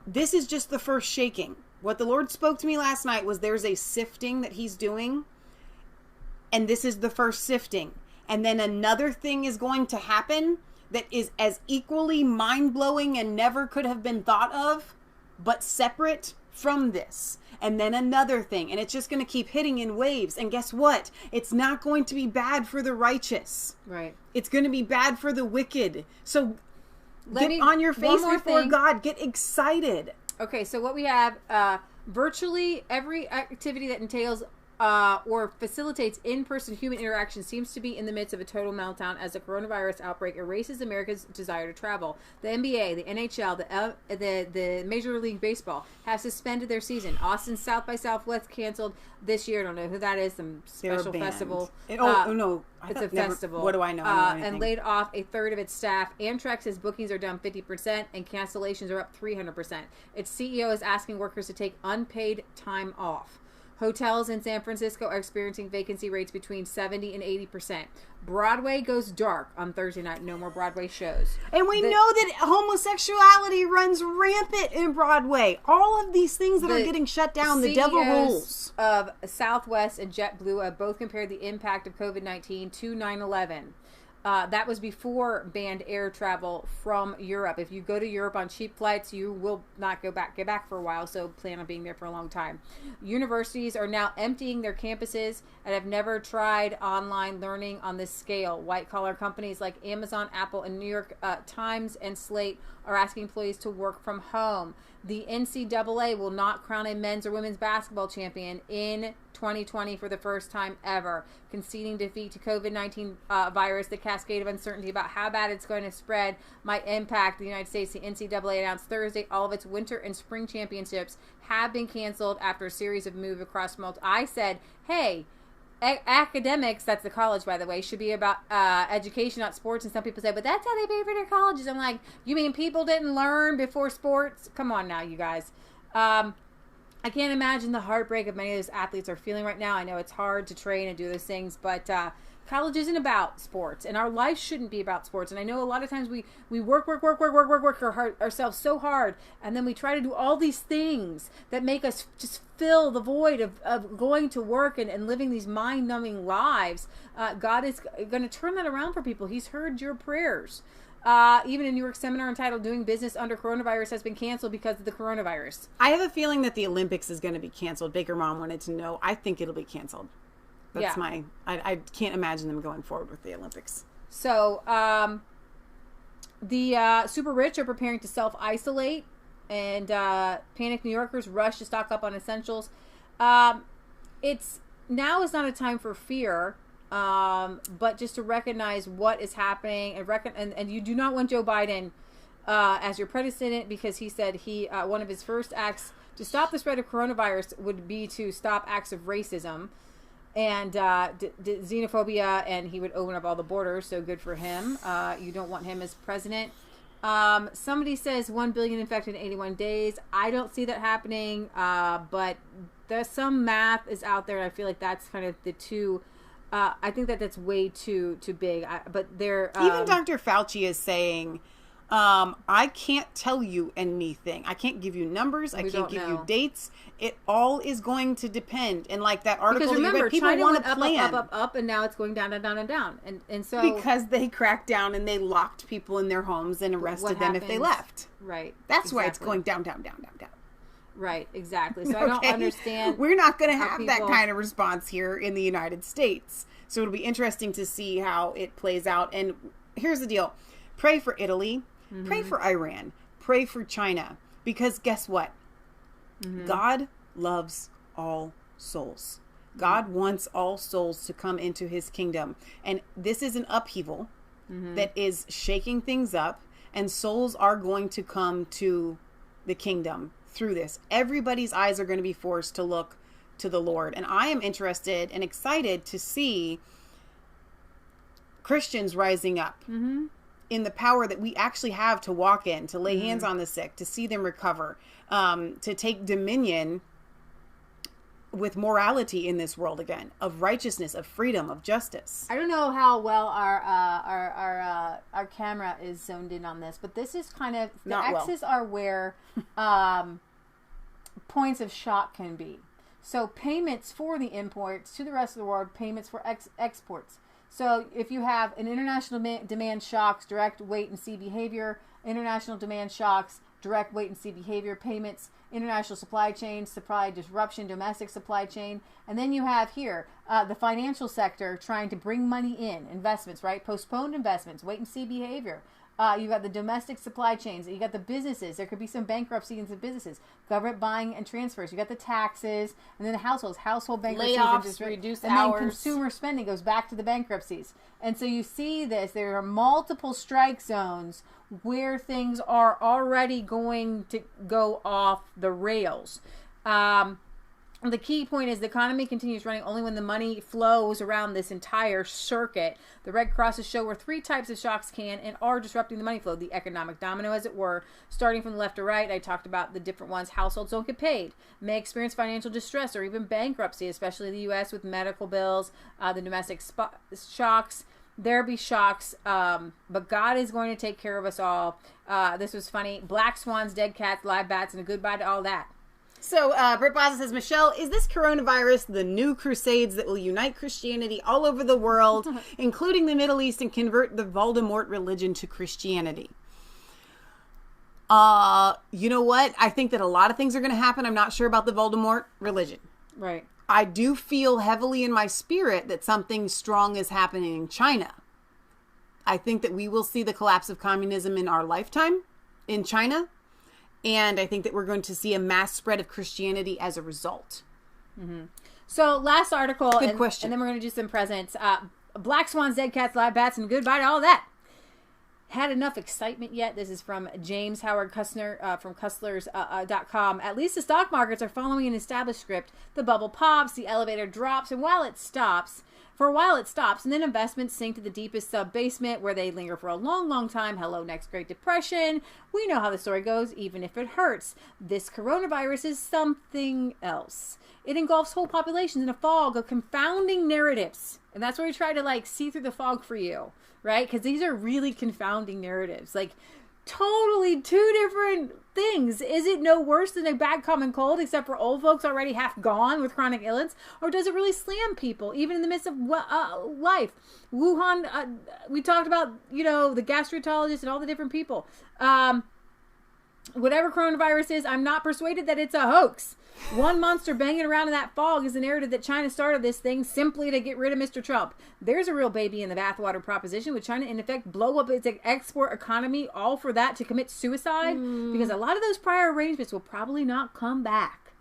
This is just the first shaking. What the Lord spoke to me last night was there's a sifting that he's doing, and this is the first sifting. And then another thing is going to happen that is as equally mind-blowing and never could have been thought of, but separate from this. And then another thing, and it's just going to keep hitting in waves. And guess what? It's not going to be bad for the righteous. Right. It's going to be bad for the wicked. So get on your face before God. Get excited. Okay, so what we have, virtually every activity that entails or facilitates in-person human interaction seems to be in the midst of a total meltdown as the coronavirus outbreak erases America's desire to travel. The NBA, the NHL, the Major League Baseball have suspended their season. Austin South by Southwest canceled this year. I don't know who that is. Some special festival. No. It's a festival. What do I know? And laid off a third of its staff. Amtrak says bookings are down 50% and cancellations are up 300%. Its CEO is asking workers to take unpaid time off. Hotels in San Francisco are experiencing vacancy rates between 70 and 80%. Broadway goes dark on Thursday night. No more Broadway shows. And we know that homosexuality runs rampant in Broadway. All of these things that are getting shut down, the devil rules. Of Southwest and JetBlue have both compared the impact of COVID-19 to 9/11. That was before banned air travel from Europe. If you go to Europe on cheap flights, you will not get back for a while, so plan on being there for a long time. Universities are now emptying their campuses and have never tried online learning on this scale. White-collar companies like Amazon, Apple, and New York Times and Slate are asking employees to work from home. The NCAA will not crown a men's or women's basketball champion in 2020 for the first time ever, conceding defeat to COVID-19 virus. The cascade of uncertainty about how bad it's going to spread might impact the United States. The NCAA announced Thursday all of its winter and spring championships have been canceled after a series of moves across multiple. I said, hey, academics, that's the college, by the way, should be about education, not sports. And some people say, but that's how they pay for their colleges. I'm like, you mean people didn't learn before sports? Come on now, you guys. I can't imagine the heartbreak of many of those athletes are feeling right now. I know it's hard to train and do those things, but college isn't about sports, and our life shouldn't be about sports. And I know a lot of times we work ourselves so hard, and then we try to do all these things that make us just fill the void of going to work and living these mind-numbing lives. God is going to turn that around for people. He's heard your prayers. Even a New York seminar entitled Doing Business Under Coronavirus has been canceled because of the coronavirus. I have a feeling that the Olympics is going to be canceled. Baker Mom wanted to know. I think it'll be canceled. That's I can't imagine them going forward with the Olympics. So, the super rich are preparing to self-isolate, and panicked New Yorkers rush to stock up on essentials. Now is not a time for fear. But just to recognize what is happening and you do not want Joe Biden as your president, because he said one of his first acts to stop the spread of coronavirus would be to stop acts of racism and xenophobia, and he would open up all the borders. So good for him. You don't want him as president. Somebody says 1 billion infected in 81 days. I don't see that happening, but there's some math is out there, and I feel like that's kind of the two. I think that's way too big. But they're even Dr. Fauci is saying, I can't tell you anything. I can't give you numbers. I can't give you dates. It all is going to depend. And like that article, because remember, people China want went to plan up, and now it's going down and down and down. And so because they cracked down and they locked people in their homes and arrested them if they left. Right. That's why it's going down, down, down, down, down. Right, exactly. So I don't understand. We're not going to have that kind of response here in the United States. So it'll be interesting to see how it plays out. And here's the deal. Pray for Italy. Mm-hmm. Pray for Iran. Pray for China. Because guess what? Mm-hmm. God loves all souls. God wants all souls to come into his kingdom. And this is an upheaval that is shaking things up. And souls are going to come to the kingdom through this. Everybody's eyes are going to be forced to look to the Lord. And I am interested and excited to see Christians rising up in the power that we actually have to walk in, to lay hands on the sick, to see them recover, to take dominion with morality in this world again, of righteousness, of freedom, of justice. I don't know how well our camera is zoned in on this, but this is kind of the X's are where points of shock can be. So payments for the imports to the rest of the world, payments for exports. So if you have an international demand shocks, direct wait and see behavior, international demand shocks, direct wait and see behavior, payments, international supply chain, supply disruption, domestic supply chain. And then you have here the financial sector trying to bring money in, investments, right? Postponed investments, wait and see behavior. You got the domestic supply chains. You got the businesses. There could be some bankruptcy in some businesses. Government buying and transfers. You got the taxes, and then the household bankruptcies, layoffs, reduced and hours. Then consumer spending goes back to the bankruptcies. And so you see this. There are multiple strike zones where things are already going to go off the rails. The key point is the economy continues running only when the money flows around this entire circuit. The Red Crosses show where three types of shocks can and are disrupting the money flow. The economic domino, as it were, starting from the left to right. I talked about the different ones. Households don't get paid, may experience financial distress or even bankruptcy, especially in the U.S. with medical bills, the domestic shocks. There be shocks, but God is going to take care of us all. This was funny. Black swans, dead cats, live bats, and a goodbye to all that. So, Britt Baza says, Michelle, is this coronavirus the new crusades that will unite Christianity all over the world, including the Middle East, and convert the Voldemort religion to Christianity? You know what? I think that a lot of things are going to happen. I'm not sure about the Voldemort religion. Right. I do feel heavily in my spirit that something strong is happening in China. I think that we will see the collapse of communism in our lifetime in China. And I think that we're going to see a mass spread of Christianity as a result. Mm-hmm. So last article. Good question. And then we're going to do some presents. Black swans, dead cats, live bats, and goodbye to all that. Had enough excitement yet? This is from James Howard Kussner from Kusslers.com. At least the stock markets are following an established script. The bubble pops, the elevator drops, and for a while it stops, and then investments sink to the deepest sub-basement where they linger for a long, long time. Hello, next Great Depression. We know how the story goes, even if it hurts. This coronavirus is something else. It engulfs whole populations in a fog of confounding narratives. And that's where we try to, see through the fog for you, right? Because these are really confounding narratives. Totally two different things. Is it no worse than a bad common cold, except for old folks already half gone with chronic illness? Or does it really slam people, even in the midst of life? Wuhan, we talked about, the gastroenterologist and all the different people. Whatever coronavirus is, I'm not persuaded that it's a hoax. One monster banging around in that fog is the narrative that China started this thing simply to get rid of Mr. Trump. There's a real baby in the bathwater proposition with China in effect blow up its export economy, all for that to commit suicide, because a lot of those prior arrangements will probably not come back.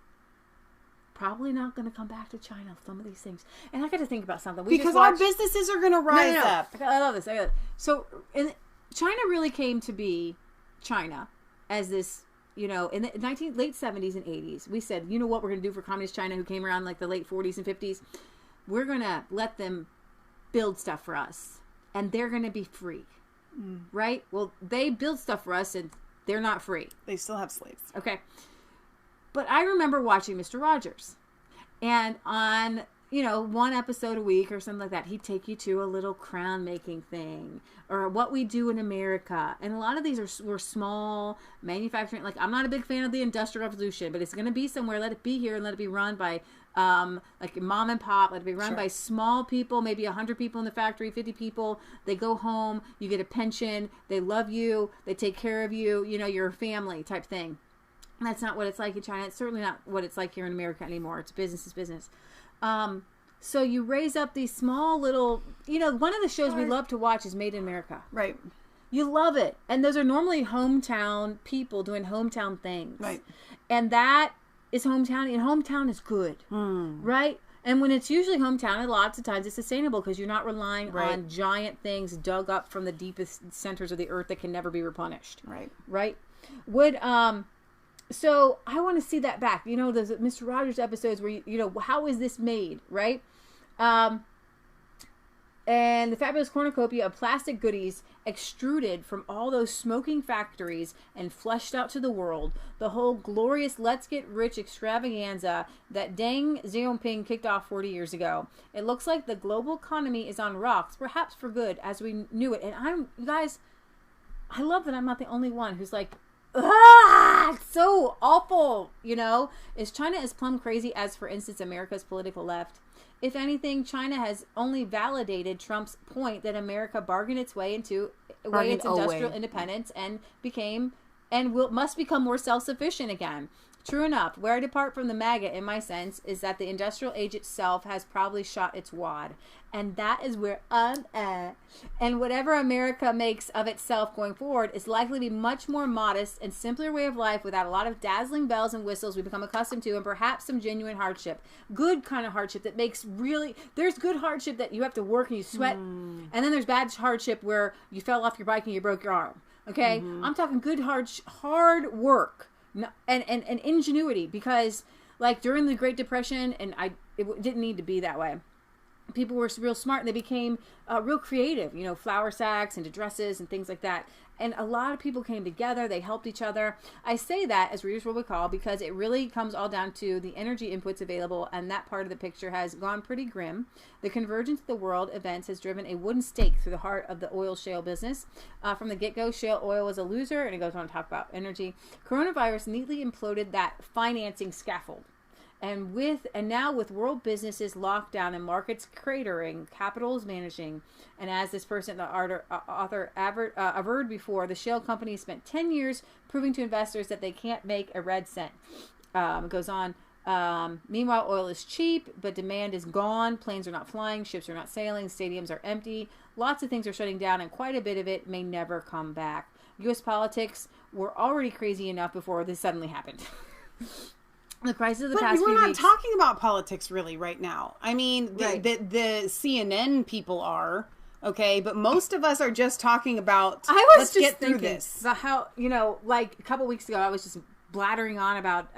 Probably not going to come back to China, some of these things. And I got to think about something. Because our businesses are going to rise up. I love this. So China really came to be China as this, in the late 70s and 80s. We said, you know what we're going to do for communist China, who came around the late 40s and 50s? We're going to let them build stuff for us, and they're going to be free. Right? Well, they build stuff for us, and they're not free. They still have slaves. Okay. But I remember watching Mr. Rogers, and on, one episode a week or something like that, he'd take you to a little crown making thing, or what we do in America. And a lot of these were small manufacturing. I'm not a big fan of the Industrial Revolution, but it's going to be somewhere. Let it be here, and let it be run by mom and pop. Let it be run by small people, maybe 100 people in the factory, 50 people. They go home, you get a pension, they love you, they take care of you, you're a family type thing. And that's not what it's like in China. It's certainly not what it's like here in America anymore. It's business is business. So you raise up these small little, one of the shows we love to watch is Made in America. Right. You love it. And those are normally hometown people doing hometown things. Right. And that is hometown, and hometown is good. Right? And when it's usually hometown, lots of times it's sustainable because you're not relying on giant things dug up from the deepest centers of the earth that can never be replenished. Right. Right? So I want to see that back. Those Mr. Rogers episodes where, how is this made, right? And the fabulous cornucopia of plastic goodies extruded from all those smoking factories and fleshed out to the world. The whole glorious let's get rich extravaganza that Deng Xiaoping kicked off 40 years ago. It looks like the global economy is on rocks, perhaps for good, as we knew it. And I love that I'm not the only one who's it's so awful, Is China as plumb crazy as, for instance, America's political left? If anything, China has only validated Trump's point that America bargained its way into its industrial independence and must become more self-sufficient again. True enough, where I depart from the MAGA in my sense is that the industrial age itself has probably shot its wad. And that is where I'm at. And whatever America makes of itself going forward is likely to be much more modest and simpler way of life without a lot of dazzling bells and whistles we become accustomed to, and perhaps some genuine hardship. Good kind of hardship that makes there's good hardship that you have to work and you sweat. And then there's bad hardship where you fell off your bike and you broke your arm. Okay? I'm talking good hard work. And ingenuity, because during the Great Depression, and it didn't need to be that way. People were real smart, and they became real creative, flour sacks and dresses and things like that. And a lot of people came together. They helped each other. I say that, as readers will recall, because it really comes all down to the energy inputs available, and that part of the picture has gone pretty grim. The convergence of the world events has driven a wooden stake through the heart of the oil shale business. From the get-go, shale oil was a loser, and it goes on to talk about energy. Coronavirus neatly imploded that financing scaffold. And now with world businesses locked down and markets cratering, capital is vanishing. And as this person, the author averred before, the shale company spent 10 years proving to investors that they can't make a red cent. It goes on. Meanwhile, oil is cheap, but demand is gone. Planes are not flying, ships are not sailing, stadiums are empty. Lots of things are shutting down, and quite a bit of it may never come back. U.S. politics were already crazy enough before this suddenly happened. The crisis of the but past few we're not weeks. talking about politics really right now. I mean, Right. the CNN people are, okay, but most of us are just talking about, I was let's just get through thinking this. about how, like a couple weeks ago, I was just blathering on about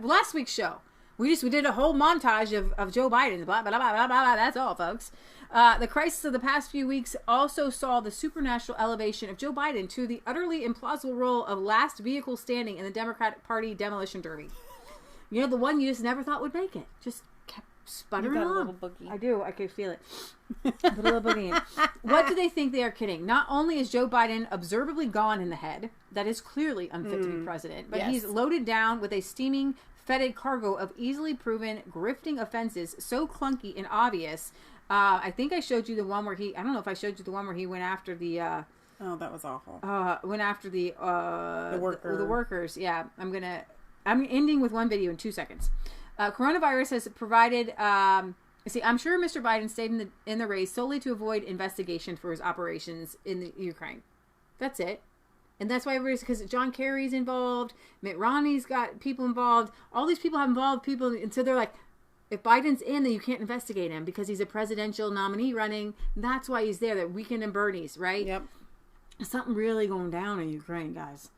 last week's show. We did a whole montage of Joe Biden, blah, blah, blah, blah, blah, blah. That's all, folks. The crisis of the past few weeks also saw the supernatural elevation of Joe Biden to the utterly implausible role of last vehicle standing in the Democratic Party demolition derby. You know, the one you just never thought would make it. Just kept sputtering You got a on. little boogie. I do. I could feel it. Put a little boogie in. What do they think they are kidding? Not only is Joe Biden observably gone in the head, that is clearly unfit to be president, but Yes. he's loaded down with a steaming, fetid cargo of easily proven grifting offenses so clunky and obvious. I think I showed you the one where I don't know if I showed you the one where he went after the... oh, that was awful. Went after the worker. the workers. Yeah, I'm ending with one video in 2 seconds. Coronavirus has provided. I'm sure Mr. Biden stayed in the race solely to avoid investigation for his operations in the Ukraine. That's it, and that's why everybody's, because John Kerry's involved, Mitt Romney's got people involved. All these people have involved people, and so they're like, if Biden's in, then you can't investigate him because he's a presidential nominee running. That's why he's there. That Weekend in Bernie's, right? Yep. Something really going down in Ukraine, guys.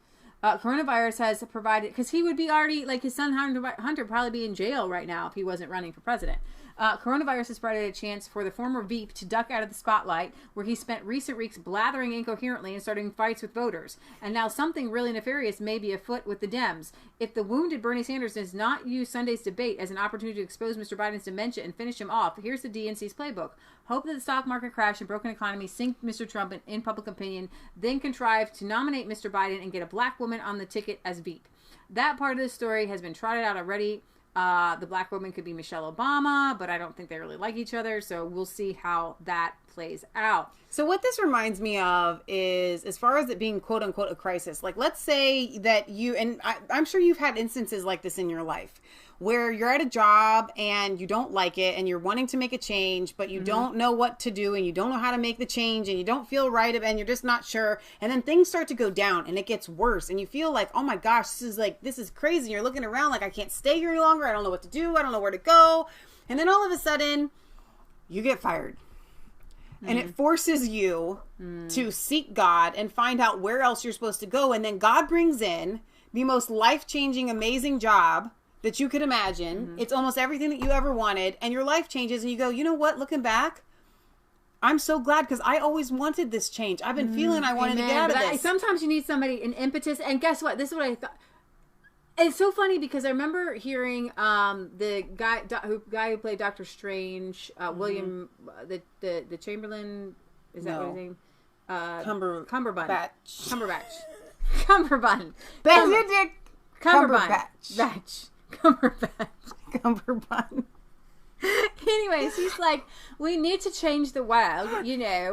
Coronavirus has provided, because he would be already, like his son Hunter probably be in jail right now if he wasn't running for president. Coronavirus has provided a chance for the former Veep to duck out of the spotlight, where he spent recent weeks blathering incoherently and starting fights with voters. And now something really nefarious may be afoot with the Dems. If the wounded Bernie Sanders does not use Sunday's debate as an opportunity to expose Mr. Biden's dementia and finish him off, here's the DNC's playbook. Hope that the stock market crash and broken economy sink Mr. Trump in public opinion, then contrive to nominate Mr. Biden and get a black woman on the ticket as Veep. That part of the story has been trotted out already. The black woman could be Michelle Obama, but I don't think they really like each other, so we'll see how that plays out. So what this reminds me of is, as far as it being quote unquote a crisis, like let's say that you, and I'm sure you've had instances like this in your life, where you're at a job and you don't like it and you're wanting to make a change, but you don't know what to do and you don't know how to make the change and you don't feel right and you're just not sure. And then things start to go down and it gets worse and you feel like, oh my gosh, this is crazy. You're looking around like, I can't stay here any longer. I don't know what to do. I don't know where to go. And then all of a sudden you get fired. And it forces you to seek God and find out where else you're supposed to go. And then God brings in the most life-changing, amazing job that you could imagine. It's almost everything that you ever wanted. And your life changes and you go, you know what? Looking back, I'm so glad because I always wanted this change. I've been feeling I wanted to get out of this. Sometimes you need somebody, an impetus. And guess what? This is what I thought. It's so funny because I remember hearing the guy who played Doctor Strange, William, the Chamberlain, is that what his name? Cumberbatch. Cumberbatch. Benedict Cumberbatch. Cumberbatch. Anyways, he's like, we need to change the world,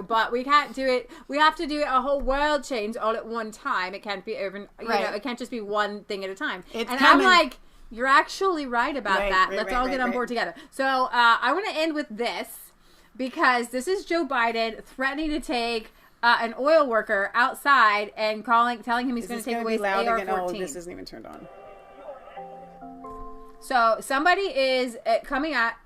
but we can't do it. We have to do a whole world change all at one time. It can't be over, it can't just be one thing at a time. I'm like, you're actually right about that. Let's all get on board together. So I want to end with this because this is Joe Biden threatening to take an oil worker outside and telling him he's going to take away his AR-14. Oh, this isn't even turned on. So somebody is coming at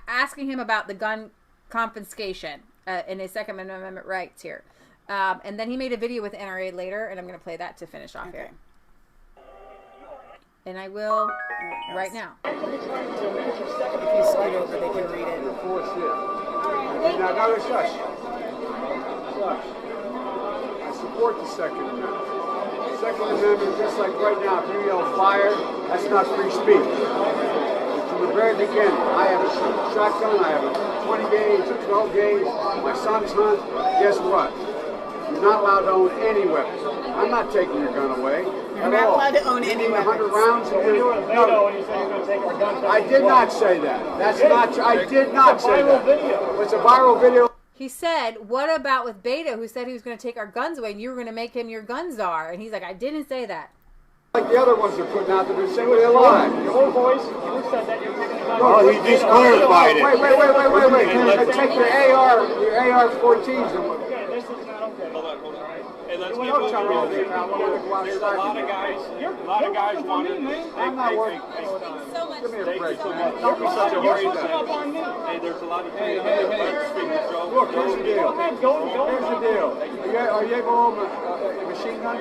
asking him about the gun confiscation in his Second Amendment rights here. And then he made a video with NRA later, and I'm going to play that to finish off here. And I will right now. If you scoot over, they can read it. Now, shush. I support the Second Amendment. Second Amendment, just like right now, if you yell fire, that's not free speech. From the very beginning, I have a shotgun, I have a 20 gauge, a 12 gauge, my son's hunt. Guess what? You're not allowed to own any weapons. I'm not taking your gun away. You're not allowed to own any weapons. 100 rounds. So when you were in Beto and you said you're going to take our guns, I did not say that. That's not true. I did not say that. It's a viral video. He said, what about with Beto, who said he was going to take our guns away and you were going to make him your gun czar? And he's like, I didn't say that. Like the other ones are putting out that are saying they're lying. Your voice, you said that you're taking the guns away. Oh, he just clarified it. Wait. Take your AR-14s. Okay, this is not okay. Hold on. Don't tell me all this. I want to go outside. There's a lot of guys want to. I'm not working. Give me a break. Don't be such a worry about it. Hey, there's a lot of Hey, look, here's the deal. Here's the deal. Are you able to own a machine gun?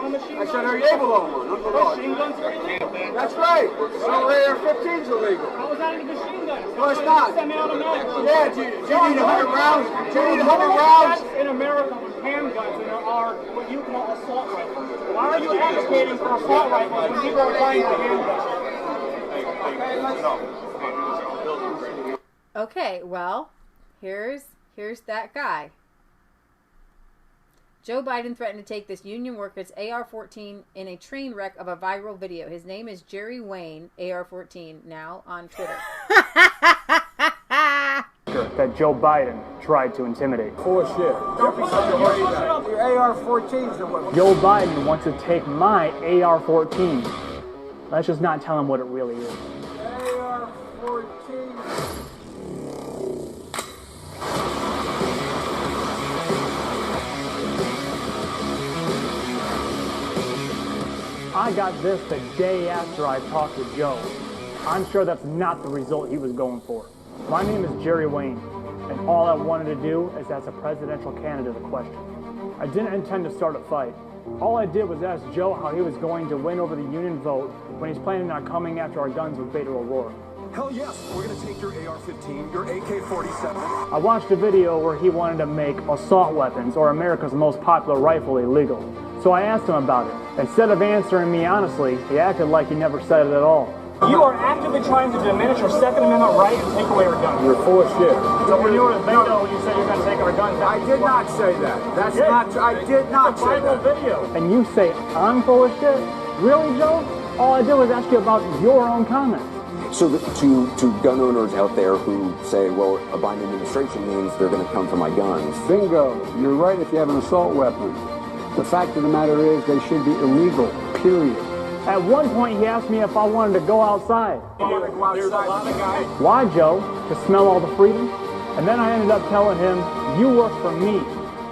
I said, are you able to own one? Under the law. Machine guns are illegal. That's right. So AR-15's illegal. How is that a machine gun? No, it's not. Semi-automatic. Yeah, do you need 100 rounds? Do you need 100 rounds? In America with handguns, and there are what you call assault rifles. Why are you advocating for assault rifles when people are buying the handguns? Okay, well, here's that guy. Joe Biden threatened to take this union worker's AR-14 in a train wreck of a viral video. His name is Jerry Wayne, AR-14, now on Twitter. That Joe Biden tried to intimidate. Bullshit. Don't be such a worry about it. Your AR-14's the one. Joe Biden wants to take my AR-14. Let's just not tell him what it really is. AR-14. I got this the day after I talked to Joe. I'm sure that's not the result he was going for. My name is Jerry Wayne, and all I wanted to do is ask a presidential candidate a question. I didn't intend to start a fight. All I did was ask Joe how he was going to win over the union vote when he's planning on coming after our guns with Beto O'Rourke. Hell yes, we're going to take your AR-15, your AK-47. I watched a video where he wanted to make assault weapons, or America's most popular rifle, illegal. So I asked him about it. Instead of answering me honestly, he acted like he never said it at all. You are actively trying to diminish our Second Amendment right and take away our guns. You're full of shit. So when you were with Beto, you said you were going to take our guns. I did not say that. That's not. I did not say that. Video. And you say I'm full of shit? Really, Joe? All I did was ask you about your own comments. So to gun owners out there who say, well, a Biden administration means they're going to come for my guns. Bingo. You're right if you have an assault weapon. The fact of the matter is they should be illegal, period. At one point, he asked me if I wanted to go outside. There's a lot of guys. Why, Joe? To smell all the freedom? And then I ended up telling him, you work for me.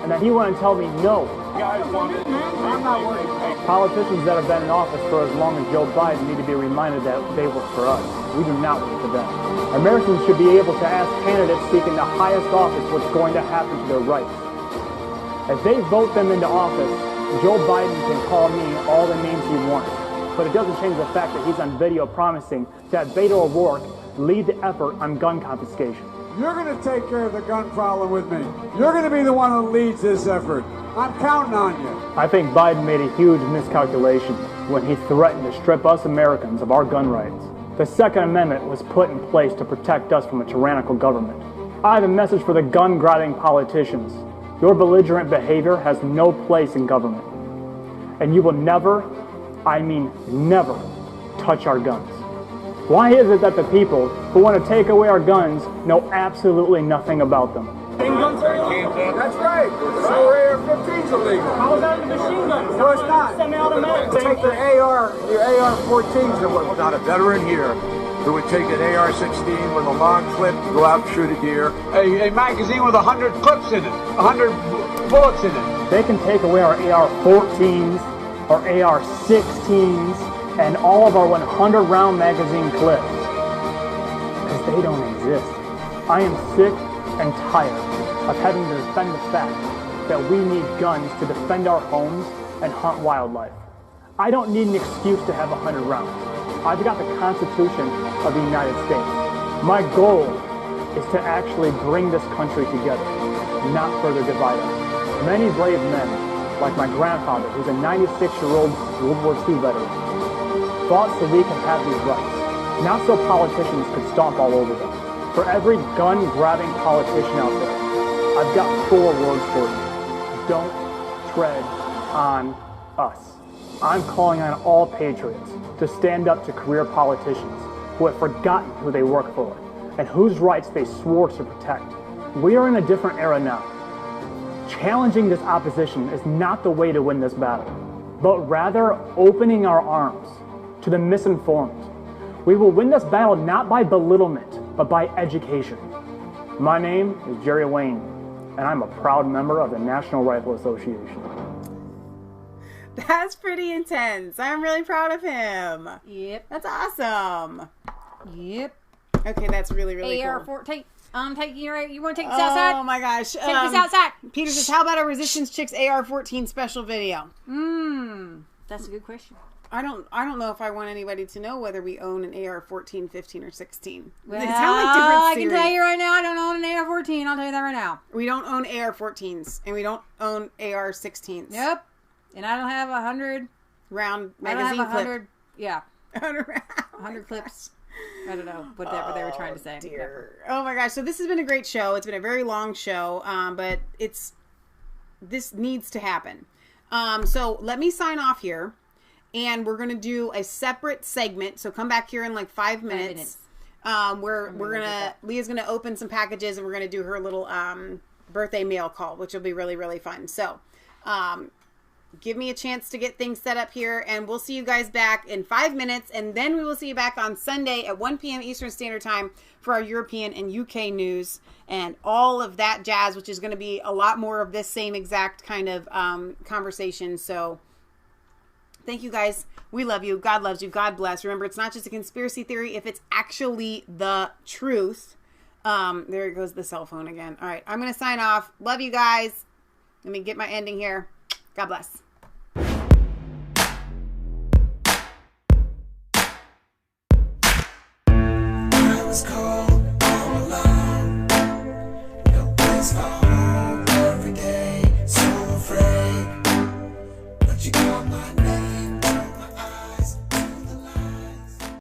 And that he wanted to tell me no. I'm not worried. Politicians that have been in office for as long as Joe Biden need to be reminded that they work for us. We do not work for them. Americans should be able to ask candidates seeking the highest office what's going to happen to their rights. If they vote them into office, Joe Biden can call me all the names he wants. But it doesn't change the fact that he's on video promising that Beto O'Rourke lead the effort on gun confiscation. You're going to take care of the gun problem with me. You're going to be the one who leads this effort. I'm counting on you. I think Biden made a huge miscalculation when he threatened to strip us Americans of our gun rights. The Second Amendment was put in place to protect us from a tyrannical government. I have a message for the gun-grabbing politicians. Your belligerent behavior has no place in government. And you will never, I mean never, touch our guns. Why is it that the people who want to take away our guns know absolutely nothing about them? Guns are illegal. That's right. So AR-15's illegal. How is that a machine gun? No, it's not. Semi-automatic. Take your AR-14's. There was not a veteran here who would take an AR-16 with a long clip, go out and shoot a deer. A magazine with 100 clips in it, 100 bullets in it. They can take away our AR-14s, our AR-16s, and all of our 100-round magazine clips. Because they don't exist. I am sick and tired of having to defend the fact that we need guns to defend our homes and hunt wildlife. I don't need an excuse to have 100 rounds. I've got the Constitution of the United States. My goal is to actually bring this country together, not further divide us. Many brave men, like my grandfather, who's a 96-year-old World War II veteran, fought so we could have these rights, not so politicians could stomp all over them. For every gun-grabbing politician out there, I've got 4 words for you. Don't tread on us. I'm calling on all patriots to stand up to career politicians who have forgotten who they work for and whose rights they swore to protect. We are in a different era now. Challenging this opposition is not the way to win this battle, but rather opening our arms to the misinformed. We will win this battle not by belittlement, but by education. My name is Jerry Wayne, and I'm a proud member of the National Rifle Association. That's pretty intense. I'm really proud of him. Yep. That's awesome. Yep. Okay, that's really, really cool. AR-14. I'm taking you right. You want to take this outside? Oh my gosh. Take this outside. Peter says, how about a Resistance Chicks AR-14 special video? That's a good question. I don't know if I want anybody to know whether we own an AR-14, 15, or 16. Well, They sound like different I can series. tell you right now, I don't own an AR-14. I'll tell you that right now. We don't own AR-14s, and we don't own AR-16s. Yep. And I don't have 100 round I don't magazine have 100. clip. Yeah. 100 clips. I don't know whatever they were trying to say. Dear. Oh my gosh. So this has been a great show. It's been a very long show, but this needs to happen. So let me sign off here, and we're going to do a separate segment. So come back here in like 5 minutes. Leah's going to open some packages, and we're going to do her little birthday mail call, which will be really, really fun. So give me a chance to get things set up here, and we'll see you guys back in 5 minutes, and then we will see you back on Sunday at 1 p.m. Eastern Standard Time for our European and UK news and all of that jazz, which is going to be a lot more of this same exact kind of conversation. So thank you guys. We love you. God loves you. God bless. Remember, it's not just a conspiracy theory if it's actually the truth. There goes the cell phone again. All right, I'm going to sign off. Love you guys. Let me get my ending here. God bless. I was cold, all alone. No place for